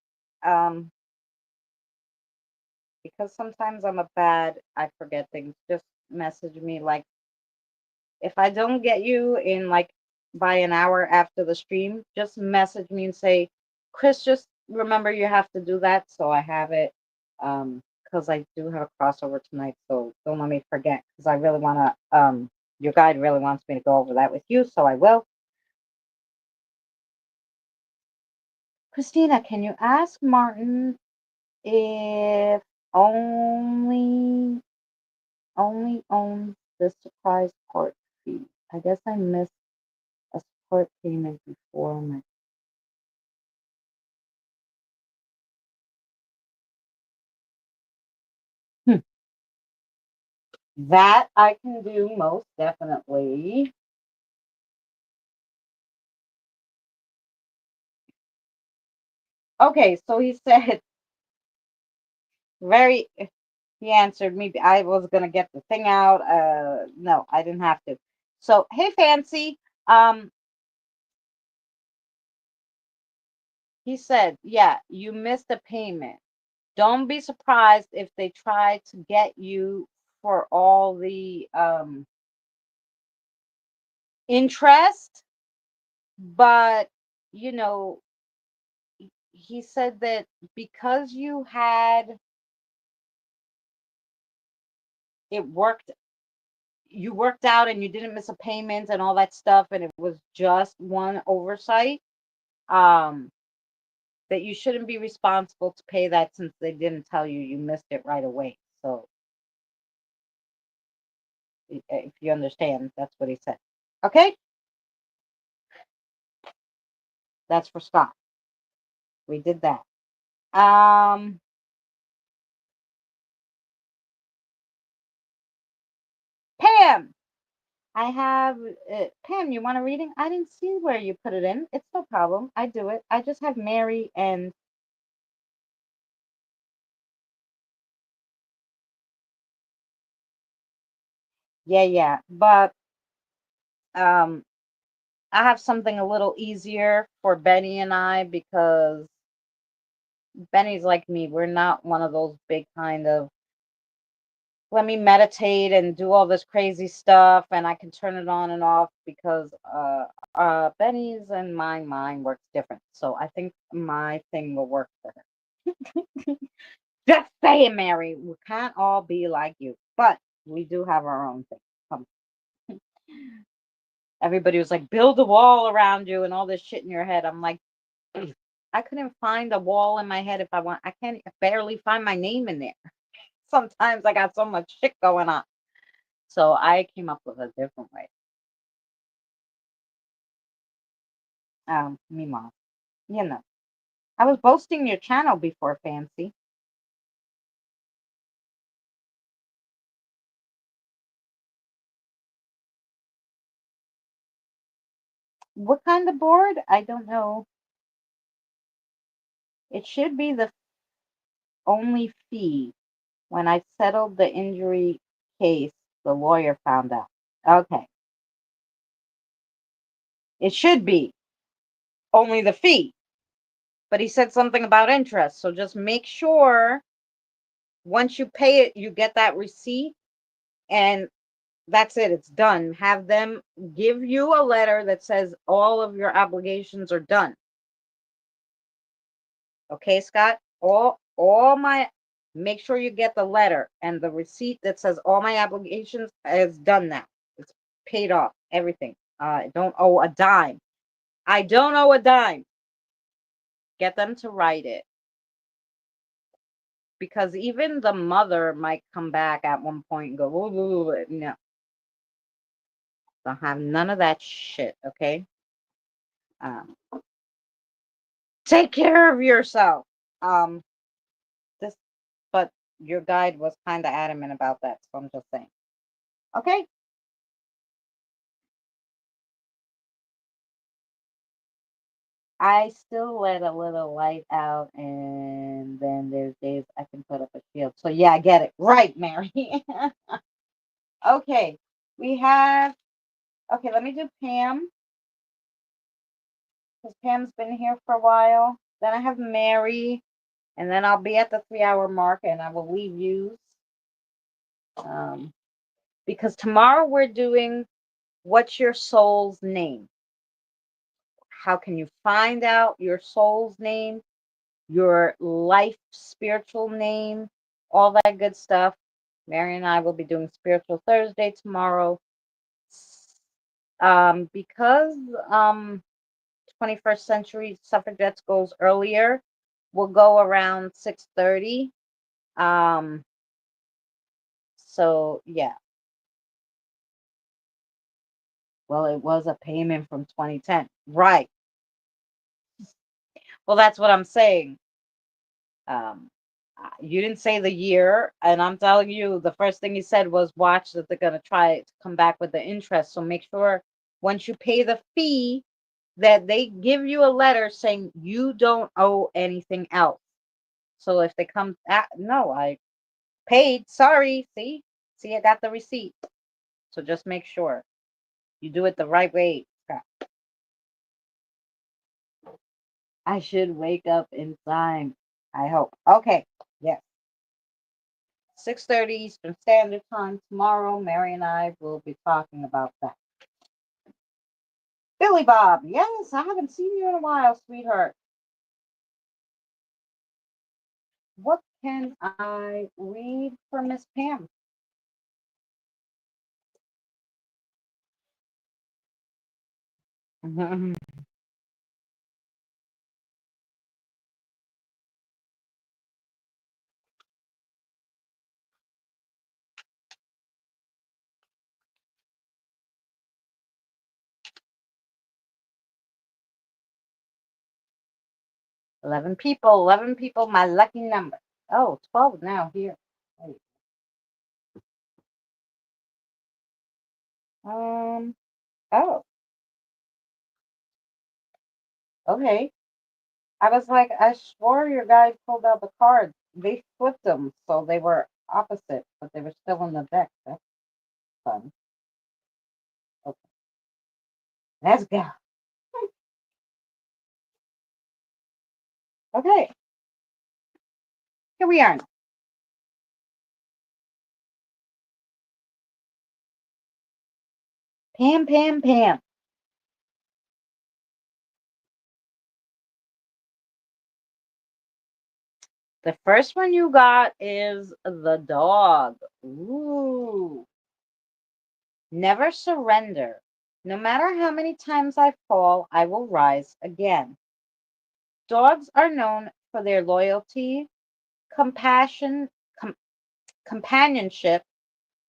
Um, because sometimes I forget things. Just message me like if I don't get you in like by an hour after the stream, just message me and say, Chris, just remember you have to do that. So I have it. Because I do have a crossover tonight, so don't let me forget. Because I really want to. Your guide really wants me to go over that with you, so I will. Christina, can you ask Martin if only owns the surprise port fee? I guess I missed a support payment before my That I can do most definitely. Okay, so he said very he answered me. I was gonna get the thing out. No, I didn't have to. So, hey Fancy. Um, he said, yeah, you missed a payment. Don't be surprised if they try to get you for all the interest, but you know, he said that because it worked you worked out and you didn't miss a payment and all that stuff and it was just one oversight, um that you shouldn't be responsible to pay that since they didn't tell you you missed it right away. So if you understand, that's what he said. Okay, that's for Scott. We did that. um Pam, I have Pam, you want a reading? I didn't see where you put it in. It's no problem, I do it. I just have Mary and yeah, but um I have something a little easier for Benny and I because Benny's like me. We're not one of those big kind of let me meditate and do all this crazy stuff and I can turn it on and off because Benny's and my mind works different. So I think my thing will work for her. Just saying, Mary, we can't all be like you, but we do have our own thing. Um, Everybody was like, build a wall around you and all this shit in your head. I'm like, I couldn't find a wall in my head if I want. I can't barely find my name in there. Sometimes I got so much shit going on. So I came up with a different way. Meanwhile, you know, I was boasting your channel before, Fancy. What kind of board? I don't know. It should be the only fee. When I settled the injury case, the lawyer found out. Okay. It should be only the fee. But he said something about interest. So just make sure once you pay it, you get that receipt and that's it. It's done. Have them give you a letter that says all of your obligations are done. Okay, Scott? All my make sure you get the letter and the receipt that says all my obligations is done now. It's paid off. Everything. I don't owe a dime. I don't owe a dime. Get them to write it. Because even the mother might come back at one point and go, ooh, no, don't have none of that shit, okay? Um, take care of yourself. Um, this, but your guide was kind of adamant about that, so I'm just saying. Okay, I still let a little light out, and then there's days I can put up a shield. So yeah, I get it. Right, Mary. Okay, we have. Okay, let me do Pam because Pam's been here for a while. Then I have Mary, and then I'll be at the 3 hour mark, and I will leave you. Because tomorrow we're doing what's your soul's name? How can you find out your soul's name? Your life spiritual name, all that good stuff. Mary and I will be doing Spiritual Thursday tomorrow. Because 21st century suffragettes goes earlier, we'll go around 6:30. Um, so yeah. Well, it was a payment from 2010. Right. Well, that's what I'm saying. Um, You didn't say the year, and I'm telling you, the first thing he said was watch that they're gonna try to come back with the interest. So make sure once you pay the fee that they give you a letter saying you don't owe anything else. So if they come no, I paid, sorry, see, I got the receipt. So just make sure you do it the right way. I should wake up in time. I hope. Okay. Yes. 6:30 Eastern Standard Time tomorrow. Mary and I will be talking about that. Billy Bob. Yes, I haven't seen you in a while, sweetheart. What can I read for Miss Pam? Mhm. 11 people. 11 people. My lucky number. Oh, 12 now here. Um. Oh. Okay. I was like, I swore your guy pulled out the cards. They flipped them, so they were opposite, but they were still in the deck. That's fun. Okay, let's go. Okay, here we are. Pam, Pam, Pam. The first one you got is the dog. Ooh. Never surrender. No matter how many times I fall, I will rise again. Dogs are known for their loyalty, compassion, com- companionship,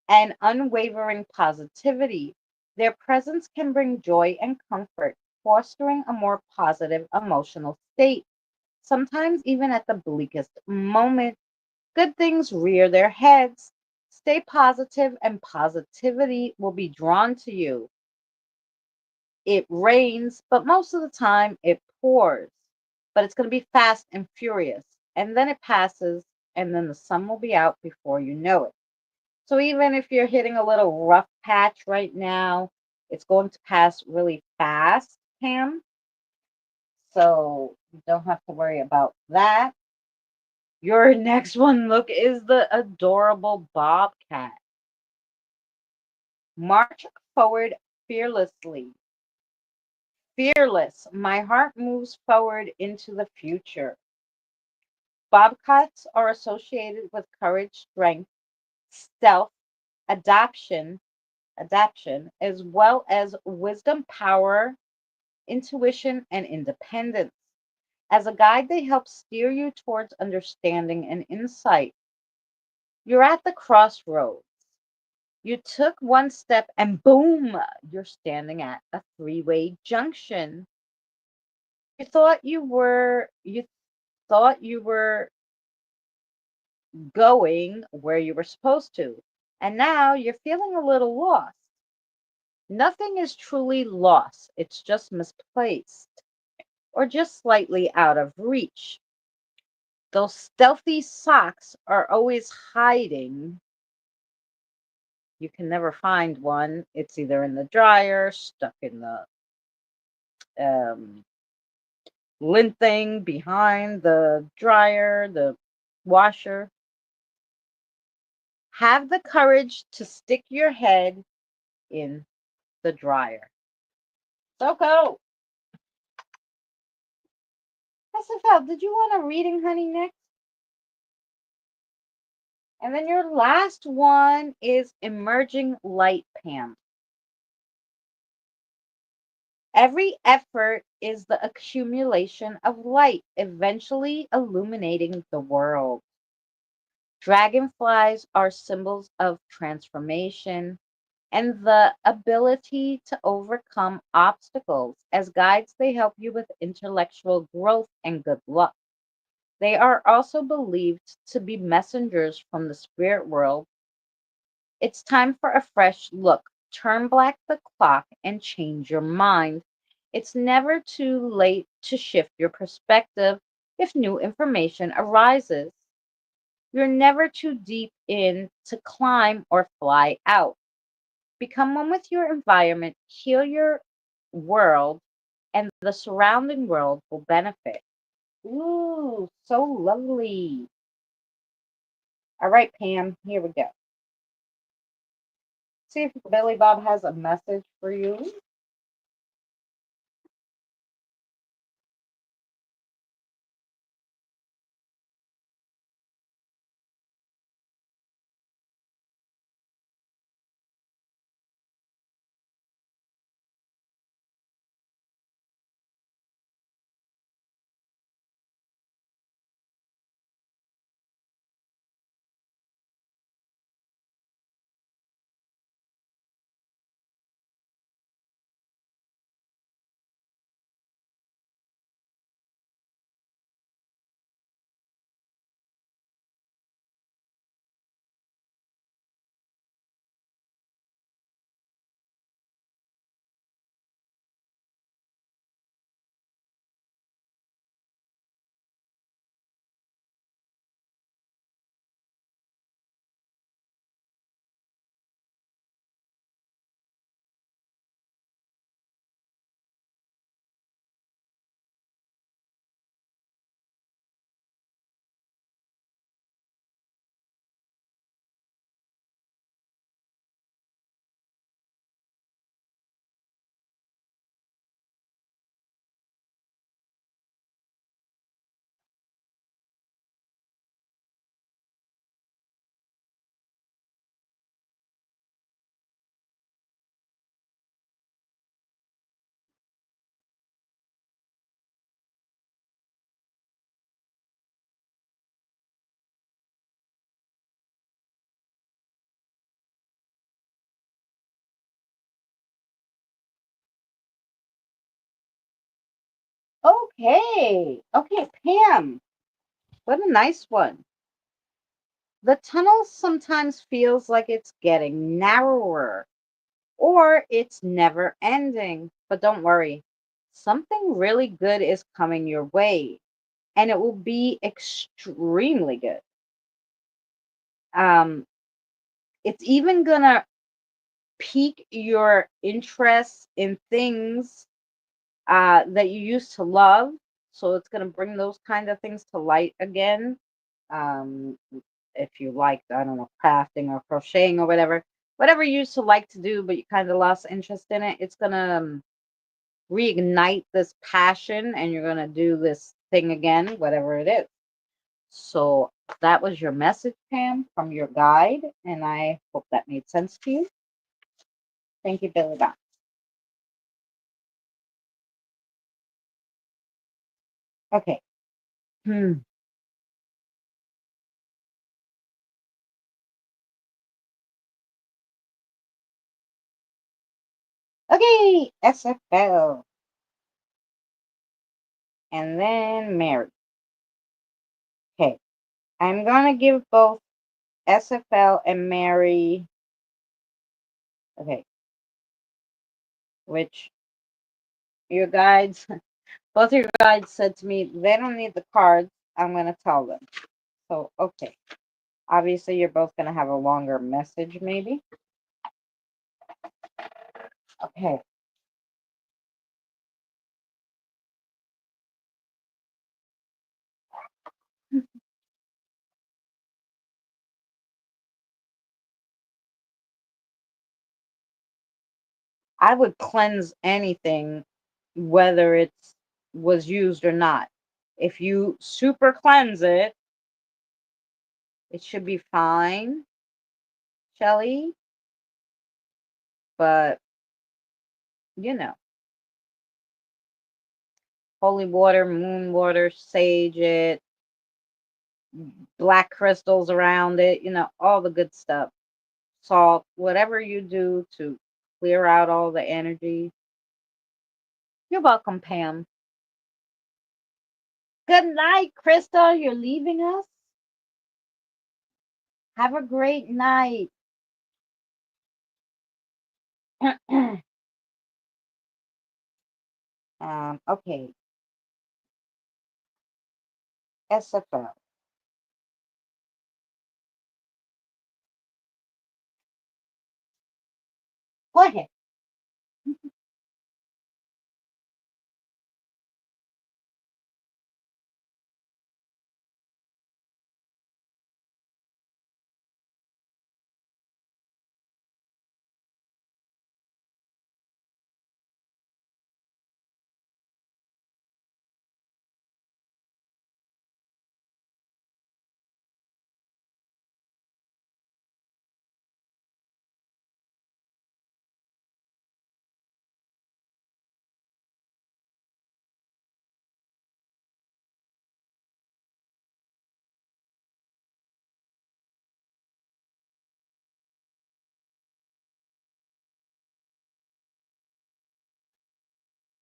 and unwavering positivity. Their presence can bring joy and comfort, fostering a more positive emotional state. Sometimes, even at the bleakest moment, good things rear their heads. Stay positive, and positivity will be drawn to you. It rains, but most of the time it pours. But it's going to be fast and furious. And then it passes, and then the sun will be out before you know it. So even if you're hitting a little rough patch right now, it's going to pass really fast, Pam. So you don't have to worry about that. Your next one, look, is the adorable bobcat. March forward fearlessly. Fearless. My heart moves forward into the future. Bobcats are associated with courage, strength, stealth, adaptation, as well as wisdom, power, intuition, and independence. As a guide, they help steer you towards understanding and insight. You're at the crossroads. You took one step and boom, you're standing at a three-way junction. You thought you were going where you were supposed to. And now you're feeling a little lost. Nothing is truly lost. It's just misplaced or just slightly out of reach. Those stealthy socks are always hiding. You can never find one. It's either in the dryer, stuck in the um, lint thing behind the dryer, the washer. Have the courage to stick your head in the dryer. Soko, SFL, did you want a reading, honey, next? And then your last one is emerging light, Pam. Every effort is the accumulation of light, eventually illuminating the world. Dragonflies are symbols of transformation and the ability to overcome obstacles. As guides, they help you with intellectual growth and good luck. They are also believed to be messengers from the spirit world. It's time for a fresh look. Turn back the clock and change your mind. It's never too late to shift your perspective if new information arises. You're never too deep in to climb or fly out. Become one with your environment, heal your world, and the surrounding world will benefit. Ooh, so lovely. All right, Pam, here we go. See if Billy Bob has a message for you. Okay. Okay, Pam. What a nice one. The tunnel sometimes feels like it's getting narrower or it's never ending. But don't worry, something really good is coming your way, and it will be extremely good. Um, it's even gonna pique your interest in things that you used to love. So it's gonna bring those kind of things to light again. Um, if you like, I don't know, crafting or crocheting or whatever you used to like to do, but you kind of lost interest in it, it's gonna reignite this passion and you're gonna do this thing again, whatever it is. So that was your message, Pam, from your guide, and I hope that made sense to you. Thank you, Billy Bob. Okay. Hmm. Okay, SFL. And then Mary. Okay. I'm gonna give both SFL and Mary. Okay. Which your guides, both your guides said to me they don't need the cards. I'm gonna tell them. So okay. Obviously, you're both gonna have a longer message, maybe. Okay. I would cleanse anything, whether it's was used or not. If you super cleanse it, it should be fine, Shelly. But you know, holy water, moon water, sage it, black crystals around it, all the good stuff. Salt, whatever you do to clear out all the energy. You're welcome, Pam. Good night, Crystal. You're leaving us. Have a great night. Okay. SFL. Go ahead.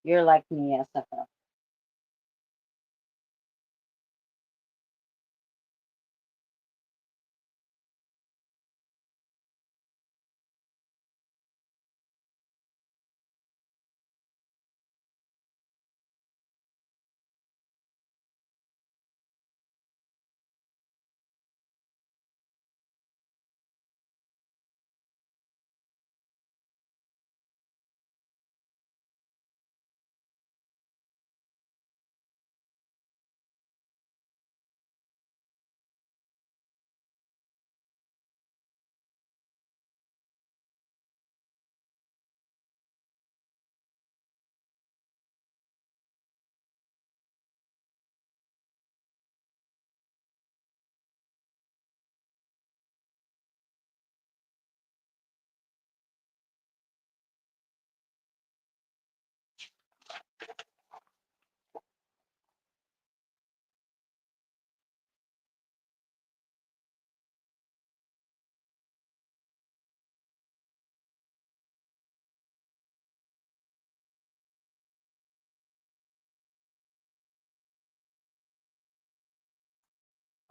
You're like me, SFL.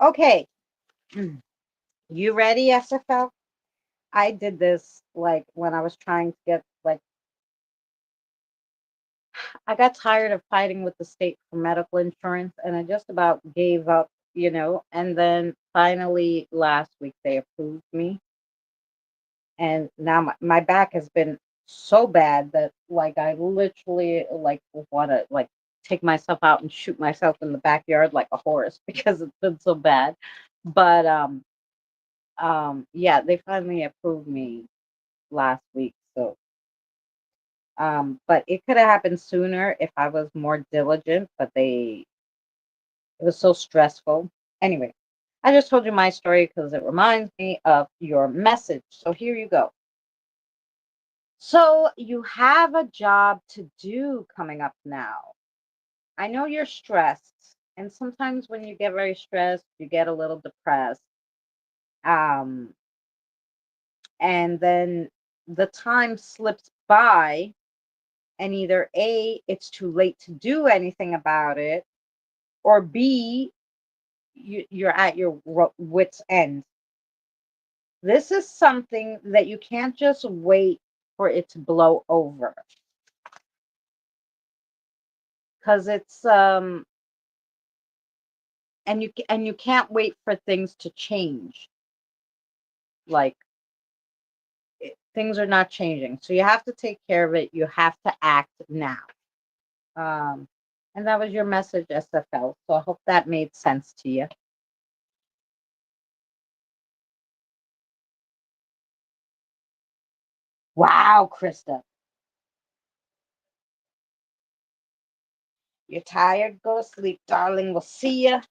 Okay. You ready, SFL? I did this like when I was trying to get like I got tired of fighting with the state for medical insurance and I just about gave up, and then finally last week they approved me and now my back has been so bad that like I literally like want to like take myself out and shoot myself in the backyard like a horse because it's been so bad. But yeah, they finally approved me last week. So but it could have happened sooner if I was more diligent, but it was so stressful. Anyway, I just told you my story because it reminds me of your message. So here you go. So you have a job to do coming up now. I know you're stressed, and sometimes when you get very stressed, you get a little depressed. Um, and then the time slips by, and either A, it's too late to do anything about it, or B, you're at your wits' end. This is something that you can't just wait for it to blow over because it's and you can't wait for things to change. Like things are not changing, so you have to take care of it. You have to act now. Um, and that was your message, SFL. So I hope that made sense to you. Wow, Krista, you're tired. Go to sleep, darling. We'll see you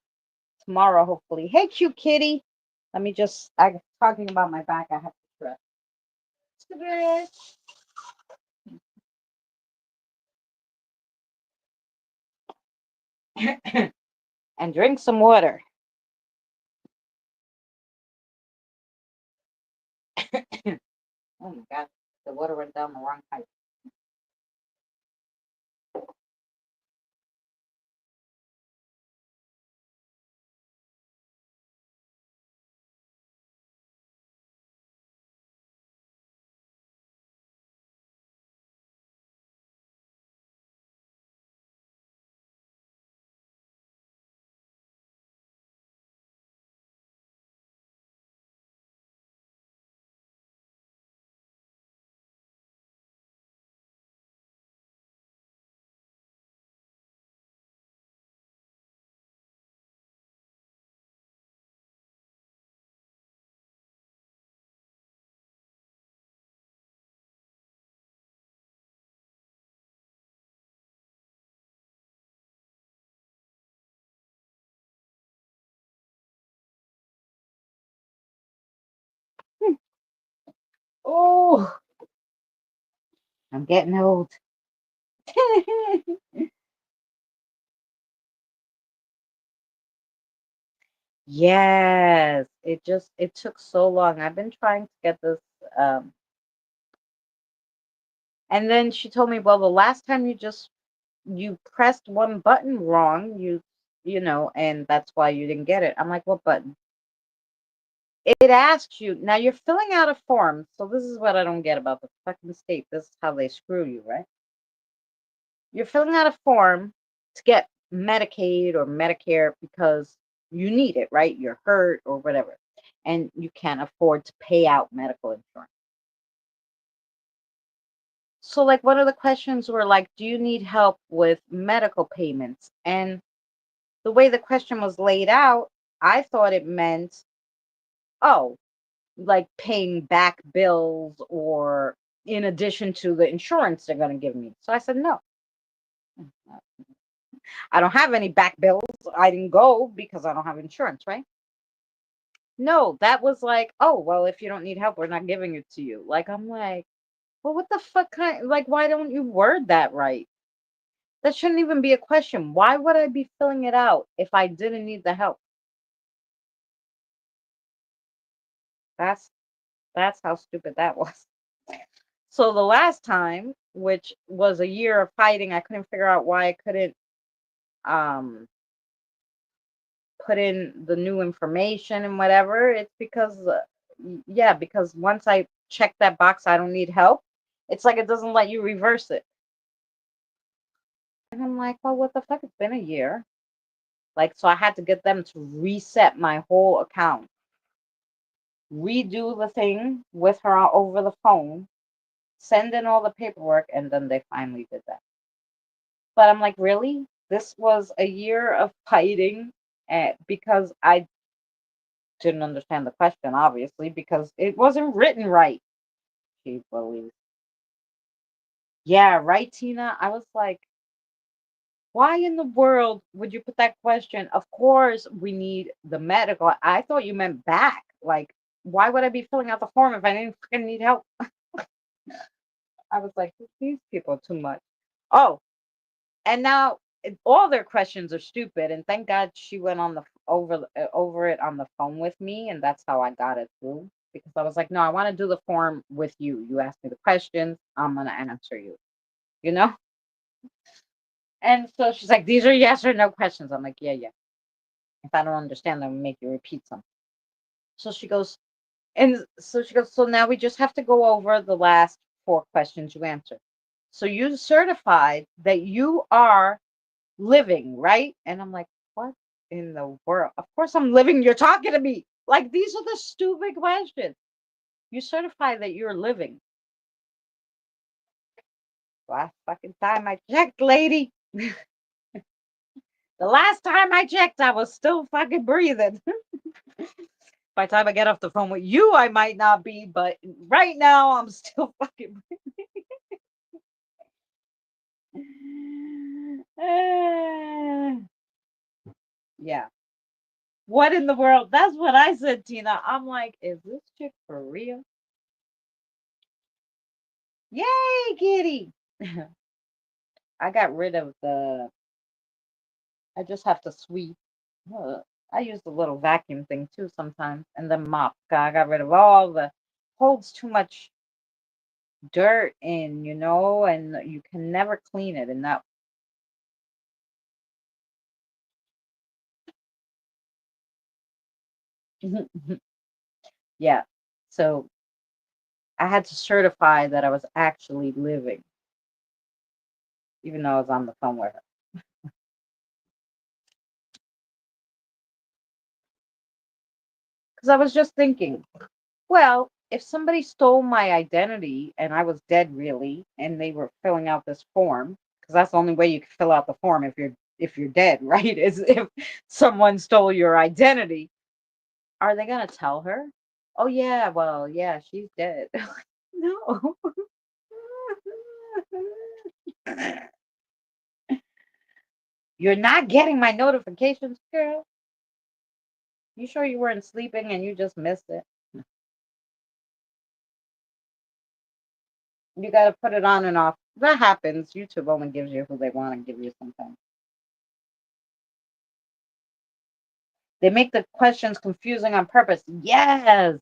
tomorrow, hopefully. Hey, cute kitty. Let me just. I'm talking about my back. I have to stretch. And drink some water. Oh my god, the water went down the wrong pipe. Oh, I'm getting old. Yes, it took so long. I've been trying to get this um and then she told me, "Well, the last time you pressed one button wrong, and that's why you didn't get it." I'm like, "What button?" It asks you. Now you're filling out a form. So this is what I don't get about the fucking state. This is how they screw you, right? You're filling out a form to get Medicaid or Medicare because you need it, right? You're hurt or whatever, and you can't afford to pay out medical insurance. So, like, one of the questions were like, "Do you need help with medical payments?" And the way the question was laid out, I thought it meant, oh, like paying back bills or in addition to the insurance they're going to give me. So I said, no, I don't have any back bills. I didn't go because I don't have insurance, right? No, that was like, oh, well, if you don't need help, we're not giving it to you. Like, I'm like, well, what the fuck like, why don't you word that right? That shouldn't even be a question. Why would I be filling it out if I didn't need the help? That's that's how stupid that was. So the last time, which was a year of fighting, I couldn't figure out why I couldn't um put in the new information and whatever. It's because yeah, because once I check that box, I don't need help. It's like it doesn't let you reverse it. And I'm like, well, what the fuck? It's been a year. Like, so I had to get them to reset my whole account, redo the thing with her over the phone, send in all the paperwork, and then they finally did that. But I'm like, really? This was a year of fighting because I didn't understand the question, obviously, because it wasn't written right. She believes. Yeah, right, Tina? I was like, why in the world would you put that question? Of course, we need the medical. I thought you meant back. Like, why would I be filling out the form if I didn't freaking need help? I was like, these people are too much. Oh, and now all their questions are stupid. And thank God she went on the over it on the phone with me, and that's how I got it through. Because I was like, no, I want to do the form with you. You ask me the questions, I'm gonna answer you. You know. And so she's like, these are yes or no questions. I'm like, yeah, yeah. If I don't understand them, make you repeat something. So she goes, so now we just have to go over the last four questions you answered. So you certified that you are living, right? And I'm like, what in the world? Of course I'm living. You're talking to me. Like, these are the stupid questions. You certify that you're living. Last fucking time I checked, lady. The last time I checked, I was still fucking breathing. By the time I get off the phone with you, I might not be, but right now I'm still fucking breathing. Yeah. What in the world? That's what I said, Tina. I'm like, is this chick for real? Yay, kitty. I got rid of I just have to sweep. Uh, I use the little vacuum thing too sometimes, and then mop. I got rid of all the holds too much dirt in, and you can never clean it. And that, yeah. So I had to certify that I was actually living, even though I was on the phone with her. Because I was just thinking, well, if somebody stole my identity and I was dead really, and they were filling out this form, because that's the only way you can fill out the form if you're dead, right? Is if someone stole your identity. Are they gonna tell her? Oh yeah, well, yeah, she's dead. No. You're not getting my notifications, girl. You sure you weren't sleeping and you just missed it? You got to put it on and off. That happens. YouTube only gives you who they want to give you sometimes. They make the questions confusing on purpose. Yes.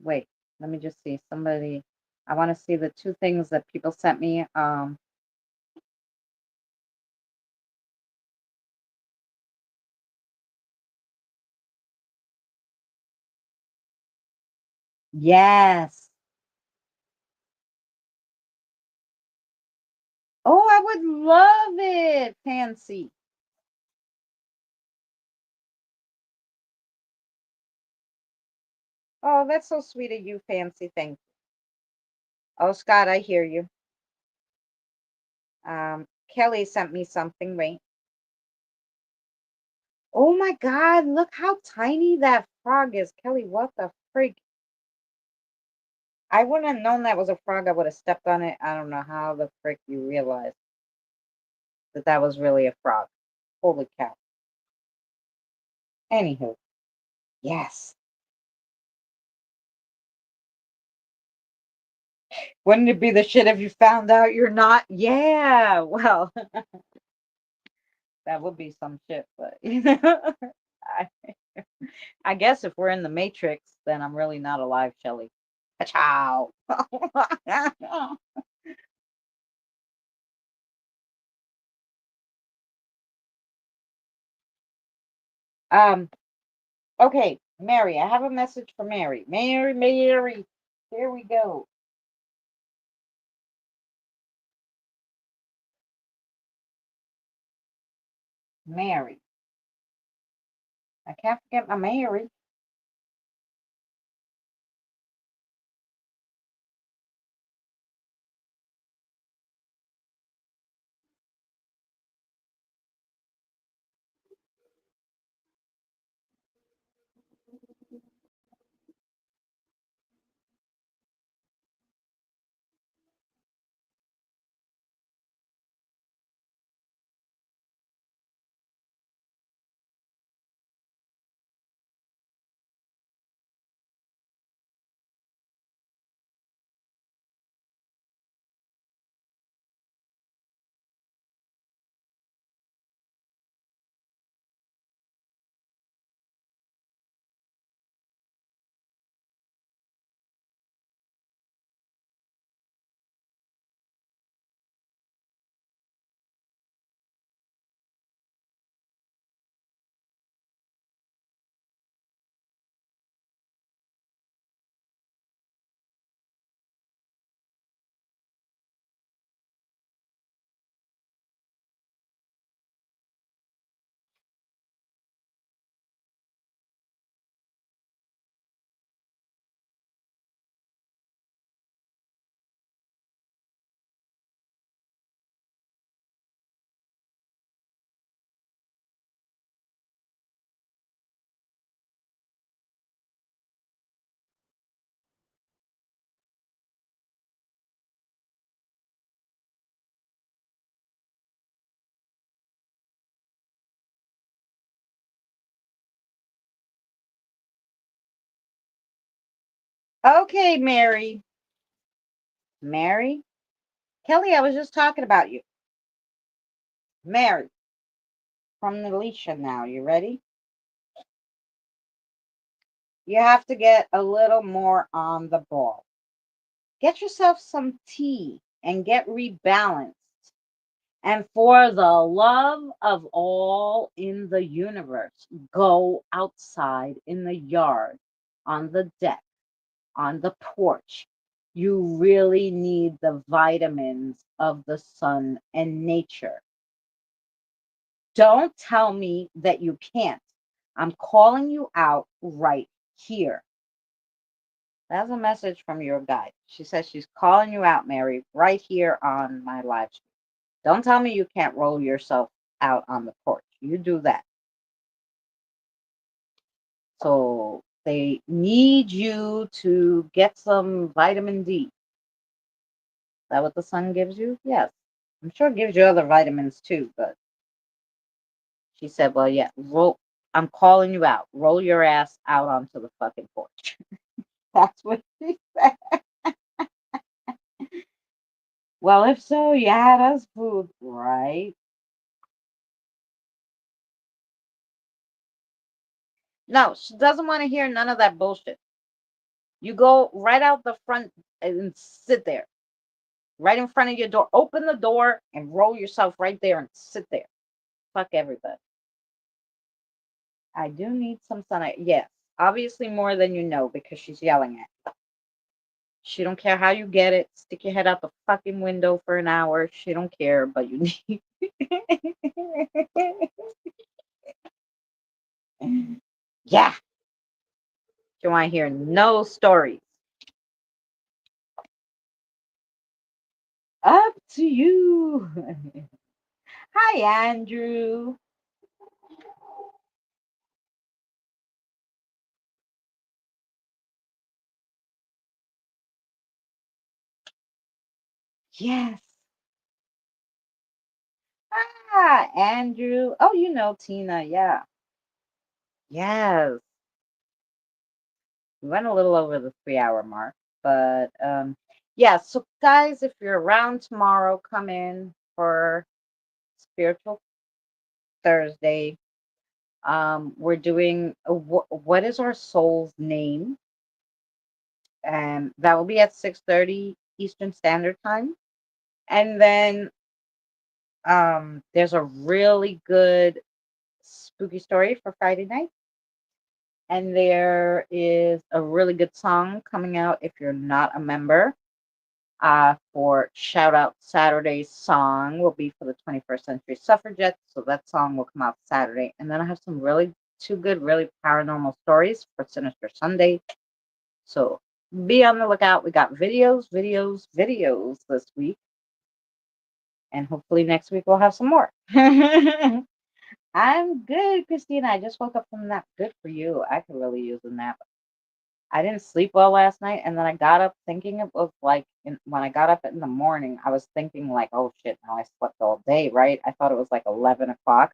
Wait, let me just see. Somebody, I want to see the two things that people sent me. Yes. Oh, I would love it, Fancy. Oh, that's so sweet of you, Fancy. Thank you. Oh, Scott, I hear you. Kelly sent me something, right? Oh my God, look how tiny that frog is. Kelly, what the frig? I wouldn't have known that was a frog. I would have stepped on it. I don't know how the frick you realized that that was really a frog. Holy cow. Anywho, yes. Wouldn't it be the shit if you found out you're not? Yeah, well, that would be some shit, but I, I guess if we're in the Matrix, then I'm really not alive, Shelly. Ciao. um, okay, Mary, I have a message for Mary. Mary, here we go. Mary. I can't forget my Mary. Okay, Mary. Mary? Kelly, I was just talking about you. Mary, from Alicia now. You ready? You have to get a little more on the ball. Get yourself some tea and get rebalanced. And for the love of all in the universe, go outside in the yard, on the deck, on the porch. You really need the vitamins of the sun and nature. Don't tell me that you can't. I'm calling you out right here. That's a message from your guide. She says she's calling you out, Mary, right here on my live stream. Don't tell me you can't roll yourself out on the porch. You do that. So they need you to get some vitamin D. Is that what the sun gives you? Yes. I'm sure it gives you other vitamins too, but she said, well, yeah, roll. I'm calling you out. Roll your ass out onto the fucking porch. That's what she said. Well, if so, you had us food, right? No, she doesn't want to hear none of that bullshit. You go right out the front and sit there, right in front of your door. Open the door and roll yourself right there and sit there. Fuck everybody. I do need some sunlight. Yes, obviously more than you know because she's yelling at you. She don't care how you get it. Stick your head out the fucking window for an hour. She don't care, but you need. Yeah, you want to hear no stories. Up to you. Hi, Andrew. Yes. Ah, Andrew. Oh, you know Tina. Yeah. Yes. We went a little over the 3 hour mark, but yeah. So, guys, if you're around tomorrow, come in for Spiritual Thursday. We're doing what is our soul's name, and that will be at 6:30 Eastern Standard Time. And then there's a really good spooky story for Friday night. And there is a really good song coming out if you're not a member. For Shout Out Saturday's song will be for the 21st Century Suffragettes. So that song will come out Saturday. And then I have some really two good, really paranormal stories for Sinister Sunday. So be on the lookout. We got videos, videos, videos this week. And hopefully next week we'll have some more. I'm good, Christina. I just woke up from that. Good for you. I could really use a nap. I didn't sleep well last night, and then I got up thinking it was like when I got up in the morning, I was thinking like, oh shit, now I slept all day, right? I thought it was like 11 o'clock.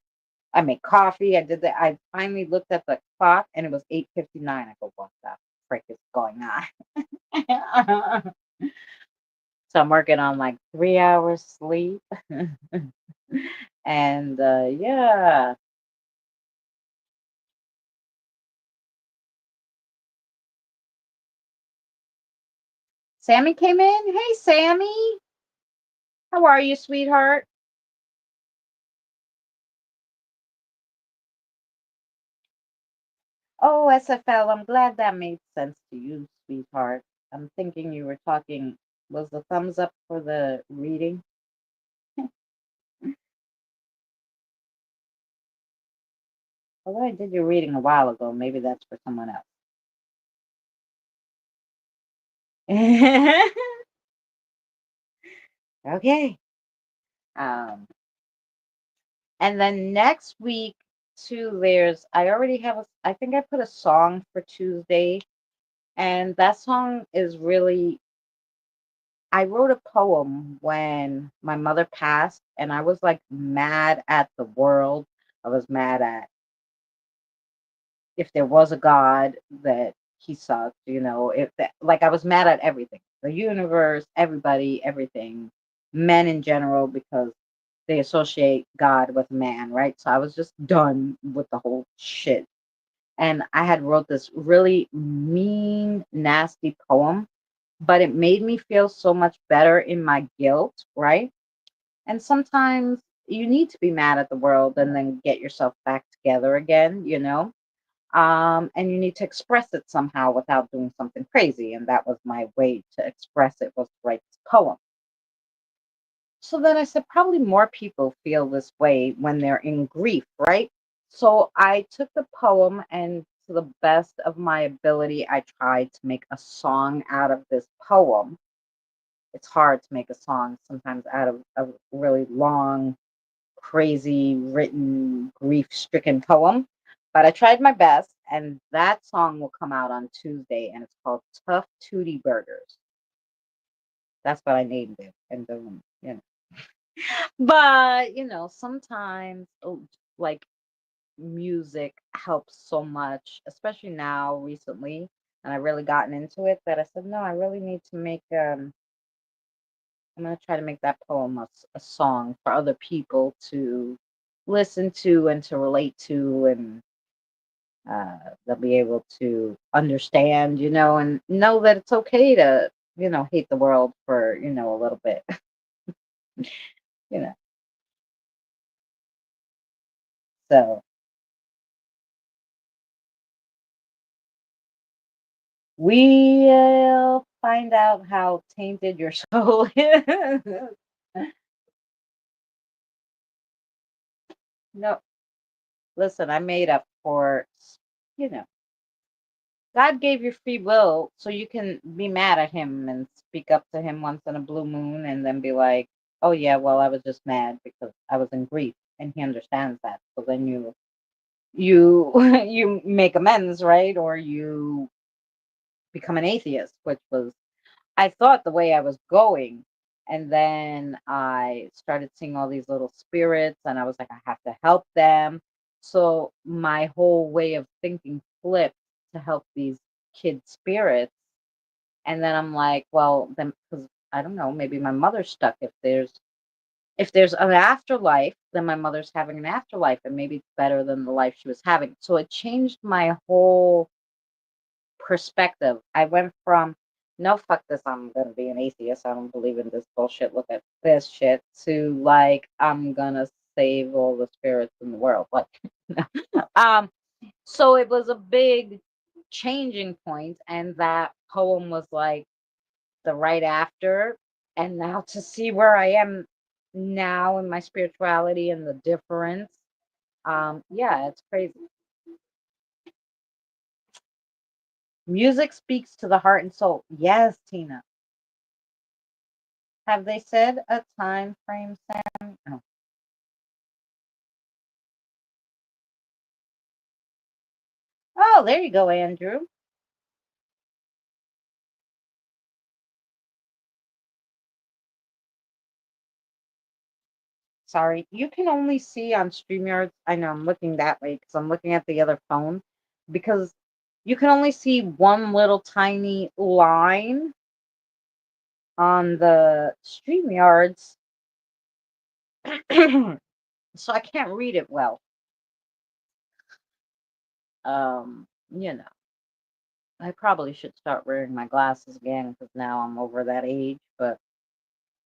I made coffee. I did that. I finally looked at the clock, and it was 8:59. I go, what the frick is going on? So I'm working on like 3 hours sleep, and yeah. Sammy came in. Hey, Sammy, how are you, sweetheart? Oh, SFL, I'm glad that made sense to you, sweetheart. I'm thinking you were talking, was the thumbs up for the reading? Although I did your reading a while ago, maybe that's for someone else. Okay. Um, and then next week, too, I already have I think I put a song for Tuesday, and that song is really, I wrote a poem when my mother passed, and I was like mad at the world. I was mad at if there was a God that he sucked, if that, like I was mad at everything, the universe, everybody, everything, men in general, because they associate God with man, right? So I was just done with the whole shit. And I had wrote this really mean, nasty poem, but it made me feel so much better in my guilt, right? And sometimes you need to be mad at the world and then get yourself back together again, and you need to express it somehow without doing something crazy. And that was my way to express it, was to write this poem. So then I said, probably more people feel this way when they're in grief, right? So I took the poem and to the best of my ability, I tried to make a song out of this poem. It's hard to make a song sometimes out of a really long, crazy written, grief stricken poem. But I tried my best, and that song will come out on Tuesday, and it's called Tough Tootie Burgers. That's what I named it. And But, sometimes, like, music helps so much, especially now recently. And I really gotten into it that I said, no, I really need to make I'm gonna try to make that poem a song for other people to listen to and to relate to, and they'll be able to understand, and know that it's okay to, hate the world for, a little bit, you know. So we'll find out how tainted your soul is. No, listen, I made up for, you know, God gave you free will so you can be mad at him and speak up to him once in a blue moon and then be like, oh, yeah, well, I was just mad because I was in grief. And he understands that. So then you you make amends, right? Or you become an atheist, which was I thought the way I was going. And then I started seeing all these little spirits, and I was like, I have to help them. So my whole way of thinking flipped to help these kid spirits. And then I'm like, well, then, because I don't know, maybe my mother's stuck. If there's an afterlife, then my mother's having an afterlife, and maybe it's better than the life she was having. So it changed my whole perspective. I went from no, fuck this, I'm gonna be an atheist. I don't believe in this bullshit. Look at this shit to like I'm gonna save all the spirits in the world. Like um so it was a big changing point, and that poem was like the right after. And now to see where I am now in my spirituality and the difference, yeah, it's crazy. Music speaks to the heart and soul. Yes, Tina. Have they said a time frame, Sam? Oh, oh, there you go, Andrew. Sorry. You can only see on StreamYard. I know I'm looking that way because I'm looking at the other phone, because you can only see one little tiny line on the StreamYards. So I can't read it well. You know, I probably should start wearing my glasses again because now I'm over that age, but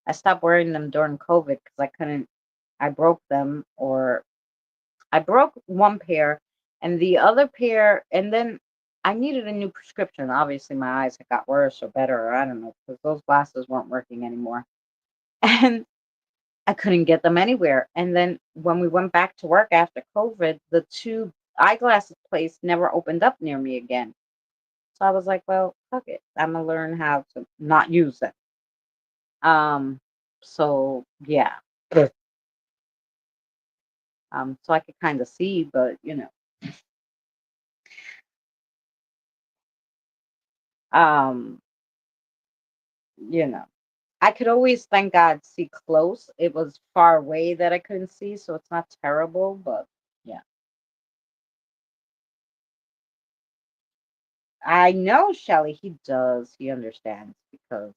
I stopped wearing them during COVID because I couldn't, I broke them, or I broke one pair and the other pair, and then I needed a new prescription. Obviously, my eyes had got worse or better, or I don't know, because those glasses weren't working anymore. And I couldn't get them anywhere. And then when we went back to work after COVID, the two eyeglasses place never opened up near me again. So I was like, well, fuck it. I'm gonna learn how to not use them. Um, so yeah. So I could kind of see, but um, you know, I could always, thank God, see close. It was far away that I couldn't see, so it's not terrible, but yeah. I know Shelley, he does. He understands because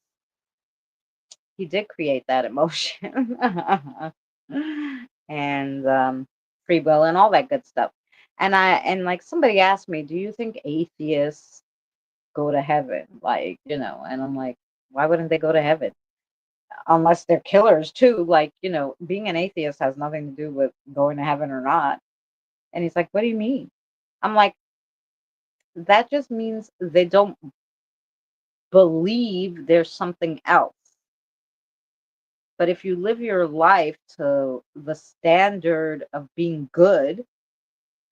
he did create that emotion. And free will and all that good stuff. And like somebody asked me, do you think atheists go to heaven? Like, and I'm like, why wouldn't they go to heaven? Unless they're killers too. Like, being an atheist has nothing to do with going to heaven or not. And he's like, what do you mean? I'm like, that just means they don't believe there's something else. But if you live your life to the standard of being good,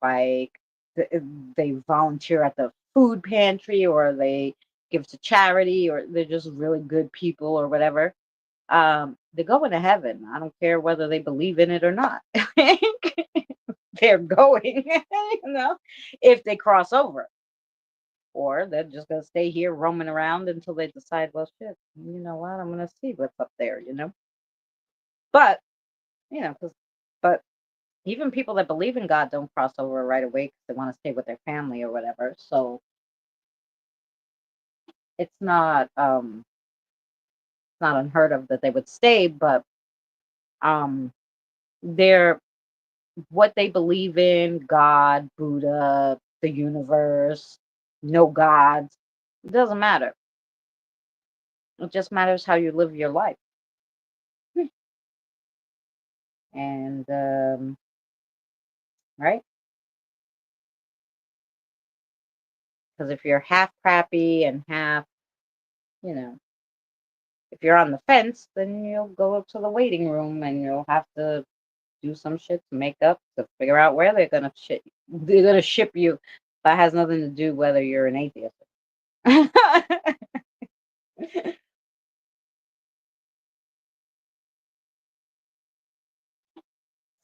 like they volunteer at the food pantry, or they give to charity, or they're just really good people or whatever, they're going to heaven. I don't care whether they believe in it or not. They're going, if they cross over. Or they're just gonna stay here roaming around until they decide, well, shit, you know what? I'm gonna see what's up there. But 'cause, but Even people that believe in God don't cross over right away because they want to stay with their family or whatever. So it's not unheard of that they would stay, but um they're what they believe in, God, Buddha, the universe, no gods, it doesn't matter. It just matters how you live your life. And right? Because if you're half crappy and half, you know, if you're on the fence, then you'll go up to the waiting room and you'll have to do some shit to make up to figure out where they're gonna ship you. That has nothing to do whether you're an atheist.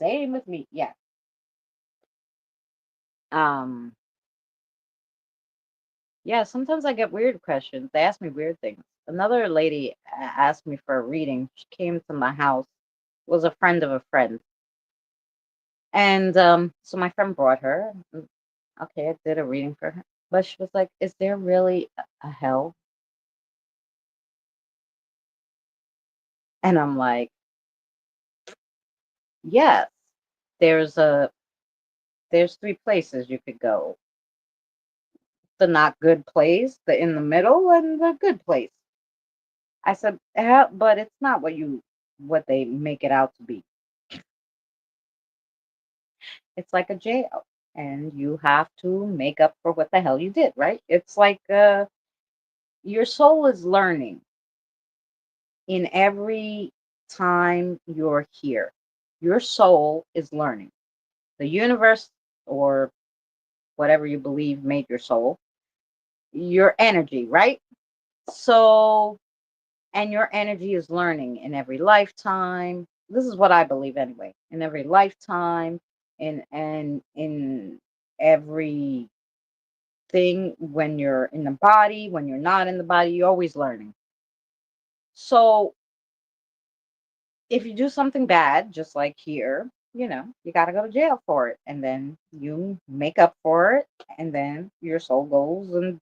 Same with me. Yeah. Um. Yeah. Sometimes I get weird questions. They ask me weird things. Another lady asked me for a reading. She came to my house. Was a friend of a friend, and so my friend brought her. Okay, I did a reading for her, but she was like, "Is there really a hell?" And I'm like, "Yes. There's a there's three places you could go: the not good place, the in the middle, and the good place." I said, but it's not what they make it out to be. It's like a jail, and you have to make up for what the hell you did, right? It's like your soul is learning in every time you're here. Your soul is learning. The universe, or whatever you believe made your soul, your energy, right? So, and your energy is learning in every lifetime. This is what I believe anyway. In every lifetime, in every thing, when you're in the body, when you're not in the body, you're always learning. So if you do something bad, just like here, you got to go to jail for it. And then you make up for it. And then your soul goes and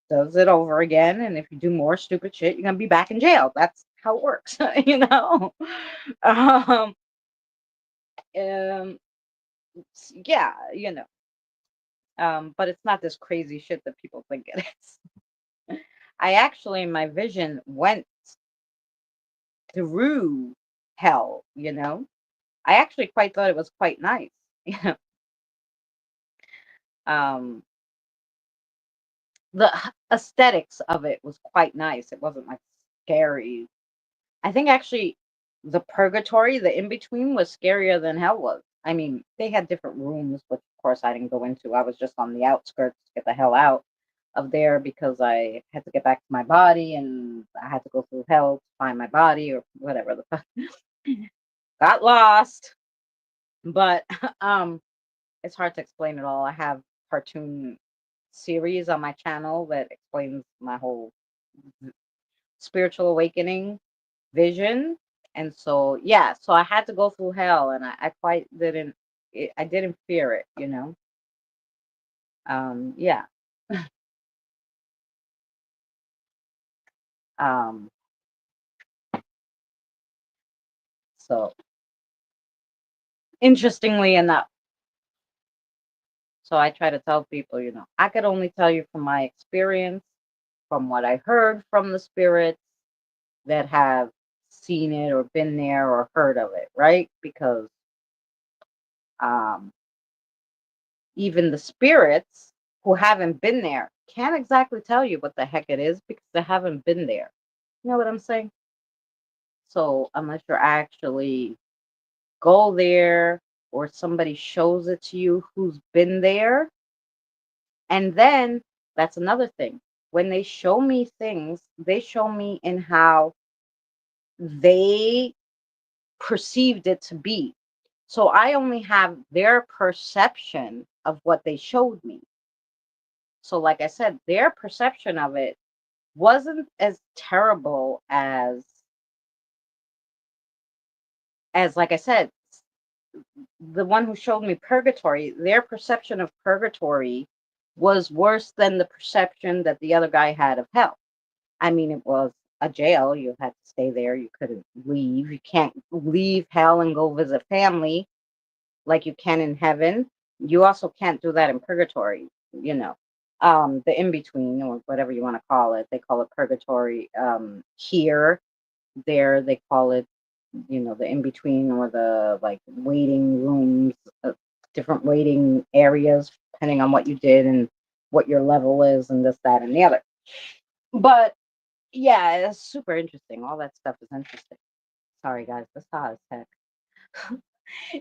does it over again. And if you do more stupid shit, you're going to be back in jail. That's how it works, you know? Um, um, yeah, but it's not this crazy shit that people think it is. I actually, in my vision, went through hell. I actually quite thought it was quite nice. um, the aesthetics of it was quite nice. It wasn't like scary. I think actually the purgatory, the in between, was scarier than hell was. I mean, they had different rooms, which of course I didn't go into. I was just on the outskirts to get the hell out of there because I had to get back to my body and I had to go through hell to find my body or whatever the fuck. Got lost. But it's hard to explain it all. I have cartoon series on my channel that explains my whole spiritual awakening vision. And so, yeah, so I had to go through hell, and I quite didn't. I didn't fear it. Yeah. Um. So interestingly enough, so I try to tell people, I could only tell you from my experience, from what I heard from the spirits that have seen it or been there or heard of it, right? Because um even the spirits who haven't been there can't exactly tell you what the heck it is because they haven't been there. You know what I'm saying? So unless you actually go there or somebody shows it to you who's been there, and then that's another thing. When they show me things, they show me in how they perceived it to be. So I only have their perception of what they showed me. So, like I said, their perception of it wasn't as terrible as like I said. the one who showed me purgatory, their perception of purgatory was worse than the perception that the other guy had of hell. I mean, it was a jail. You had to stay there. You couldn't leave. You can't leave hell and go visit family like you can in heaven. You also can't do that in purgatory, you know. The in between, or whatever you want to call it, they call it purgatory. Here, there, they call it, the in between, or the like waiting rooms, different waiting areas, depending on what you did and what your level is, and this, that, and the other. But yeah, it's super interesting. All that stuff is interesting. Sorry, guys, this hot as heck.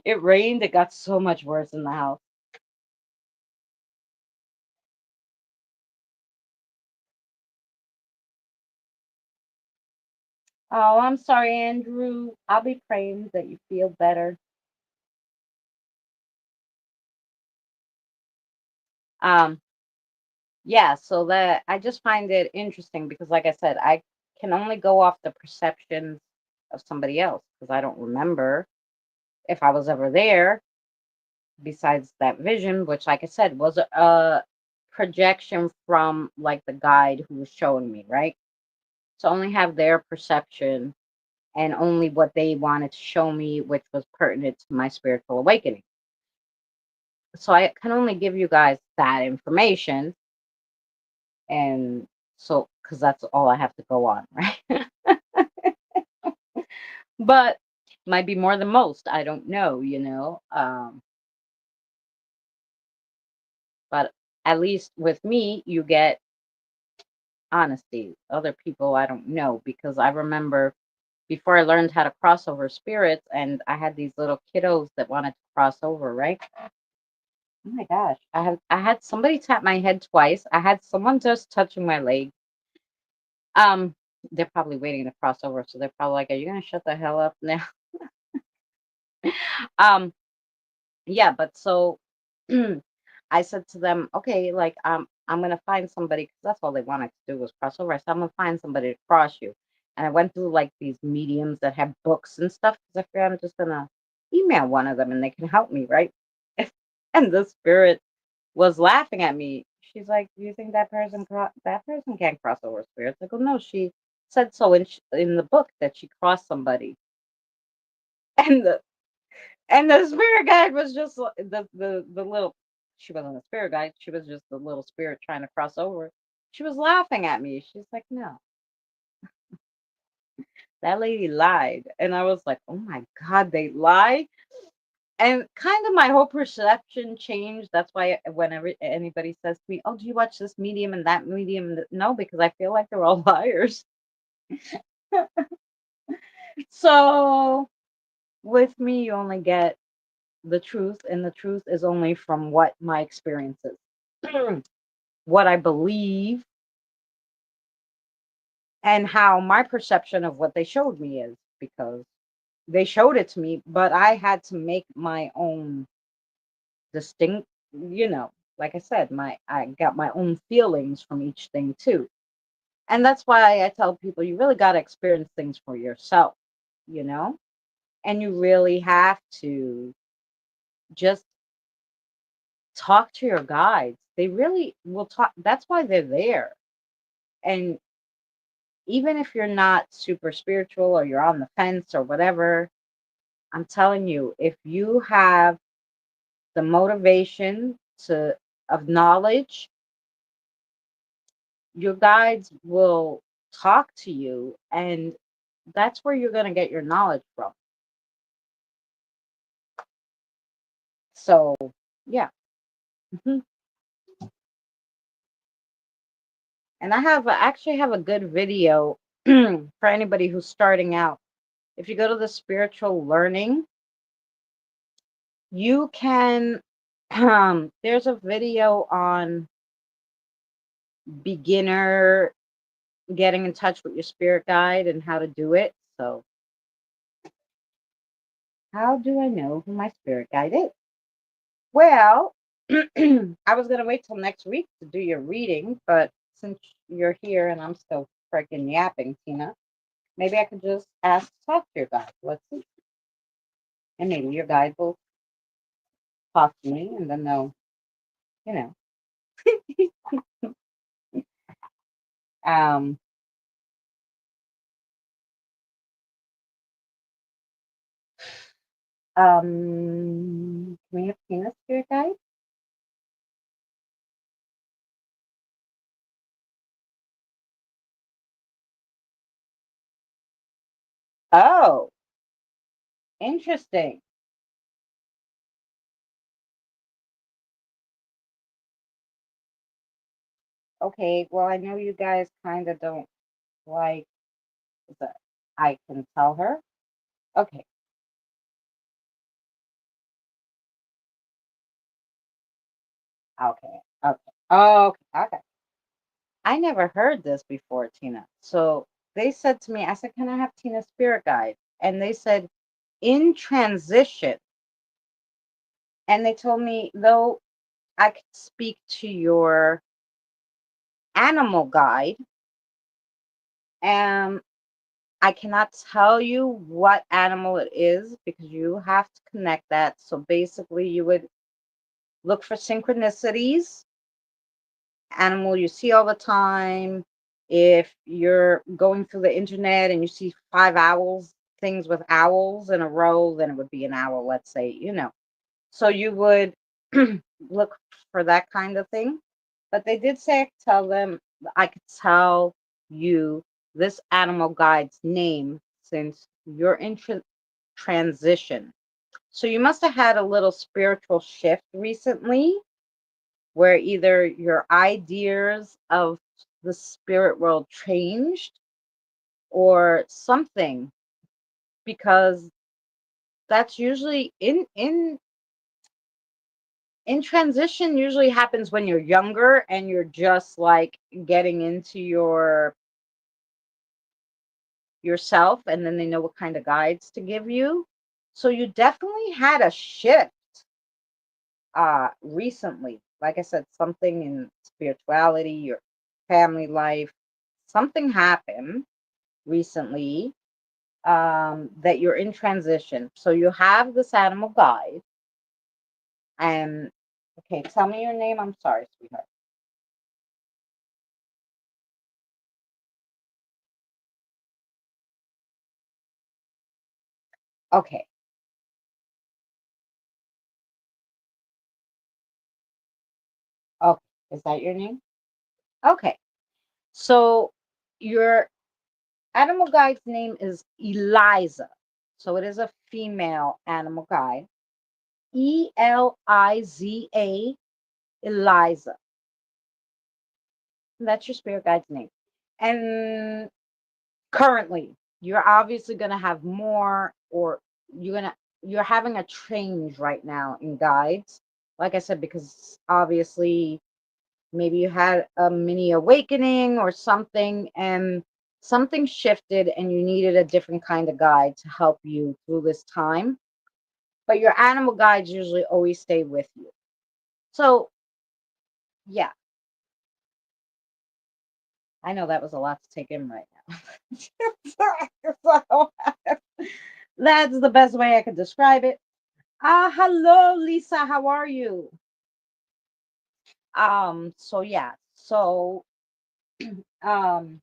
It rained. It got so much worse in the house. Oh, I'm sorry, Andrew. I'll be praying that you feel better. Um, yeah, so that I just find it interesting because, like I said, I can only go off the perceptions of somebody else because I don't remember if I was ever there besides that vision, which, like I said, was a projection from like the guide who was showing me, right? So only have their perception and only what they wanted to show me, which was pertinent to my spiritual awakening. So I can only give you guys that information, and so because that's all I have to go on, right? But might be more than most. I don't know. But at least with me, you get honesty. Other people, I don't know because I remember before I learned how to cross over spirits, and I had these little kiddos that wanted to cross over, right? Oh my gosh. I had somebody tap my head twice. I had someone just touching my leg. Um, they're probably waiting to cross over, so they're probably like, "Are you gonna shut the hell up now?" Um, yeah, but so I said to them, "Okay, like I'm gonna find somebody because that's all they wanted to do was cross over." I said, "I'm gonna find somebody to cross you," and I went through like these mediums that have books and stuff because I figured I'm just gonna email one of them and they can help me, right? And the spirit was laughing at me. She's like, "Do you think that person can't cross over spirits?" I go, "No, she said so in the book that she crossed somebody." And the spirit guide was just the little. She wasn't a spirit guide. She was just the little spirit trying to cross over. She was laughing at me. She's like, "No, that lady lied," and I was like, "Oh my god, they lie." And kind of my whole perception changed. That's why whenever anybody says to me, "Oh, do you watch this medium and that medium?" No, because I feel like they're all liars. So with me, you only get the truth, and the truth is only from what my experience is, what I believe, and how my perception of what they showed me is, because they showed it to me, but I had to make my own distinct, like I said, I got my own feelings from each thing too. And that's why I tell people you really got to experience things for yourself, you know? And you really have to just talk to your guides. They really will talk. That's why they're there. And even if you're not super spiritual or you're on the fence or whatever, I'm telling you, if you have the motivation to of knowledge, your guides will talk to you, and that's where you're going to get your knowledge from. So, yeah. Mhm. And actually have a good video for anybody who's starting out. If you go to the spiritual learning, you can there's a video on beginner getting in touch with your spirit guide and how to do it. So, how do I know who my spirit guide is? Well, I was going to wait till next week to do your reading, but since you're here and I'm still freaking yapping, Tina, maybe I could just ask to talk to your guide. Let's see. And maybe your guide will talk to me, and then they'll, you know, um, can we have Tina's spirit guide? Oh, interesting. Okay, well, I know you guys kind of don't like the, I can tell her. Okay, okay, okay. Oh, okay, okay. I never heard this before, Tina. So they said to me, I said, can I have Tina's spirit guide? And they said, in transition. And they told me, though I could speak to your animal guide, and I cannot tell you what animal it is because you have to connect that. So basically, you would look for synchronicities, animal you see all the time. If you're going through the internet and you see five owls, things with owls in a row, then it would be an owl, let's say, So you would look for that kind of thing. But they did say I could tell them, I could tell you this animal guide's name since you're in transition. So you must have had a little spiritual shift recently where either your ideas of the spirit world changed or something, because that's usually in transition usually happens when you're younger and you're just like getting into yourself, and then they know what kind of guides to give you. So you definitely had a shift recently. Like I said, something in spirituality, your family life, something happened recently, that you're in transition. So you have this animal guide. And okay, tell me your name. I'm sorry, sweetheart. Okay. Okay. Is that your name? Okay. So your animal guide's name is Eliza. So it is a female animal guide. Eliza. Eliza. That's your spirit guide's name. And currently, you're obviously going to have more, or you're having a change right now in guides. Like I said, because obviously maybe you had a mini awakening or something, and something shifted and you needed a different kind of guide to help you through this time. But your animal guides usually always stay with you. So yeah, I know that was a lot to take in right now. So, that's the best way I could describe it. Hello, Lisa. How are you? So yeah. So um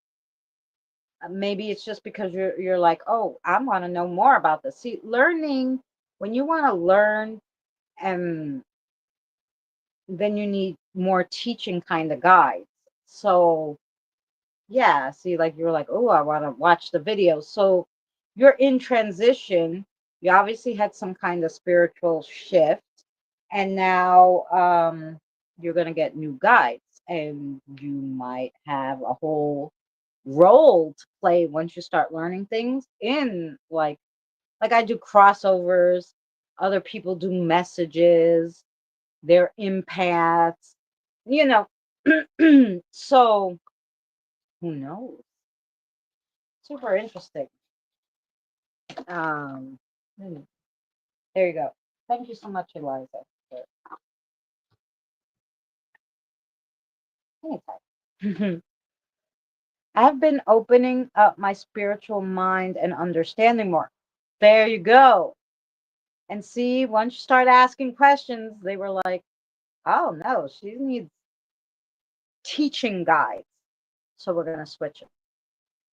maybe it's just because you're like, oh, I want to know more about this. See, learning, when you want to learn, and then you need more teaching kind of guides. So yeah, see, like you're like, oh, I want to watch the video. So you're in transition. You obviously had some kind of spiritual shift, and now you're gonna get new guides, and you might have a whole role to play once you start learning things in like I do crossovers, other people do messages, they're empaths, you know. So who knows? Super interesting. Um, hmm, there you go. Thank you so much, Eliza. Anytime. I've been opening up my spiritual mind and understanding more. There you go. And see, once you start asking questions, they were like, oh no, she needs teaching guides. So we're going to switch it.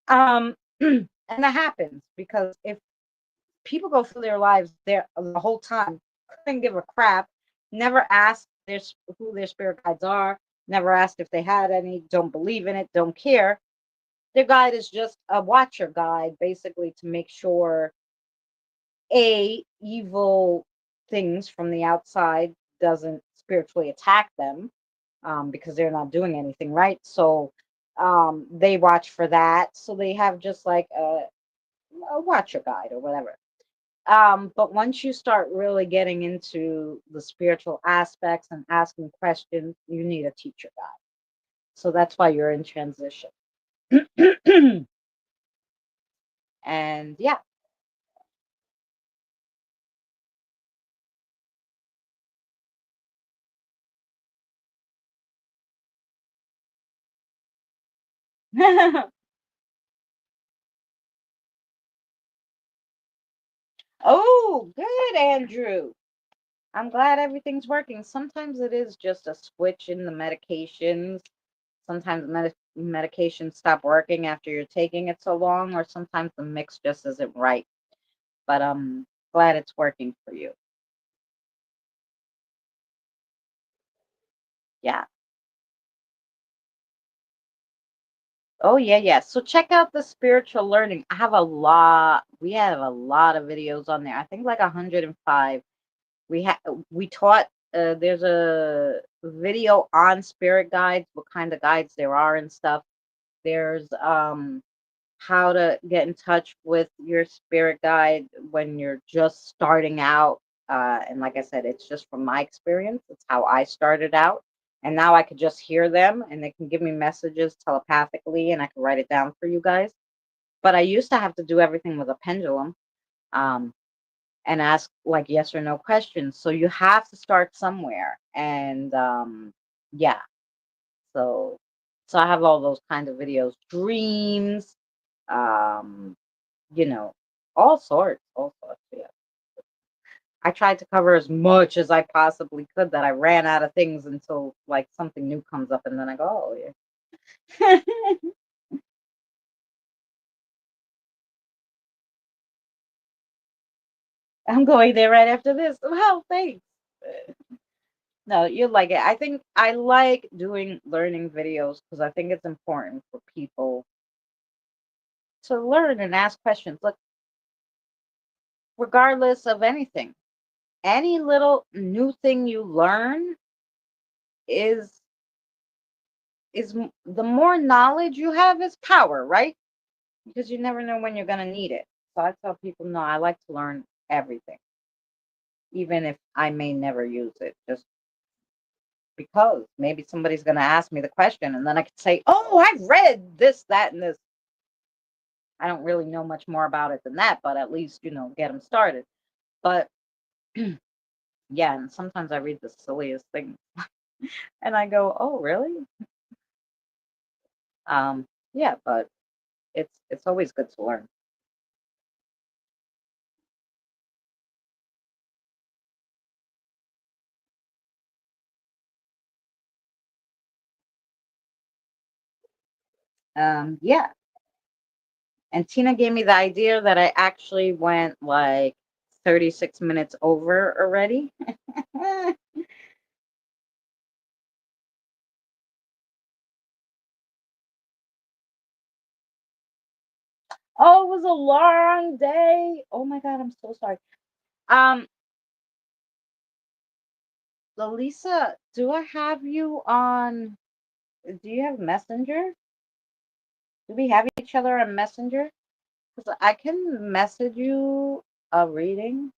And that happens because if people go through their lives there the whole time, couldn't give a crap, never asked who their spirit guides are, never asked if they had any, don't believe in it, don't care. Their guide is just a watcher guide, basically to make sure evil things from the outside doesn't spiritually attack them, because they're not doing anything right. So they watch for that. So they have just like a watcher guide or whatever. But once you start really getting into the spiritual aspects and asking questions, you need a teacher guide. So that's why you're in transition. And yeah. Oh, good, Andrew. I'm glad everything's working. Sometimes it is just a switch in the medications. Sometimes medications stop working after you're taking it so long, or sometimes the mix just isn't right. But I'm glad it's working for you. Yeah. Oh yeah, yeah. So check out the spiritual learning. I have a lot. We have a lot of videos on there. I think like 105. We have we taught. There's a video on spirit guides, what kind of guides there are and stuff. There's how to get in touch with your spirit guide when you're just starting out. And like I said, it's just from my experience. It's how I started out. And now I could just hear them and they can give me messages telepathically and I can write it down for you guys. But I used to have to do everything with a pendulum, um, and ask like yes or no questions. So you have to start somewhere. And yeah, so I have all those kind of videos, dreams, um, you know, all sorts. Yeah, I tried to cover as much as I possibly could. That I ran out of things until like something new comes up, and then I go, oh yeah. I'm going there right after this. Well, thanks. No, you like it. I think I like doing learning videos because I think it's important for people to learn and ask questions. Look, regardless of anything, any little new thing you learn is the more knowledge you have is power, right? Because you never know when you're going to need it. So I tell people, no, I like to learn everything, even if I may never use it, just because maybe somebody's going to ask me the question and then I could say, oh, I've read this, that, and this. I don't really know much more about it than that, but at least, get them started. But yeah, and sometimes I read the silliest things and I go, oh, really? Yeah, but it's always good to learn. Yeah, and Tina gave me the idea that I actually went like 36 minutes over already. Oh, it was a long day. Oh my God, I'm so sorry. Um, Lisa, do I have you on? Do you have Messenger? Do we have each other on Messenger? Because I can message you a reading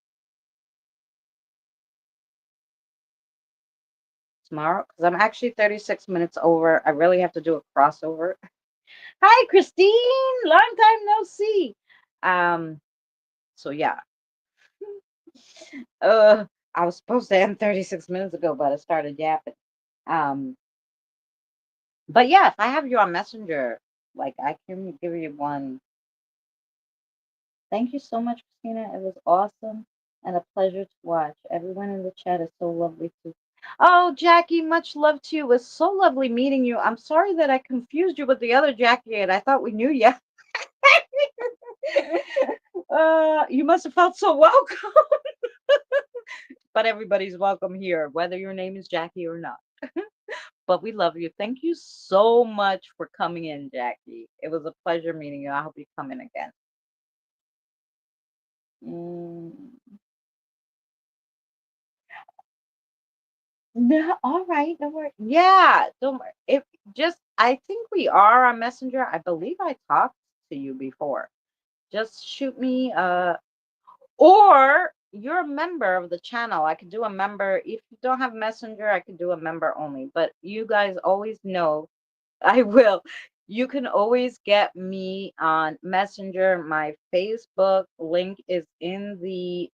tomorrow. Because I'm actually 36 minutes over. I really have to do a crossover. Hi, Christine. Long time no see. Um, so yeah. I was supposed to end 36 minutes ago, but I started yapping. Um, but yeah, if I have you on Messenger, like I can give you one. Thank you so much, Christina. It was awesome. and a pleasure to watch. Everyone in the chat is so lovely too. Oh, Jackie, much love to you. It was so lovely meeting you. I'm sorry that I confused you with the other Jackie, and I thought we knew you. You must have felt so welcome. But everybody's welcome here, whether your name is Jackie or not. But we love you. Thank you so much for coming in, Jackie. It was a pleasure meeting you. I hope you come in again. Mm. No, all right, don't worry. Yeah, don't worry. If just, I think we are on Messenger. I believe I talked to you before. Just shoot me, or you're a member of the channel. I could do a member. If you don't have Messenger, I could do a member only. But you guys always know I will. You can always get me on Messenger. My Facebook link is in the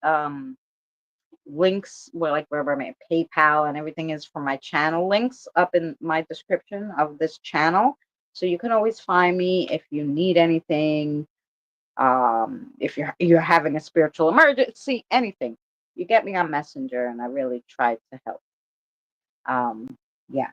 links where, like, wherever my PayPal and everything is for my channel links up in my description of this channel. So you can always find me if you need anything. If you're having a spiritual emergency, anything, you get me on Messenger, and I really try to help. Yeah.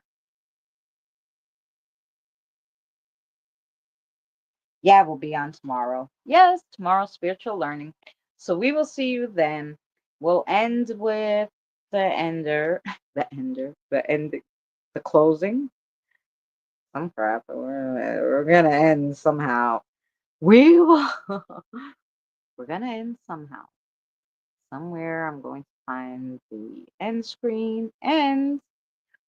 Yeah, we'll be on tomorrow. Yes, tomorrow, spiritual learning. So we will see you then. We'll end with the ender, the closing. Some crap. We're gonna end somehow. We will. We're gonna end somehow. Somewhere I'm going to find the end screen, and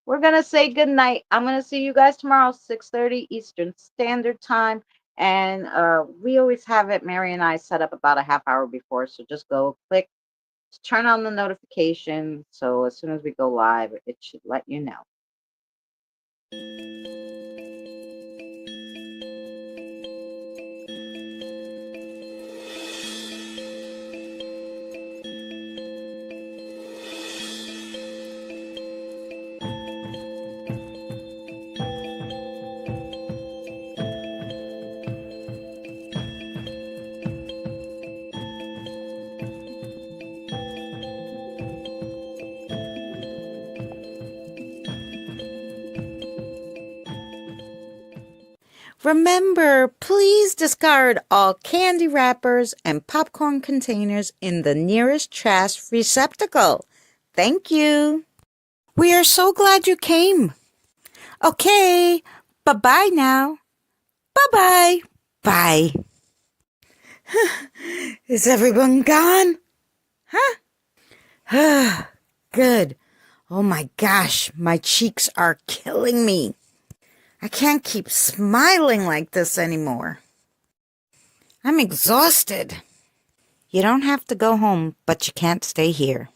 we're gonna say good night. I'm gonna see you guys tomorrow, 6:30 Eastern Standard Time. And we always have it, Mary and I, set up about a half hour before. So just go click, turn on the notification. So as soon as we go live, it should let you know. Remember, please discard all candy wrappers and popcorn containers in the nearest trash receptacle. Thank you. We are so glad you came. Okay, bye-bye now. Bye-bye. Bye. Is everyone gone? Huh? Good. Oh my gosh, my cheeks are killing me. I can't keep smiling like this anymore. I'm exhausted. You don't have to go home, but you can't stay here.